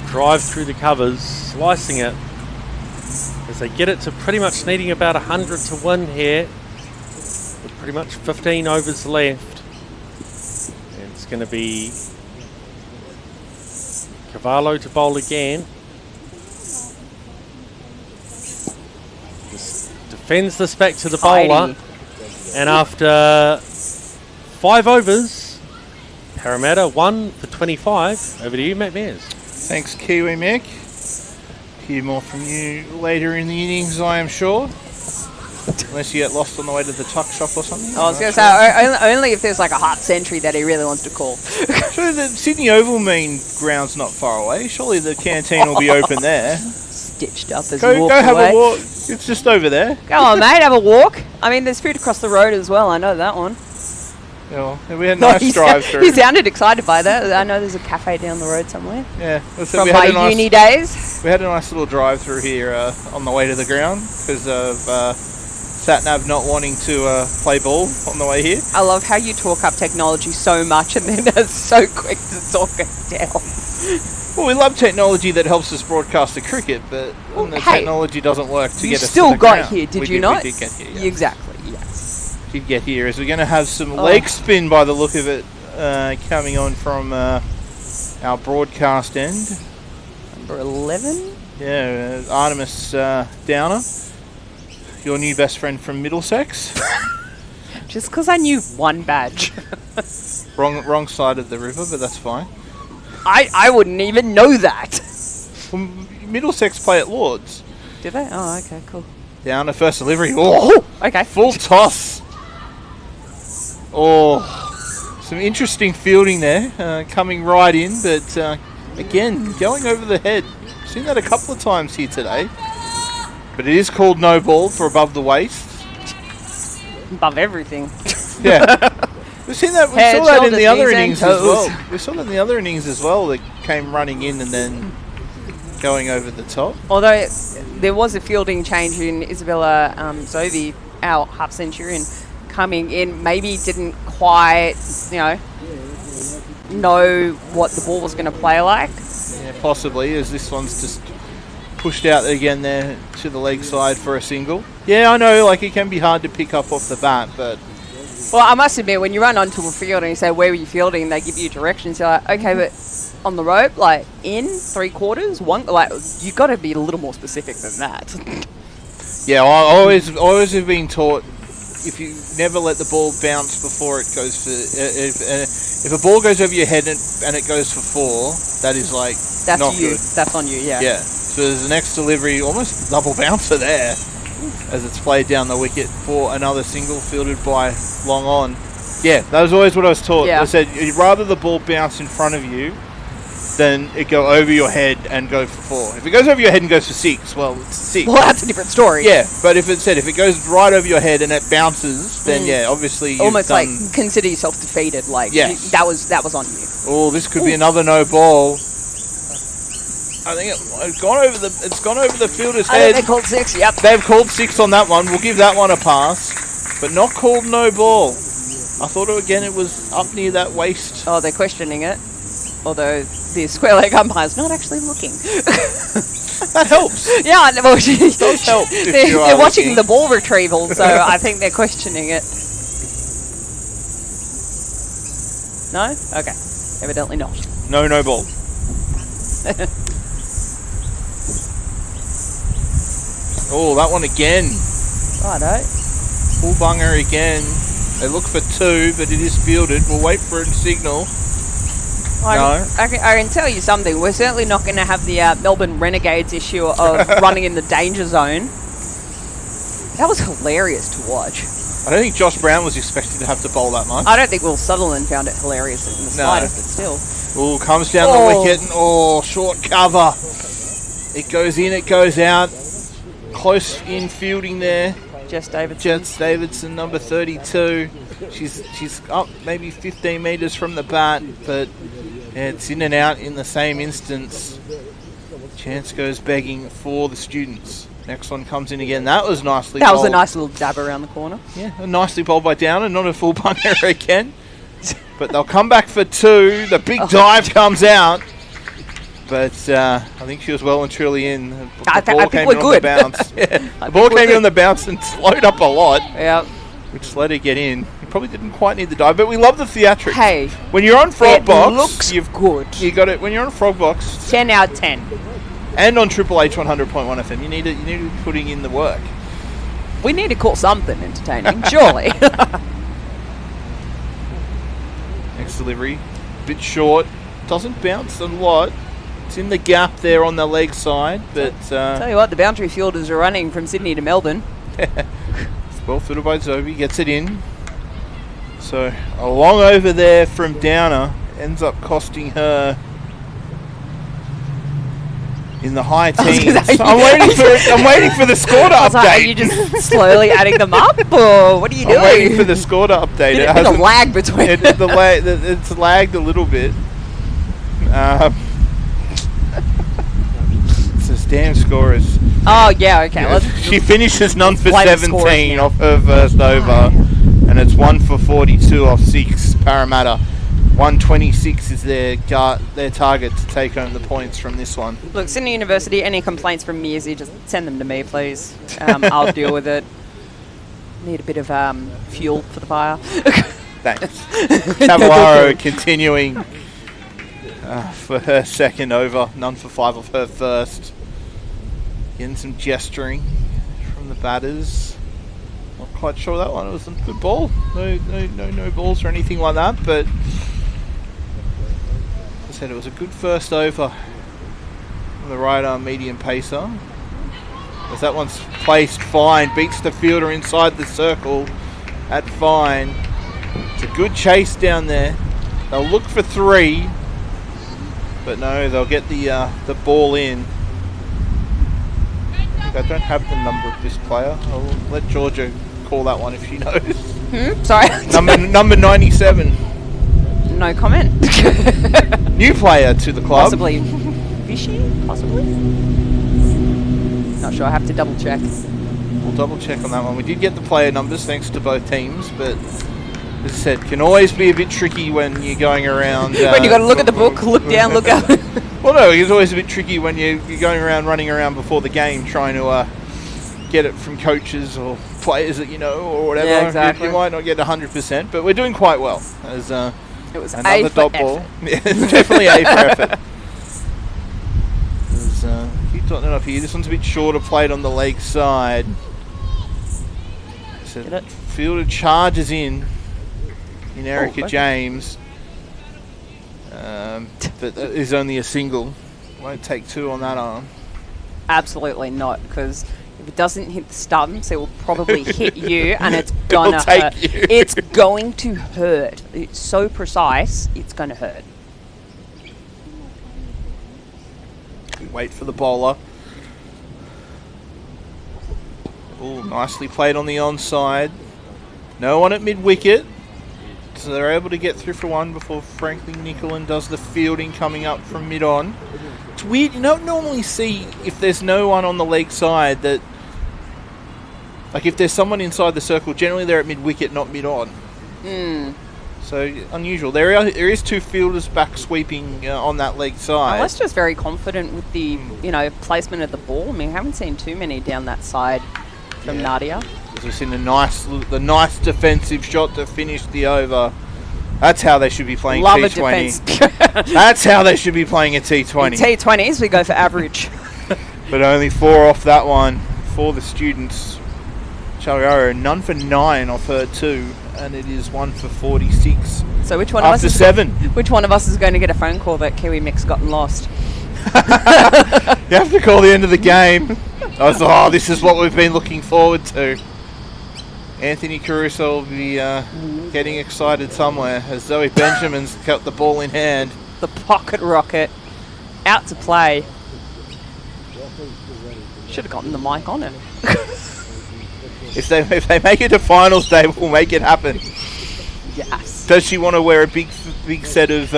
drive through the covers, slicing it. As they get it to pretty much needing about 100 to win here, with pretty much 15 overs left. And it's going to be Cavallo to bowl again. Just defends this back to the bowler. And after 5 overs, Parramatta 1 for 25. Over to you, Matt Mears. Thanks, Kiwi Mick. Hear more from you later in the innings, I am sure. Unless you get lost on the way to the tuck shop or something. I was going to say, only if there's like a half century that he really wants to call. Surely the Sydney Oval main ground's not far away. Surely the canteen will be open there. Stitched up as Go have a walk. It's just over there. Go on, mate, have a walk. I mean, there's food across the road as well. I know that one. Yeah, we had a nice drive through. He sounded excited by that. I know there's a cafe down the road somewhere. Yeah. From my uni days. We had a nice little drive through here on the way to the ground because of Satnav not wanting to play ball on the way here. I love how you talk up technology so much and then are so quick to talk it down. Well, we love technology that helps us broadcast the cricket, but when the technology doesn't work to get us to the ground. You still got here, did you not? We did get here, yes. Exactly, yes. Did get here, as we're going to have some leg spin by the look of it coming on from our broadcast end. Number 11? Yeah, Artemis Downer, your new best friend from Middlesex. Just because I knew one badge. Wrong side of the river, but that's fine. I wouldn't even know that. Well, Middlesex play at Lords. Did they? Oh, okay, cool. Down the first delivery. Oh, okay. Full toss. Oh, Some interesting fielding there, coming right in, but again, going over the head. Seen that a couple of times here today. But it is called no ball for above the waist. Above everything. Yeah. We've seen that. We Head, saw that in shoulders, the other knees and innings as well. toes. We saw that in the other innings as well. That came running in and then going over the top. Although there was a fielding change in Isabella Zovi, our half centurion, coming in. Maybe didn't quite, know what the ball was going to play like. Yeah, possibly, as this one's just pushed out again there to the leg side for a single. Yeah, I know, like it can be hard to pick up off the bat, but... Well, I must admit, when you run onto a field and you say, where were you fielding, they give you directions, you're like, okay, but on the rope, like, in 3/4, one, like, you got to be a little more specific than that. Yeah, I always have been taught, if you never let the ball bounce before it goes for... if a ball goes over your head and it goes for 4, that is, like, That's not you. good. That's on you, yeah. Yeah, so there's the next delivery, almost double bouncer there, as it's played down the wicket for another single fielded by Long On. Yeah, that was always what I was taught. Yeah. I said, you'd rather the ball bounce in front of you than it go over your head and go for 4. If it goes over your head and goes for 6, well, it's 6. Well, that's a different story. Yeah, but if it goes right over your head and it bounces, then yeah, obviously you've Almost done... like consider yourself defeated. Like Yes. that was on you. Oh, this could be another no ball. I think it's gone over the fielder's I think head. they called 6. Yep. They've called 6 on that one. We'll give that one a pass, but not called no ball. I thought it was up near that waist. Oh, they're questioning it. Although the square leg umpire's not actually looking. That helps. Yeah, well, It does help if you are they're watching looking. the ball retrieval, so I think they're questioning it. No? Okay. Evidently not. No ball. Oh, that one again. Righto. Full bunger again. They look for 2, but it is fielded. We'll wait for a signal. I can tell you something. We're certainly not going to have the Melbourne Renegades issue of running in the danger zone. That was hilarious to watch. I don't think Josh Brown was expected to have to bowl that much. I don't think Will Sutherland found it hilarious in the slightest, but still. Oh, comes down the wicket and short cover. It goes in, it goes out. Close in fielding there. Jess Davidson. Jess Davidson, number 32. She's up maybe 15 metres from the bat, but it's in and out in the same instance. Chance goes begging for the students. Next one comes in again. That was nicely That was bowled. a nice little dab around the corner. Yeah, nicely bowled by Downer. Not a full bunger again. But they'll come back for 2. The big dive comes out. But I think she was well and truly in. The ball came in on the bounce. Yeah. The ball came in on the bounce and slowed up a lot. Yeah. Which let her get in. You probably didn't quite need the dive, but we love the theatrics. Hey. When you're on Frog It Box, looks good. You got it. When you're on Frog Box 10 out of 10. and on Triple H 100.1 FM, you need to be putting in the work. We need to call something entertaining, surely. Next delivery, bit short. Doesn't bounce a lot. It's in the gap there on the leg side, but Tell you what, the boundary fielders are running from Sydney to Melbourne. it's well fielded by Zoe, gets it in. So a long over there from Downer ends up costing her in the high teens. I'm waiting for the score to I was like, are update. you just slowly adding them up, or what are you doing? I'm waiting for the score to update. Bit of a lag between It's lagged a little bit. This damn score is... Oh, yeah, okay. Well, she finishes none for blame the scorers 17 now. off her first over, and it's 1 for 42 off 6 Parramatta. 126 is their target to take home the points from this one. Look, Sydney University, any complaints from Mearsey, just send them to me, please. I'll deal with it. Need a bit of fuel for the fire. Thanks. Cavallaro continuing for her second over. None for 5 off her first. Getting some gesturing from the batters. Not quite sure that one. It was a good ball. No balls or anything like that, but as I said, it was a good first over from the right arm medium pacer. As that one's placed fine, beats the fielder inside the circle at fine. It's a good chase down there. They'll look for 3, but no, they'll get the ball in. I don't have the number of this player. I'll let Georgia call that one if she knows. Sorry. number 97. No comment. New player to the club. Possibly Vichy, possibly? Not sure, I have to double check. We'll double check on that one. We did get the player numbers thanks to both teams, but as I said, can always be a bit tricky when you're going around. When you got to look at the book, look down, look up. Well, no, it's always a bit tricky when you're going around, running around before the game, trying to get it from coaches or players that you know or whatever. Yeah, exactly. You might not get 100%, but we're doing quite well. As it was another A for dot ball. effort. Yeah, it's definitely A for effort. Keep dotting it up here. This one's a bit shorter, played on the leg side. So fielder charges in Erica James. But that is only a single. Won't take 2 on that arm. Absolutely not, because if it doesn't hit the stumps, it will probably hit you, and it's gonna hurt. It's going to hurt. It's so precise, it's gonna hurt. We wait for the bowler. Oh, nicely played on the onside. No one at mid-wicket. So they're able to get through for 1 before Franklin Nicholin does the fielding coming up from mid-on. It's weird, you don't normally see if there's no one on the leg side that... Like if there's someone inside the circle, generally they're at mid-wicket, not mid-on. So unusual. There is 2 fielders back sweeping on that leg side. Well, just very confident with the placement of the ball. I mean, I haven't seen too many down that side from Nadia. We've seen the nice defensive shot to finish the over. That's how they should be playing Love T20. a defence. That's how they should be playing a T20. In T20s, we go for average. But only 4 off that one for the students. Chaliaro, none for 9 off her 2, and it is 1 for 46. So which one of us after is 7? Which one of us is going to get a phone call that Kiwi Mix gotten lost? You have to call the end of the game. I thought, this is what we've been looking forward to. Anthony Caruso will be getting excited somewhere as Zoe Benjamin's got the ball in hand. The pocket rocket out to play. Should have gotten the mic on it. If they make it to finals, they will make it happen. Yes. Does she want to wear a big set of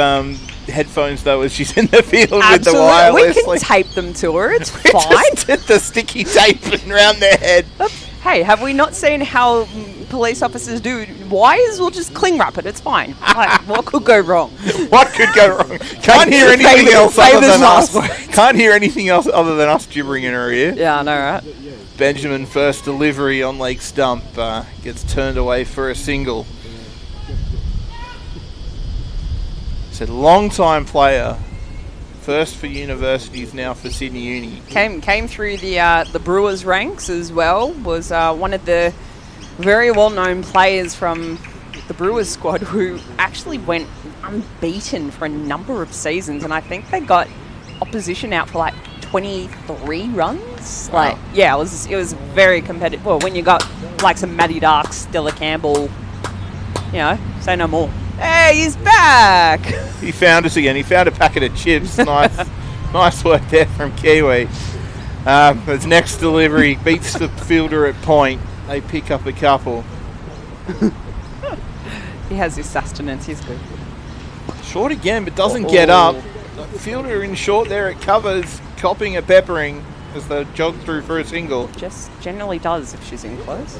headphones though as she's in the field with the wireless? We can tape them to her. It's fine. Just the sticky tape around their head. Hey, have we not seen how police officers do wires? We'll just cling wrap it. It's fine. Like, what could go wrong? What could go wrong? Can't hear anything else other than us. Can't hear anything else other than us gibbering in her ear. Yeah, I know, right? Benjamin first delivery on leg stump gets turned away for a single. Said long time player, first for universities, now for Sydney Uni. Came through the Brewers ranks as well. Was one of the very well known players from the Brewers squad who actually went unbeaten for a number of seasons, and I think they got opposition out for like 23 runs. Wow. Like, yeah, it was very competitive. Well, when you got like some Matty Darks, Stella Campbell, say no more. Hey, he's back! He found us again. He found a packet of chips. Nice work there from Kiwi. His next delivery beats the fielder at point. They pick up a couple. He has his sustenance. He's good. Short again, but doesn't get up. The fielder in short there at covers, copping a peppering as they jog through for a single. Just generally does if she's in close.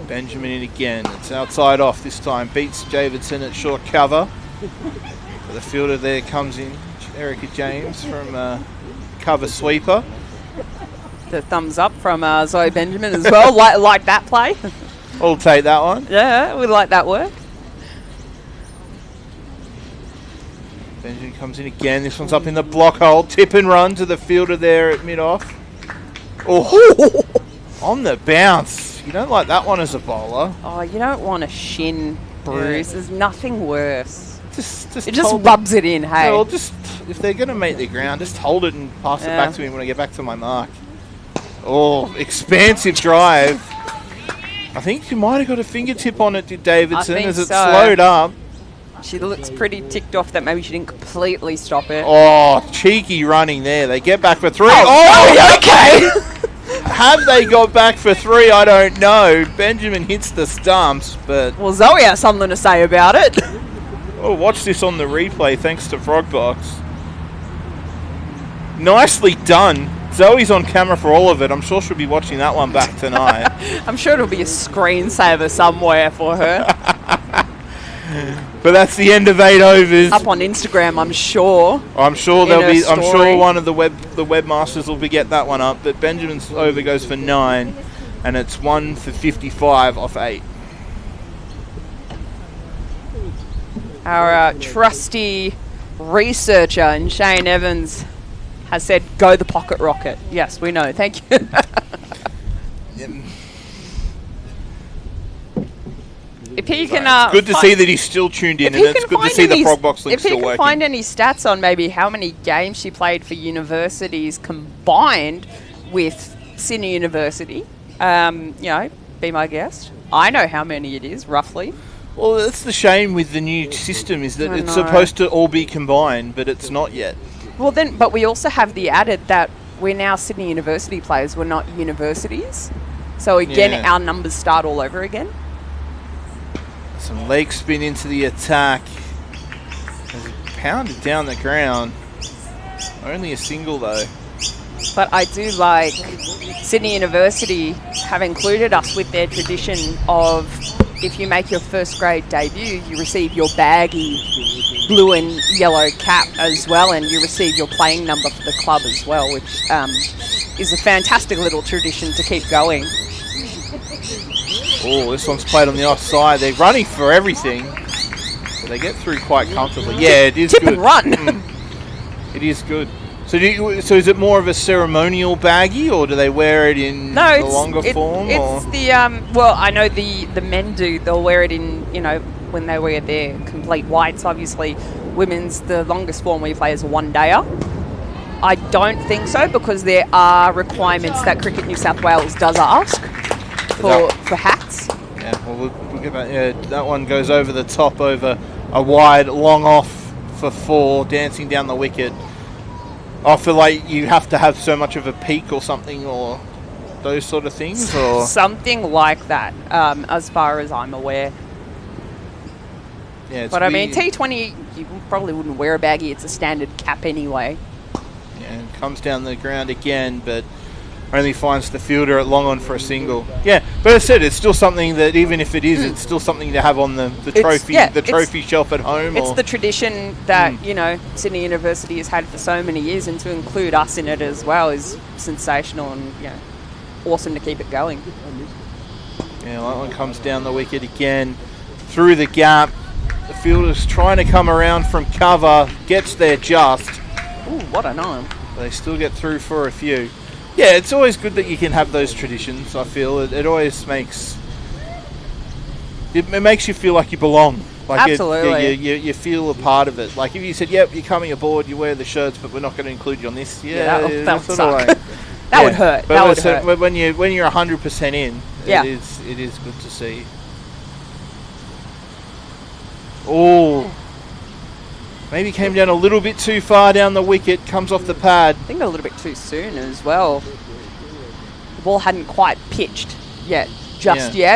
Benjamin in again. It's outside off this time. Beats Davidson at short cover. But the fielder there comes in. Erica James from cover sweeper. The thumbs up from Zoe Benjamin as well. like that play. I'll take that one. Yeah, we like that work. Benjamin comes in again. This one's up in the block hole. Tip and run to the fielder there at mid-off. Oh, on the bounce. You don't like that one as a bowler. Oh, you don't want a shin bruise. Yeah. There's nothing worse. Just It just rubs it in, hey. Well, if they're going to make the ground, just hold it and pass it back to me when I get back to my mark. Oh, expansive drive. I think you might have got a fingertip on it, Davidson, as it slowed up. She looks pretty ticked off that maybe she didn't completely stop it. Oh, cheeky running there. They get back for 3. Oh, okay. Have they got back for 3? I don't know. Benjamin hits the stumps, but... Well, Zoe has something to say about it. Oh, watch this on the replay, thanks to Frogbox. Nicely done. Zoe's on camera for all of it. I'm sure she'll be watching that one back tonight. I'm sure it'll be a screensaver somewhere for her. But that's the end of 8 overs. Up on Instagram, I'm sure. I'm sure there'll be. I'm sure one of the webmasters will get that one up. But Benjamin's over goes for 9, and it's 1 for 55 off 8. Our trusty researcher in Shane Evans has said, "Go the pocket rocket." Yes, we know. Thank you. If he can, it's good to see that he's still tuned in, and it's good to see the Frogbox link still working. If he can find any stats on maybe how many games she played for universities combined with Sydney University, be my guest. I know how many it is, roughly. Well, that's the shame with the new system, is that it's supposed to all be combined, but it's not yet. Well, but we also have the added that we're now Sydney University players. We're not universities. So again, our numbers start all over again. Some leg spin into the attack. Pounded down the ground. Only a single though. But I do like Sydney University have included us with their tradition of, if you make your first grade debut, you receive your baggy blue and yellow cap as well, and you receive your playing number for the club as well, which is a fantastic little tradition to keep going. Oh, this one's played on the offside. They're running for everything. But they get through quite comfortably. Yeah, it is Tip good. And run. It is good. So, so is it more of a ceremonial baggie, or do they wear it in the longer form? It's the well, I know the men do. They'll wear it in, when they wear their complete whites. Obviously, women's, the longest form we play is a one-dayer. I don't think so, because there are requirements that Cricket New South Wales does ask for hats. Yeah, well, we'll get back. Yeah, that one goes over the top, over a wide, long off for 4, dancing down the wicket. I feel like you have to have so much of a peak or something, or those sort of things, or something like that, as far as I'm aware. Yeah, but I mean, T20, you probably wouldn't wear a baggie. It's a standard cap anyway. Yeah, it comes down the ground again, but only finds the fielder at long on for a single. Yeah, but as I said, it's still something that, even if it is, it's still something to have on the trophy shelf at home. It's the tradition that Sydney University has had for so many years, and to include us in it as well is sensational and awesome to keep it going. Yeah, that one comes down the wicket again, through the gap. The fielder's trying to come around from cover, gets there just. Ooh, what a nine! They still get through for a few. Yeah, it's always good that you can have those traditions, I feel. It always makes... It makes you feel like you belong. Like absolutely. You feel a part of it. Like if you said, yep, you're coming aboard, you wear the shirts, but we're not going to include you on this. That would suck. That would hurt. But that would hurt. When you're 100% in, it is good to see. Oh... Maybe came down a little bit too far down the wicket, comes off the pad. I think a little bit too soon as well. The ball hadn't quite pitched yet,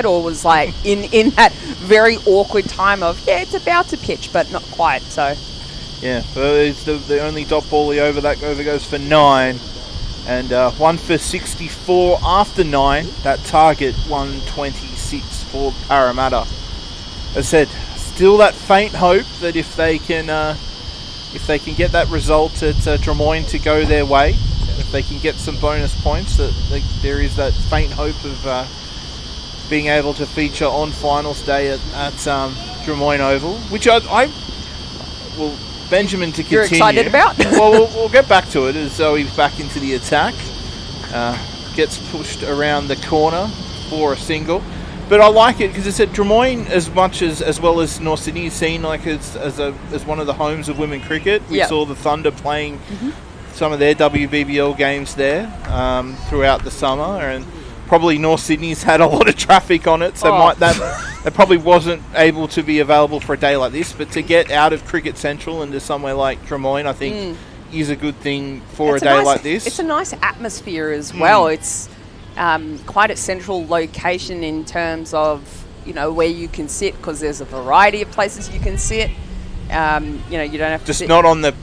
or was like in that very awkward time of, it's about to pitch, but not quite, so. Yeah, well, it's the only dot ball over. That over goes for 9. And 1 for 64 after 9. That target, 126 for Parramatta. As I said, still that faint hope that if they can get that result at Drummoyne to go their way, if they can get some bonus points, that there is that faint hope of being able to feature on finals day at Drummoyne Oval, which Benjamin to continue. You're excited about? Well, we'll get back to it as Zoe's back into the attack. Gets pushed around the corner for a single. But I like it because it's at Drummoyne as well as North Sydney is seen like as one of the homes of women cricket. We saw the Thunder playing some of their WBBL games there throughout the summer, and probably North Sydney's had a lot of traffic on it, so that probably wasn't able to be available for a day like this. But to get out of Cricket Central into somewhere like Drummoyne, I think is a good thing for a day like this. It's a nice atmosphere as well. It's quite a central location in terms of where you can sit, because there's a variety of places you can sit. You don't have to just sit. not on that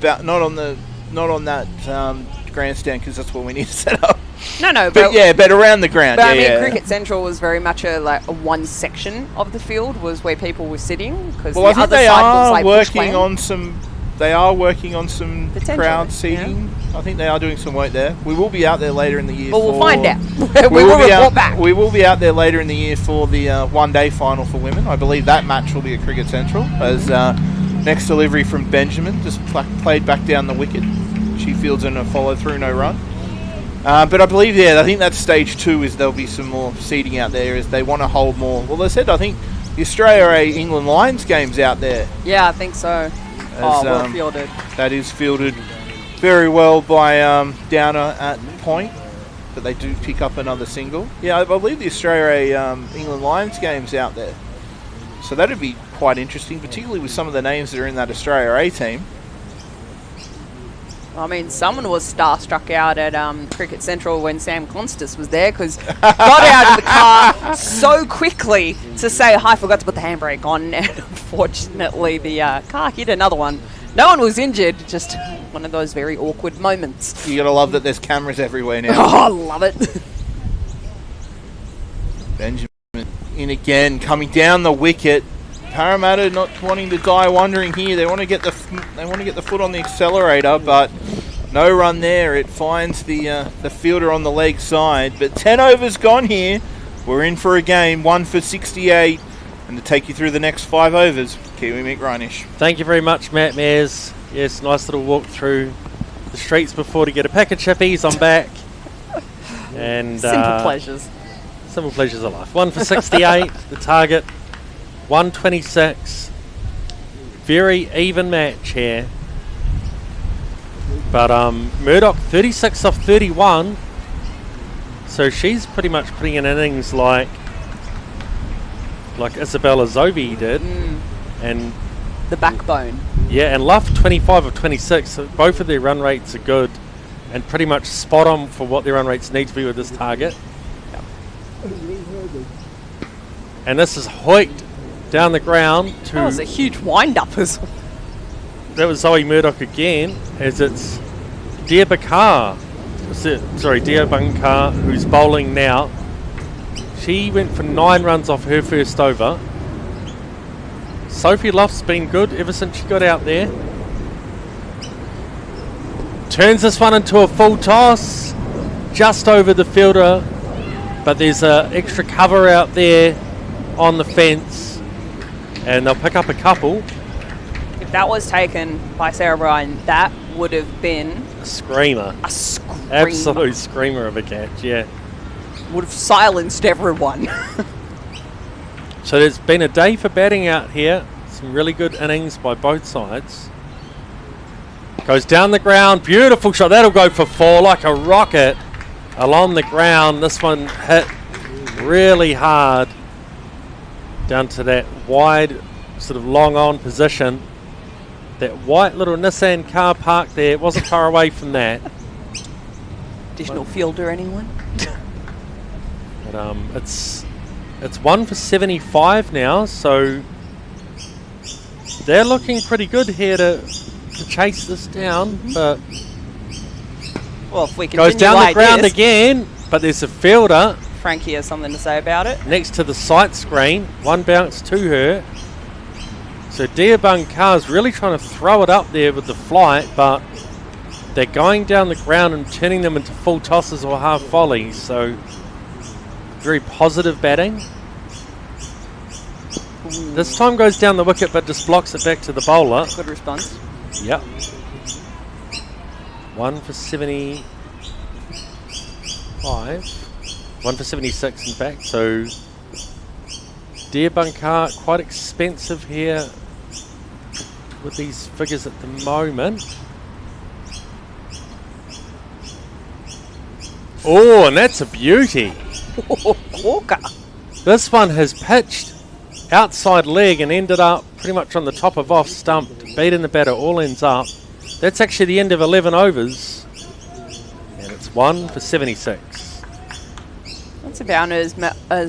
grandstand, because that's what we need to set up. No, but around the ground. But Cricket Central was very much a one section of the field was where people were sitting, because I think they are working on some. They are working on some crowd seating. Yeah. I think they are doing some work there. We will be out there later in the year. Well, we'll find out. we will report back. We will be out there later in the year for the one-day final for women. I believe that match will be at Cricket Central, as next delivery from Benjamin just played back down the wicket. She fields in a follow-through, no run. But I believe, I think that's stage 2, is there'll be some more seating out there as they want to hold more. Well, they said, I think, the Australia A England Lions game's out there. Yeah, I think so. Well fielded. That is fielded very well by Downer at point, but they do pick up another single. Yeah, I believe the Australia A England Lions game's out there. So that'd be quite interesting, particularly with some of the names that are in that Australia A team. I mean, someone was starstruck out at Cricket Central when Sam Constas was there, because got out of the car so quickly to say, I forgot to put the handbrake on, and unfortunately the car hit another one. No one was injured, just one of those very awkward moments. You gotta love that there's cameras everywhere now. Oh, I love it. Benjamin in again, coming down the wicket. Parramatta not wanting to die wondering here. They want to get the foot on the accelerator, but no run there. It finds the fielder on the leg side. But 10 overs gone here. We're in for a game, 1 for 68, and to take you through the next 5 overs, Kiwi Mick Reinish. Thank you very much, Matt Mears. Yes, nice little walk through the streets before to get a pack of chippies. I'm back. And simple pleasures. Simple pleasures of life. 1 for 68, the target. 126. Very even match here. But Murdoch 36 off 31. So she's pretty much putting in innings like Isabella Zobi did. And the backbone. Yeah, and Luff 25 of 26. So both of their run rates are good and pretty much spot on for what their run rates need to be with this target. Yep. And this is Hoyt down the ground. That was a huge wind-up as well. That was Zoe Murdoch again, as it's Dia Bankar, who's bowling now. She went for 9 runs off her first over. Sophie Luff's been good ever since she got out there. Turns this one into a full toss, just over the fielder, but there's an extra cover out there on the fence, and they'll pick up a couple. If that was taken by Sarah Bryan, that would have been a screamer. A screamer. Absolute screamer of a catch, yeah. Would have silenced everyone. So there's been a day for batting out here. Some really good innings by both sides. Goes down the ground, beautiful shot. That'll go for 4 like a rocket along the ground. This one hit really hard down to that wide, sort of long on position. That white little Nissan car park there, it wasn't far away from that. Additional fielder, anyone? But it's 1 for 75 now, so they're looking pretty good here to chase this down. But well, if we continue goes down like the ground this, again, but there's a fielder. Frankie has something to say about it. Next to the sight screen, one bounce to her. So Dia Bankar's really trying to throw it up there with the flight, but they're going down the ground and turning them into full tosses or half volleys. So very positive batting. This time goes down the wicket, but just blocks it back to the bowler. Good response. Yep. 1 for 75. 1 for 76, in fact. So Deerbunker, quite expensive here with these figures at the moment. Oh, and that's a beauty. Corker. This one has pitched outside leg and ended up pretty much on the top of off stump, beating the batter, all ends up. That's actually the end of 11 overs. And it's 1 for 76. That's about as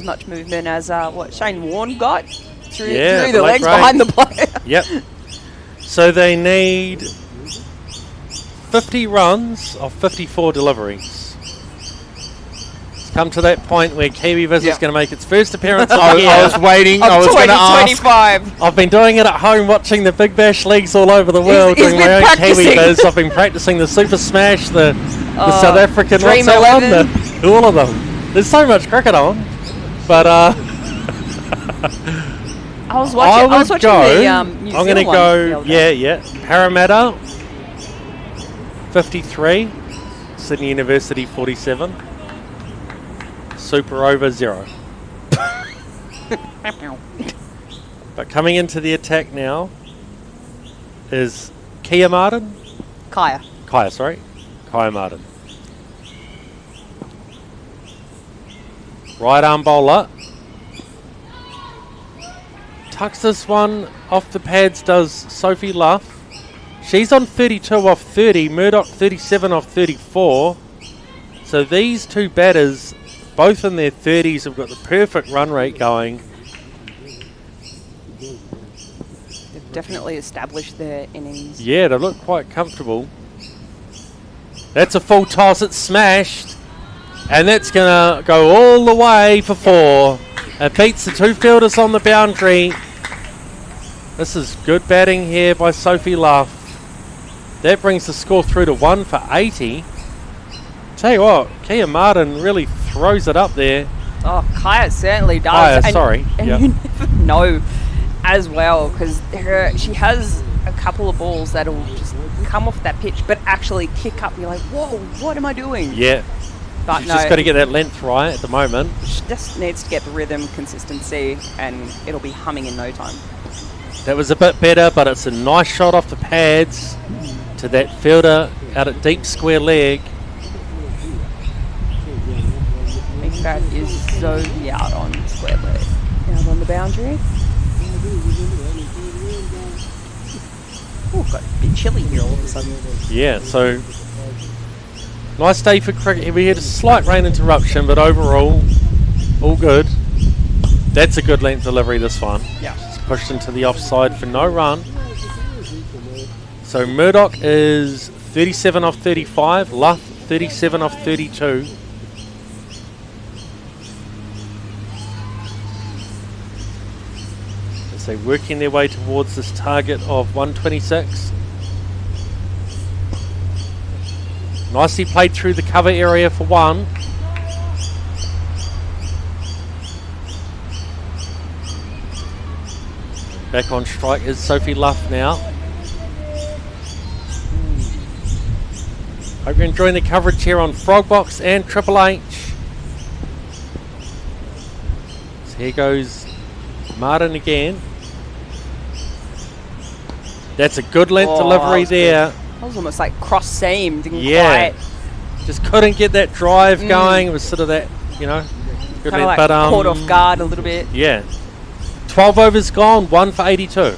much movement as what Shane Warne got through Yeah, the legs range. behind the player. Yep. So they need 50 runs of 54 deliveries. It's come to that point where Kiwi Viz is going to make its first appearance of the year. I was waiting. I was going to ask. 2025. I've been doing it at home, watching the Big Bash leagues all over the world, He's doing my been own Kiwi practicing. Viz. I've been practicing the Super Smash, the South African, Dream what's that one? 11. All of them. There's so much cricket on, but I was watching the New I'm Zealand going to one go, the other day. yeah. Parramatta, 53. Sydney University, 47. Super over 0. But coming into the attack now is Kaya Martin? Kaya, Kaya Martin. Right arm bowler. Tucks this one off the pads, does Sophie Luff. She's on 32 off 30, Murdoch 37 off 34. So these two batters, both in their 30s, have got the perfect run rate going. They've definitely established their innings. Yeah, they look quite comfortable. That's a full toss, it's smashed. And that's going to go all the way for 4. It beats the two fielders on the boundary. This is good batting here by Sophie Luff. That brings the score through to 1 for 80. Tell you what, Kia Martin really throws it up there. Oh, Kaya certainly does. Kaya, sorry. And Yep. you never know as well, because she has a couple of balls that'll just come off that pitch, but actually kick up. You're like, whoa, what am I doing? Yeah. But She's no, just got to get that length right at the moment. she just needs to get the rhythm, consistency, and it'll be humming in no time. That was a bit better, but it's a nice shot off the pads to that fielder out at deep square leg. I think that is Zoe out on square leg. Out on the boundary. Oh, got a bit chilly here all of a sudden. Yeah, so nice day for cricket. We had a slight rain interruption, but overall, all good. That's a good length delivery, this one. Yeah. It's pushed into the offside for no run. So Murdoch is 37 off 35, Luff 37 off 32. As they're working their way towards this target of 126. Nicely played through the cover area for 1. Back on strike is Sophie Luff now. Hope you're enjoying the coverage here on Frogbox and Triple H. So here goes Martin again. That's a good length delivery there. That was almost like cross-seam. Didn't Yeah. quite. Just couldn't get that drive going. It was sort of that, you know, good Kind of length, like but caught off guard a little bit. yeah. 12 overs gone, 1 for 82.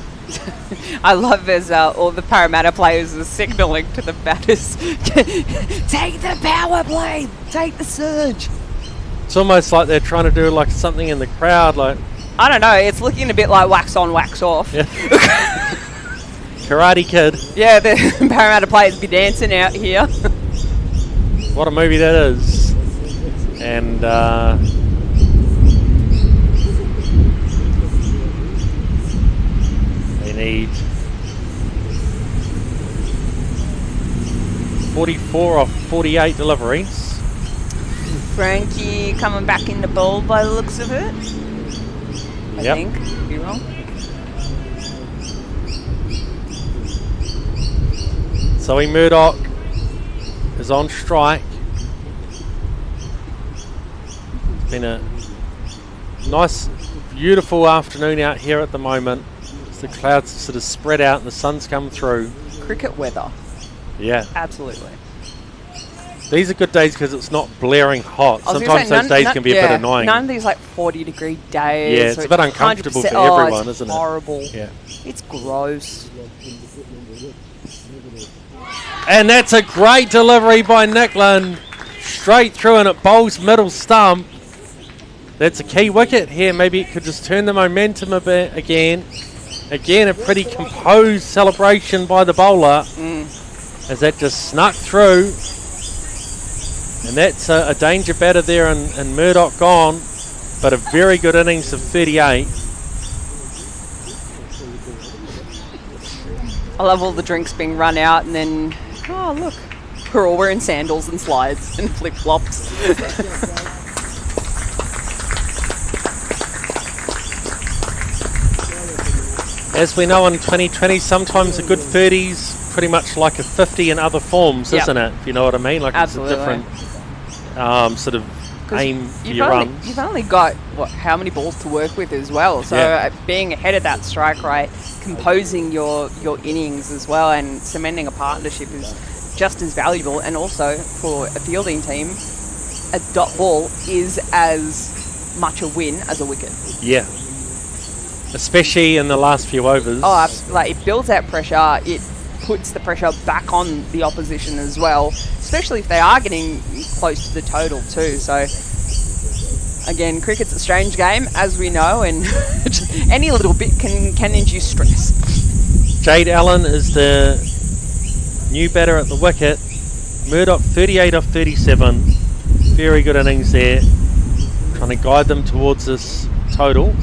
I love as all the Parramatta players are signalling to the batters, take the power play, take the surge. It's almost like they're trying to do like something in the crowd, like I don't know, it's looking a bit like wax on, wax off. yeah. Karate Kid. Yeah, the Parramatta players be dancing out here. What a movie that is. And they need 44 off 48 deliveries. Frankie coming back in the bowl by the looks of it. I Yep. think. Could be wrong. Zoe Murdoch is on strike. It's been a Nice, beautiful afternoon out here at the moment. As the clouds sort of spread out and the sun's come through. Cricket weather. Yeah. Absolutely. These are good days because it's not blaring hot. I was gonna Sometimes say, those days can be a bit annoying. None of these like 40-degree days. Yeah, it's a bit uncomfortable for 100%. everyone, It's isn't it? horrible. Yeah. It's gross. And that's a great delivery by Nicklin. Straight through, and it bowls middle stump. That's a key wicket here. Maybe it could just turn the momentum a bit again. Again, a pretty composed celebration by the bowler. As that just snuck through. And that's a danger batter there, and Murdoch gone. But a very good innings of 38. I love all the drinks being run out, and then, oh look, we're all wearing sandals and slides and flip-flops. As we know in 2020, sometimes a good 30's pretty much like a 50 in other forms, isn't it? If you know what I mean? Like Absolutely. it's a different sort of aim for your runs. You've only got, how many balls to work with as well. So being ahead of that strike rate, composing your innings as well, and cementing a partnership is just as valuable. And also for a fielding team, a dot ball is as much a win as a wicket. Yeah. Especially in the last few overs. Oh, absolutely. It builds that pressure. It puts the pressure back on the opposition as well, especially if they are getting close to the total too. So again, cricket's a strange game, as we know, and just any little bit can induce stress. Jade Allen is the new batter at the wicket. Murdoch 38 off 37. Very good innings there. Trying to guide them towards this total.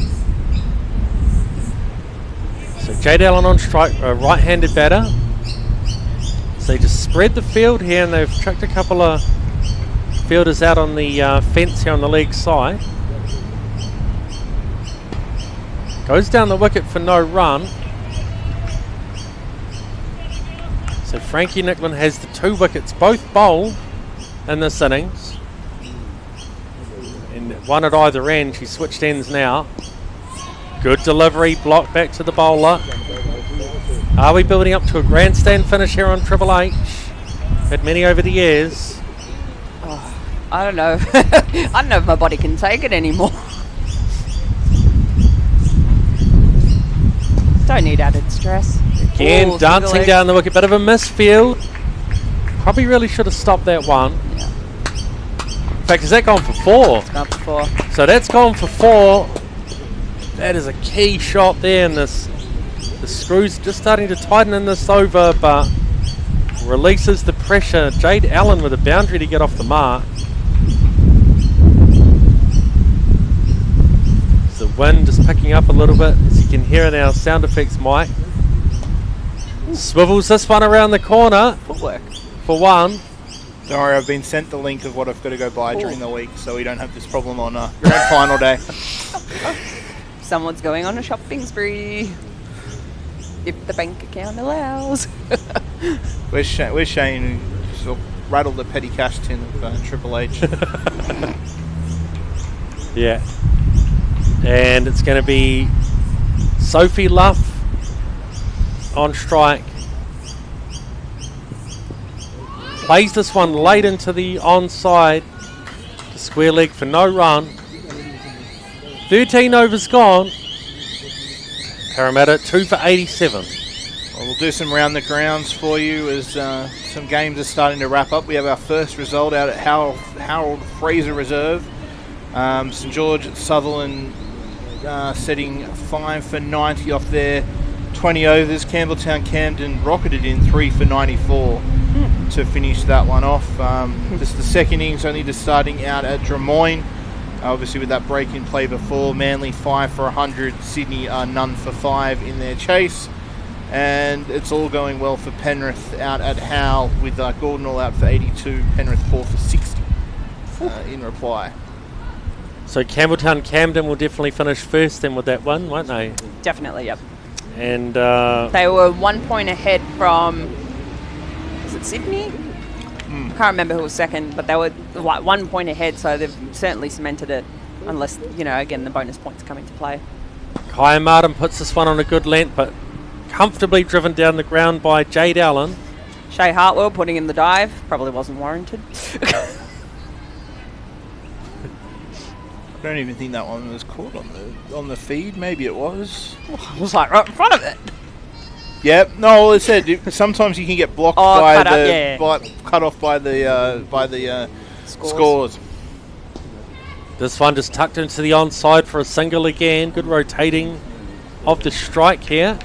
So Jade Allen on strike, a right-handed batter. So they just spread the field here, and they've chucked a couple of fielders out on the fence here on the leg side. Goes down the wicket for no run. So Frankie Nicklin has the 2 wickets, both bowled in this innings. And one at either end. She switched ends now. Good delivery, blocked back to the bowler. Are we building up to a grandstand finish here on Triple H? Had many over the years. Oh, I don't know. I don't know if my body can take it anymore. Don't need added stress. Again, dancing down the wicket. Bit of a misfield. Probably really should have stopped that one. Yeah. In fact, has that gone for 4? It's gone for 4. So that's gone for 4. That is a key shot there, and the screw's just starting to tighten in this over, but releases the pressure. Jade Allen with a boundary to get off the mark. The wind just picking up a little bit, as you can hear in our sound effects mic. Swivels this one around the corner. Footwork. For 1. Don't worry, I've been sent the link of what I've got to go buy during the week, so we don't have this problem on grand final day. Someone's going on a shopping spree. If the bank account allows. Where's Shane? Who rattled the petty cash tin of Triple H. Yeah. And it's going to be Sophie Luff on strike. Plays this one late into the onside. The square leg for no run. 13 overs gone. Parramatta 2 for 87. Well, we'll do some round the grounds for you as some games are starting to wrap up. We have our first result out at Harold Fraser Reserve. St George Sutherland setting 5 for 90 off their 20 overs. Campbelltown Camden rocketed in 3 for 94 to finish that one off. Just the second innings only just starting out at Drummoyne. Obviously with that break in play before. Manly 5 for 100. Sydney are none for 5 in their chase. And it's all going well for Penrith out at Howe with Gordon all out for 82. Penrith 4 for 60 in reply. So Campbelltown Camden will definitely finish first then with that one, won't they? Definitely, yep. And they were 1 point ahead from, is it Sydney? I can't remember who was second, but they were like 1 point ahead, so they've certainly cemented it unless, you know, again, the bonus points come into play. Kaya Martin puts this one on a good length, but comfortably driven down the ground by Jade Allen. Shay Hartwell putting in the dive. Probably wasn't warranted. I don't even think that one was caught on the feed. Maybe it was. I was like right in front of it. Yep. No, well, it said sometimes you can get blocked by cut off by the scores. This one just tucked into the onside for a single again. Good rotating of the strike here.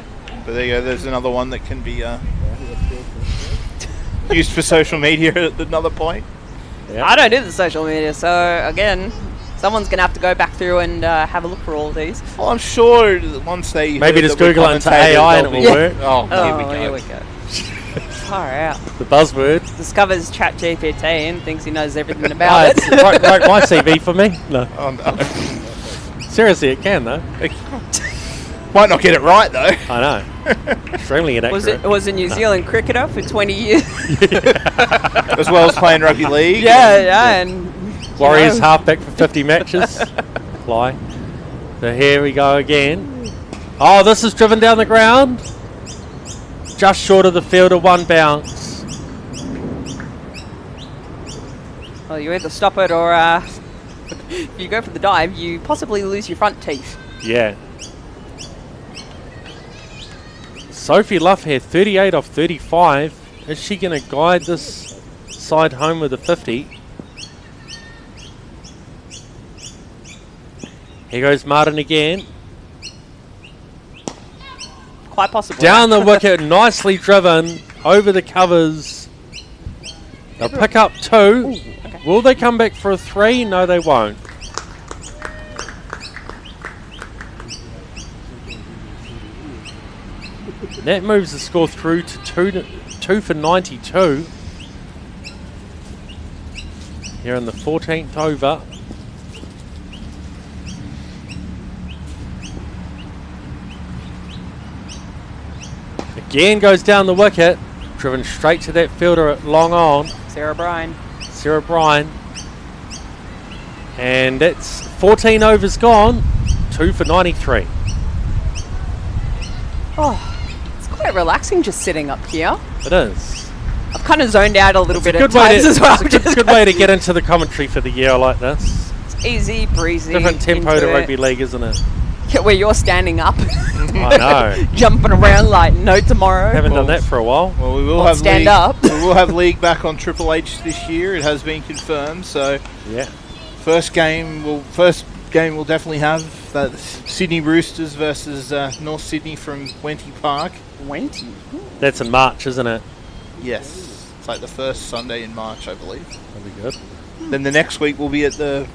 But there you go. There's another one that can be used for social media at another point. Yep. I don't do the social media, so again, someone's going to have to go back through and have a look for all of these. Well, I'm sure that once they maybe just Google it into AI and it will work. Oh, Here we go. Far out. The buzzword. Discovers ChatGPT and thinks he knows everything about it. Write my CV for me. No. Oh, no. Seriously, it can though. Might not get it right though. I know. Extremely inaccurate. Was a New Zealand cricketer for 20 years. As well as playing rugby league. Yeah, and Warriors halfback for 50 matches. Fly. So here we go again. Oh, this is driven down the ground. Just short of the fielder, one bounce. Well, you either stop it or if you go for the dive, you possibly lose your front teeth. Yeah. Sophie Luff here, 38 off 35. Is she going to guide this side home with a 50? Here goes Martin again. Quite possibly. Down the wicket, nicely driven, over the covers. They'll pick up 2. Ooh, okay. Will they come back for a 3? No, they won't. That moves the score through to 2 for 92. Here in the 14th over. Again goes down the wicket, driven straight to that fielder at long on. Sarah Bryan. And that's 14 overs gone, 2 for 93. Oh, it's quite relaxing just sitting up here. It is. I've kind of zoned out a little bit at Way times as well. It's a good way to get into the commentary for the year like this. It's easy, breezy. Different tempo to rugby league, isn't it? Yeah, where you're standing up. I know. Jumping around like no tomorrow. Haven't done that for a while. Well, we will Not have stand league, up. We will have league back on Triple H this year. It has been confirmed. So, yeah. First game we'll definitely have that Sydney Roosters versus North Sydney from Wenty Park. Wenty. That's in March, isn't it? Yes, it's like the first Sunday in March, I believe. That'll be good. Then the next week we'll be at the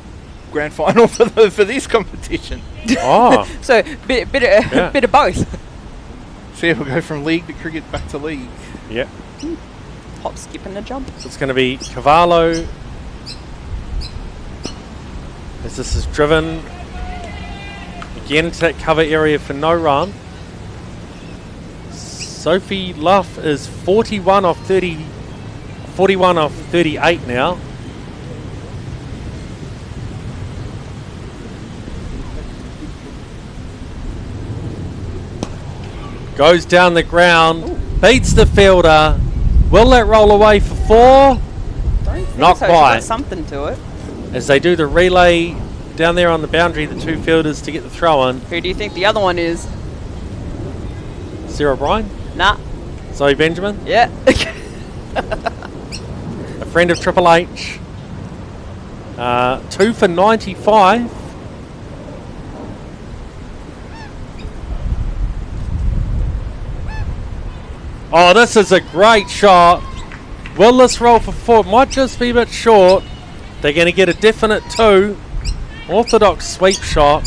grand final for this competition. Oh. So bit of both. So yeah, we'll go from league to cricket back to league. Yeah. Hop, skip, and a jump. So it's going to be Cavallo. As this is driven again into that cover area for no run. Sophie Luff is 41 off 38 now. Goes down the ground, beats the fielder. Will that roll away for 4? Not so. quite. She's got something to it. As they do the relay down there on the boundary, the 2 fielders to get the throw in. Who do you think the other one is? Sarah Bryan, Nah. Zoe Benjamin, Yeah. a friend of Triple H. 2 for 95. Oh, this is a great shot. Will this roll for 4? Might just be a bit short. They're going to get a definite 2. Orthodox sweep shot.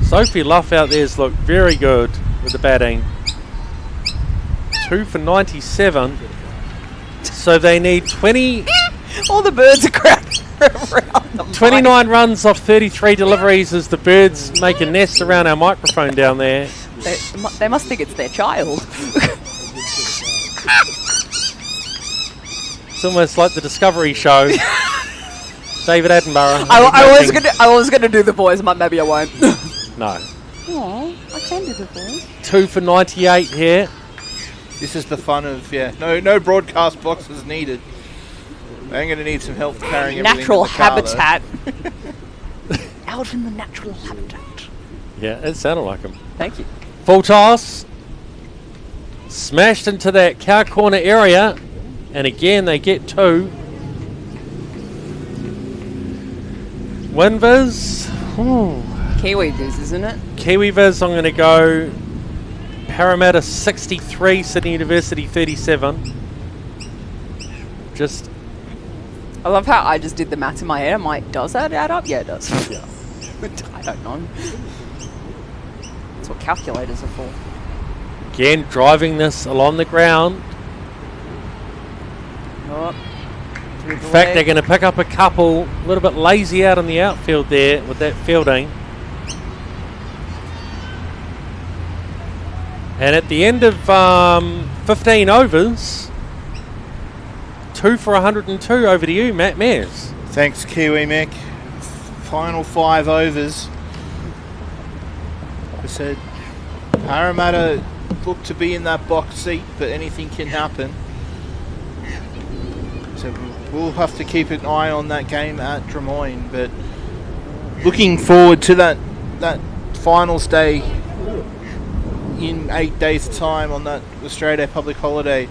Sophie Luff out there's looked very good with the batting. 2 for 97. So they need 20. All the birds are crowding around them. 29 runs off 33 deliveries as the birds make a nest around our microphone down there. They must think it's their child. It's almost like the Discovery show. David Attenborough. I was gonna do the boys, but maybe I won't. No. Oh, I can do the boys. 2 for 98 here. This is the fun of, no broadcast boxes needed. I'm going to need some help carrying everything Natural in the car, habitat. Out in the natural habitat. Yeah, it sounded like him. Thank you. Full toss. Smashed into that cow corner area. And again, they get 2. Winviz. Kiwi Viz, isn't it? Kiwi Viz, I'm going to go Parramatta 63, Sydney University 37. Just... I love how I just did the maths in my head. I'm like, does that add up? Yeah, it does. Yeah. I don't know. That's what calculators are for. Again, driving this along the ground. Oh, In fact, they're going to pick up a couple, a little bit lazy out in the outfield there with that fielding. And at the end of 15 overs, 2 for 102. Over to you, Matt Mears. Thanks, Kiwi Mick. Final 5 overs. I said Parramatta look to be in that box seat, but anything can happen. So we'll have to keep an eye on that game at Drummoyne. But looking forward to that finals day in 8 days' time on that Australia Day public holiday.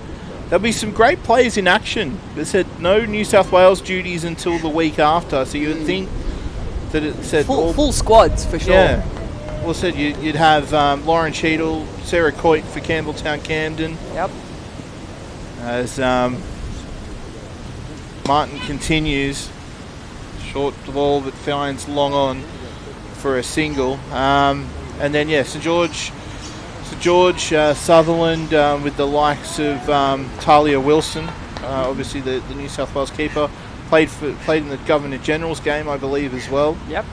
There'll be some great players in action. They said no New South Wales duties until the week after, so you would think that it said full squads for sure. Yeah. Well, said you'd have Lauren Cheadle, Sarah Coit for Campbelltown Camden. Yep. As Martin continues, short ball but finds long on for a single. And then St George, Sutherland with the likes of Talia Wilson, obviously the New South Wales keeper, played in the Governor General's game, I believe, as well. Yep.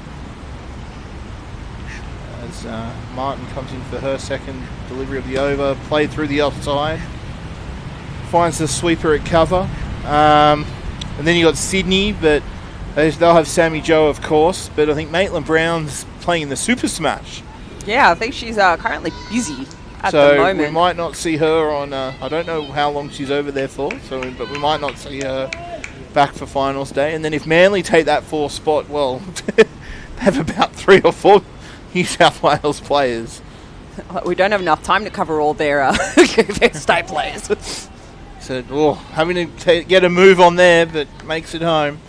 As Martin comes in for her second delivery of the over, played through the offside, finds the sweeper at cover. And then you got Sydney, but they'll have Sammy Joe, of course, but I think Maitland Brown's playing in the Super Smash. Yeah, I think she's currently busy at so the moment. We might not see her on, I don't know how long she's over there for, but we might not see her back for finals day. And then if Manly take that 4th spot, well, they have about 3 or 4 New South Wales players. We don't have enough time to cover all their state players. So, having to get a move on there, but makes it home.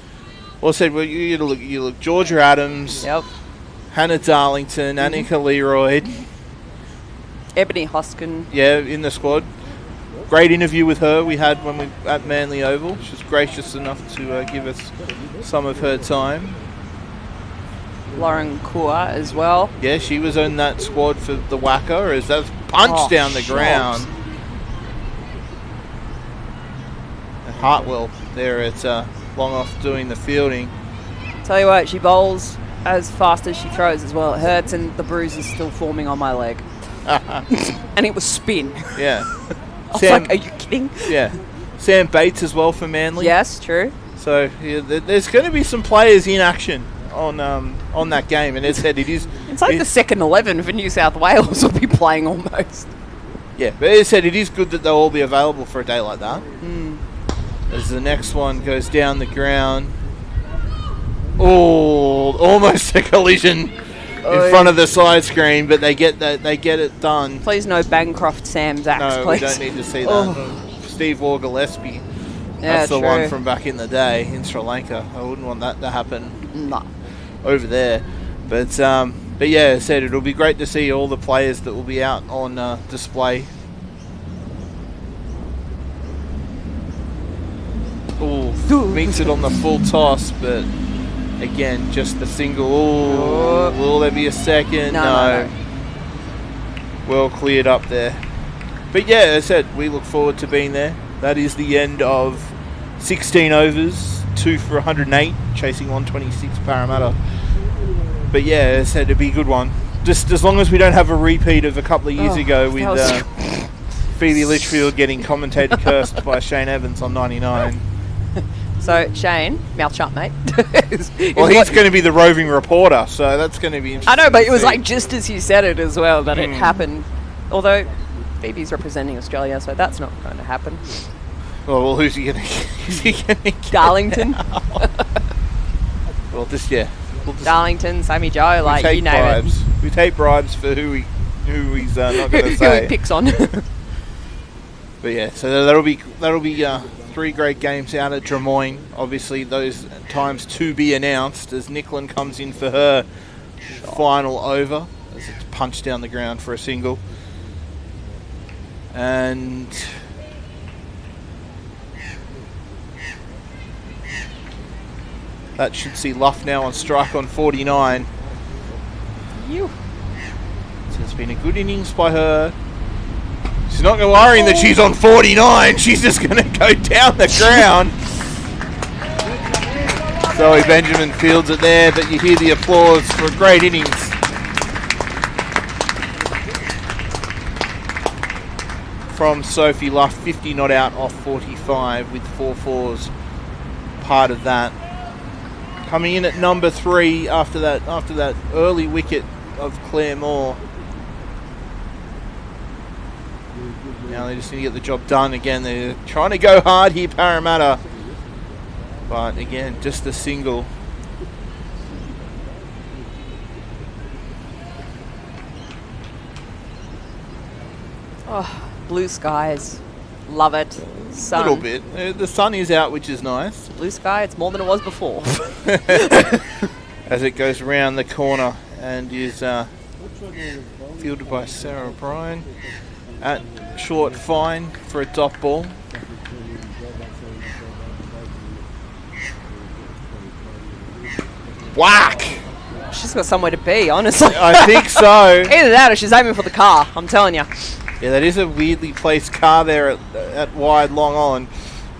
Well, said, well, you look Georgia Adams, Yep. Hannah Darlington, Annika Leroy. Ebony Hoskin. Yeah, in the squad. Great interview with her we had when we at Manly Oval. She was gracious enough to give us some of her time. Lauren Kua as well. Yeah, she was in that squad for the Wacker as that punched down the ground. And Hartwell there at long off doing the fielding. Tell you what, she bowls as fast as she throws as well. It hurts and the bruise is still forming on my leg. And it was spin. Yeah. I was like, are you kidding? Yeah. Sam Bates as well for Manly. Yes, true. So yeah, there's going to be some players in action on that game, and as I said, it is. It's like the second 11 for New South Wales will be playing almost. Yeah, but as I said, it is good that they'll all be available for a day like that. As the next one goes down the ground. Oh, almost a collision in front of the side screen, but they get it done. Please no Bancroft Sam's axe, no, please. we don't need to see that. Steve Waugh Gillespie. That's the true. one from back in the day in Sri Lanka. I wouldn't want that to happen over there. But yeah, as I said, it'll be great to see all the players that will be out on display. Oh, meets it on the full toss, but again, just the single. Oh, will there be a second? No. Well cleared up there. But yeah, as I said, we look forward to being there. That is the end of 16 overs, 2 for 108, chasing 126 Parramatta. But yeah, as I said, it'd be a good one. Just as long as we don't have a repeat of a couple of years ago with Phoebe Litchfield getting commentator cursed by Shane Evans on 99. So, Shane, mouth shut, mate. Well, he's going to be the roving reporter, so that's going to be interesting. I know, but it was like just as you said it as well that it happened. Although Phoebe's representing Australia, so that's not going to happen. Well, who's he going to get? Darlington. Well, just, yeah. Darlington, Sammy Joe, like, you name bribes. We take bribes for who he's not going to say. Who he picks on. But yeah, so that'll be 3 great games out at Drummoyne. Obviously, those times to be announced as Nicklin comes in for her final over as it's punched down the ground for a single. And that should see Luff now on strike on 49. So it's been a good innings by her. She's not going to worry that she's on 49. She's just going to go down the ground. Zoe Benjamin fields it there, but you hear the applause for a great innings. From Sophie Luff, 50 not out off 45 with 4 fours. Part of that. Coming in at number 3 after that early wicket of Claire Moore. Now they just need to get the job done again. They're trying to go hard here, Parramatta. But again, just a single. Oh, blue skies. Love it. Sun. A little bit. The sun is out, which is nice. Blue sky, it's more than it was before. As it goes around the corner and is fielded by Sarah O'Brien. At short fine for a dot ball. Whack! She's got somewhere to be, honestly. I think so. Either that or she's aiming for the car, I'm telling you. Yeah, that is a weirdly placed car there at wide Long On.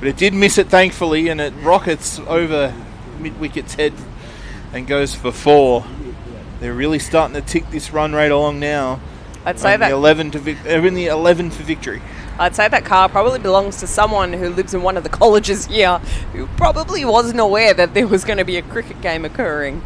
But it did miss it, thankfully, and it rockets over mid-wicket's head and goes for 4. They're really starting to tick this run rate along now. I'd say that in the 11 for victory. I'd say that car probably belongs to someone who lives in one of the colleges here who probably wasn't aware that there was going to be a cricket game occurring.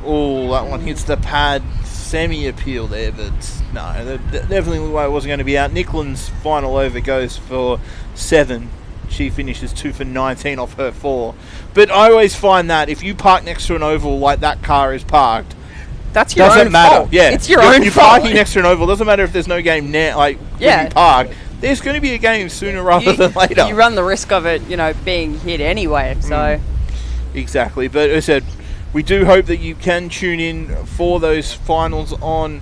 Oh, that one hits the pad. Semi-appeal there, but no, that definitely looked like it wasn't going to be out. Nicklin's final over goes for 7. She finishes 2 for 19 off her 4. But I always find that if you park next to an oval like that car is parked, that's your doesn't own matter. fault. Yeah, it's your own you're fault. parking next to an oval. Doesn't matter if there's no game now. Like when you park, there's going to be a game sooner rather than later. You run the risk of it, being hit anyway. So exactly. But as I said, we do hope that you can tune in for those finals on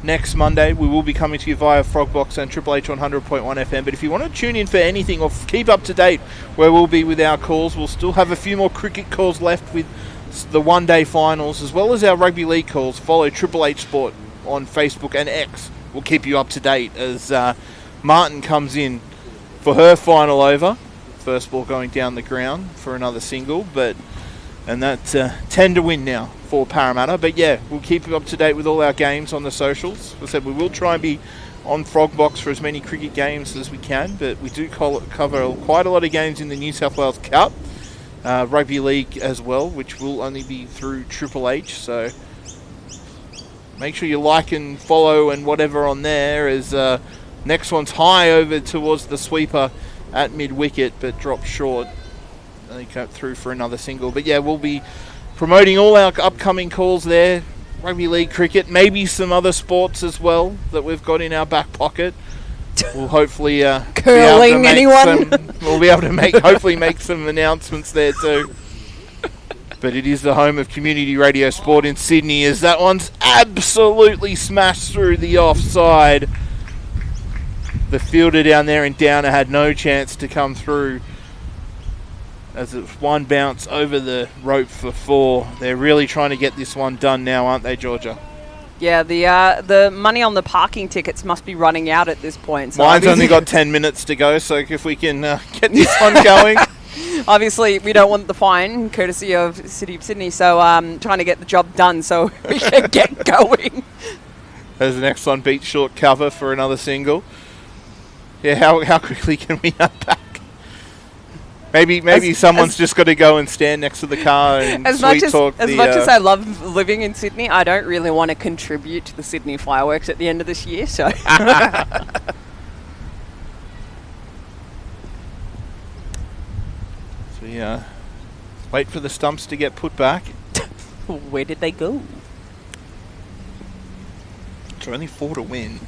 next Monday. We will be coming to you via Frogbox and Triple H on 100.1 FM. But if you want to tune in for anything or keep up to date where we'll be with our calls, we'll still have a few more cricket calls left with the one-day finals, as well as our rugby league calls. Follow Triple H Sport on Facebook and X. We'll keep you up to date as Martin comes in for her final over. First ball going down the ground for another single, and that's 10 to win now for Parramatta. But yeah, we'll keep you up to date with all our games on the socials. As I said, we will try and be on Frogbox for as many cricket games as we can, but we do cover quite a lot of games in the New South Wales Cup. Rugby league as well, which will only be through Triple H, so make sure you like and follow and whatever on there, as next one's high over towards the sweeper at mid-wicket, but dropped short. They got through for another single. But yeah, we'll be promoting all our upcoming calls there. Rugby league, cricket, maybe some other sports as well that we've got in our back pocket. We'll hopefully curling, anyone? We'll be able to hopefully make some announcements there too. But it is the home of community radio sport in Sydney, as that one's absolutely smashed through the offside. The fielder down there in Downer had no chance to come through, as it's one bounce over the rope for 4. They're really trying to get this one done now, aren't they, Georgia? Yeah, the money on the parking tickets must be running out at this point. So mine's only got 10 minutes to go, so if we can get this one going. Obviously, we don't want the fine, courtesy of City of Sydney, so trying to get the job done so we can get going. As the next one beats short cover for another single. Yeah, how quickly can we unpack? Maybe someone's just got to go and stand next to the car and As much as I love living in Sydney, I don't really want to contribute to the Sydney fireworks at the end of this year. So, yeah, wait for the stumps to get put back. Where did they go? It's only 4 to win.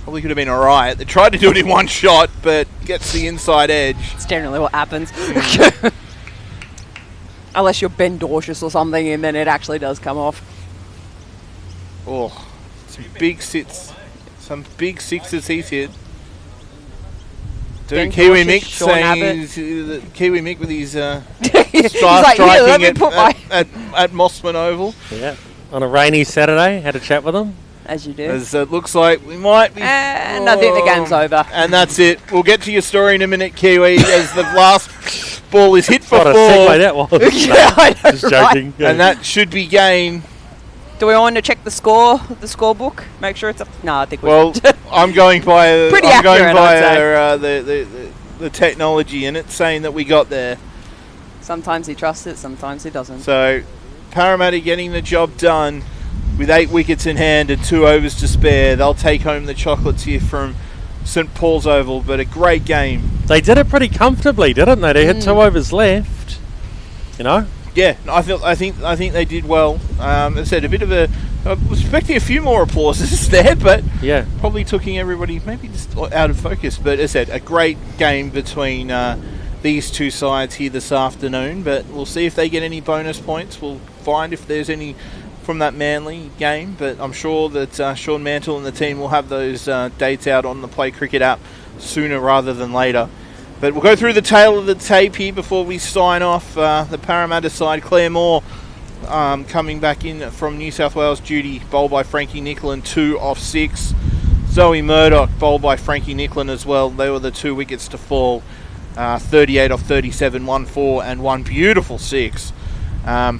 Probably could have been alright. They tried to do it in one shot, but gets the inside edge. It's generally what happens. Unless you're Ben Dorcius or something, and then it actually does come off. Oh, some big big sixes he's hit. Dude, Kiwi Mick saying Kiwi Mick with his striking at Mossman Oval. Yeah, on a rainy Saturday, had a chat with him. As you do. As it looks like we might be. And I think the game's over. And that's it. We'll get to your story in a minute, Kiwi, as the last ball is hit for 4. What a segue that was. Yeah, I know, just joking. Right? And that should be game. Do we want to check the scorebook? Make sure it's up. No, I think we I'm going by accurate, the technology in it, saying that we got there. Sometimes he trusts it, sometimes he doesn't. So, Parramatta getting the job done with 8 wickets in hand and 2 overs to spare. They'll take home the chocolates here from St Paul's Oval, but a great game. They did it pretty comfortably, didn't they? They had 2 overs left. You know. Yeah, I think they did well. As I said, a bit of a. I was expecting a few more applauses there, but yeah, probably taking everybody maybe just out of focus. But as I said, a great game between these two sides here this afternoon. But we'll see if they get any bonus points. We'll find if there's any from that Manly game. But I'm sure that Sean Mantle and the team will have those dates out on the Play Cricket app sooner rather than later. But we'll go through the tail of the tape here before we sign off. The Parramatta side, Claire Moore coming back in from New South Wales duty, bowled by Frankie Nicklin, 2 off 6. Zoe Murdoch, bowled by Frankie Nicklin as well. They were the 2 wickets to fall. 38 off 37, 1 4 and 1 beautiful 6.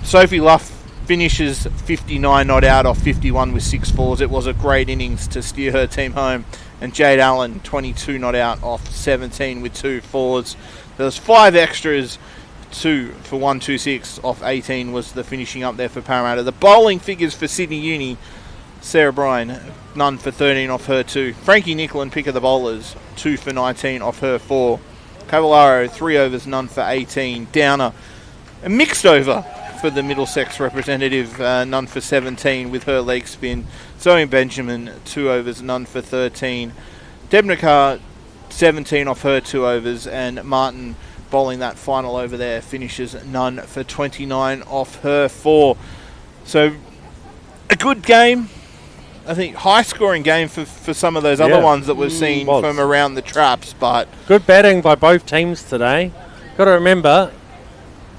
Sophie Luff finishes 59 not out off 51 with 6 fours. It was a great innings to steer her team home. And Jade Allen, 22 not out off 17 with 2 fours. There was 5 extras, 2 for 126 off 18 was the finishing up there for Parramatta. The bowling figures for Sydney Uni, Sarah Bryan, none for 13 off her 2. Frankie Nicklin, pick of the bowlers, 2 for 19 off her 4. Cavallaro, 3 overs, none for 18. Downer, a mixed over for the Middlesex representative, none for 17 with her leg spin. Zoe Benjamin, 2 overs, none for 13. Debnakar, 17 off her 2 overs, and Martin bowling that final over there finishes none for 29 off her 4. So a good game. I think high scoring game for some of those other ones that we've seen from around the traps, but good batting by both teams today. Got to remember,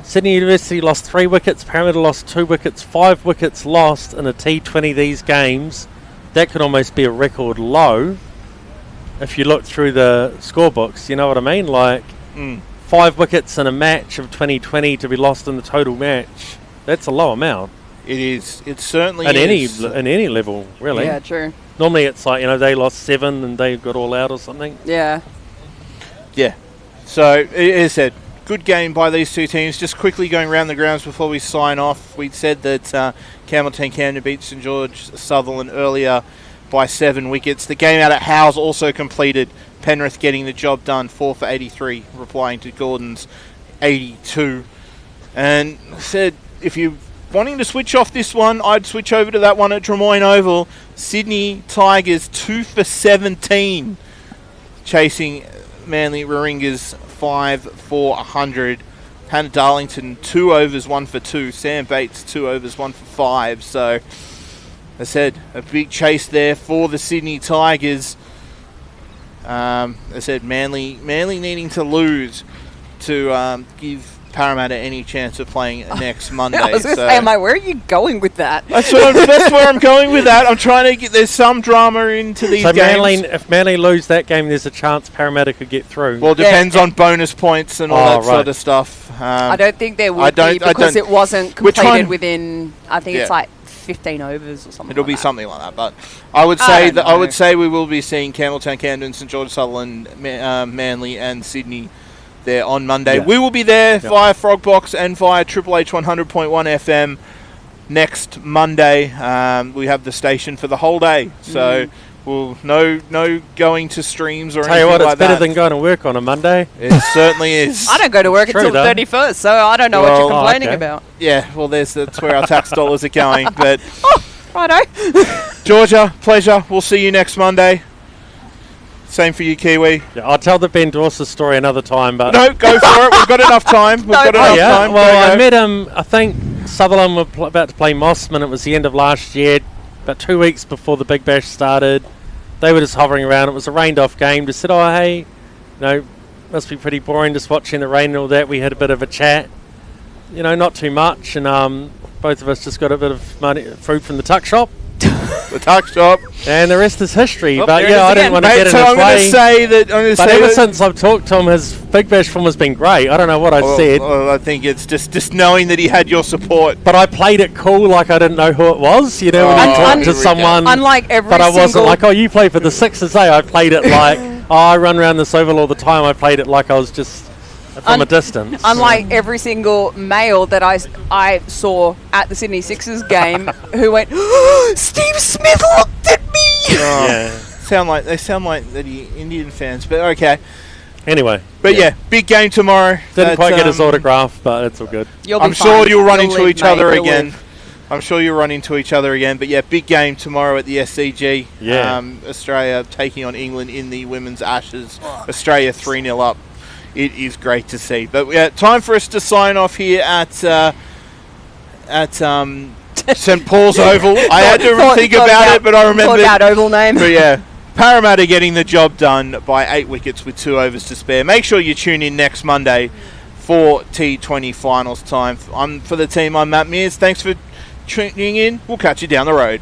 Sydney University lost 3 wickets, Parramatta lost 2 wickets, 5 wickets lost in a T20 these games. That could almost be a record low if you look through the scorebooks, you know what I mean? Like 5 wickets in a match of 2020 to be lost in the total match. That's a low amount. It is. It certainly is. In any level, really. Yeah, true. Normally it's like, they lost 7 and they got all out or something. Yeah. Yeah. So, as I said, good game by these two teams. Just quickly going around the grounds before we sign off. We said that Campbelltown Camden beat St George Sutherland earlier by 7 wickets. The game out at Howes also completed. Penrith getting the job done, 4 for 83, replying to Gordon's 82. And I said, if you're wanting to switch off this one, I'd switch over to that one at Drummoyne Oval. Sydney Tigers, 2 for 17, chasing Manly Warringah's 5 for 100. Hannah Darlington, 2 overs, 1 for 2. Sam Bates, 2 overs, 1 for 5. So, as I said, a big chase there for the Sydney Tigers. As I said, Manly needing to lose to give Parramatta any chance of playing next Monday. I was going to say, where are you going with that? That's where I'm going with that. I'm trying to get, there's some drama into these games. If Manly lose that game, there's a chance Parramatta could get through. Well, it depends on bonus points and all that sort of stuff. I don't think there would be because it wasn't completed within, I think it's like 15 overs or something. It'll be something like that, but I would say we will be seeing Campbelltown, Camden, St George Sutherland, Manly and Sydney there on Monday. Yeah. We will be there via Frogbox and via Triple H 100.1 FM next Monday. We have the station for the whole day, so we'll no going to streams or Tell you anything what, like it's better that. than going to work on a Monday. It certainly is. I don't go to work True, until the though. 31st, so I don't know what you're Well, complaining okay. about. Yeah, well, that's where our tax dollars are going. But Righto. Georgia, pleasure. We'll see you next Monday. Same for you, Kiwi. Yeah, I'll tell the Ben Dorser story another time, but No, go for it. We've got enough time. We've got enough time. Well, Go. I met him. I think Sutherland were about to play Mossman. It was the end of last year, about 2 weeks before the Big Bash started. They were just hovering around. It was a rained-off game. Just said, "Oh, hey, must be pretty boring just watching the rain and all that." We had a bit of a chat. Not too much, and both of us just got a bit of food from the tuck shop, The tuck shop. and the rest is history. Oh, but there it yeah, is I didn't again. want to Mate, get in so his I'm going to way. say that. But ever since I've talked to him, his Big Bash form has been great. I don't know what I said. Well, I think it's just knowing that he had your support. But I played it cool, like I didn't know who it was. When you Oh, talk here to we go. someone. Unlike every But I wasn't single... like, "Oh, you play for the Sixers, eh?" I played it like, I run around this oval all the time. I played it like I was just from a distance. Unlike every single male that I saw at the Sydney Sixers game who went, Steve Smith looked at me! Yeah. They sound like the Indian fans, but okay. Anyway, But yeah, big game tomorrow. didn't quite get his autograph, but it's all good. You'll be I'm fine. sure you'll run into live, each mate. other You'll again. live. I'm sure you'll run into each other again. But yeah, big game tomorrow at the SCG. Yeah. Australia taking on England in the women's Ashes. Australia 3-0 up. It is great to see. But yeah, time for us to sign off here at St Paul's Oval. I had to think about it, but I remembered. Thought about oval name. But yeah, Parramatta getting the job done by 8 wickets with 2 overs to spare. Make sure you tune in next Monday for T20 finals time. For the team, I'm Matt Mears. Thanks for tuning in. We'll catch you down the road.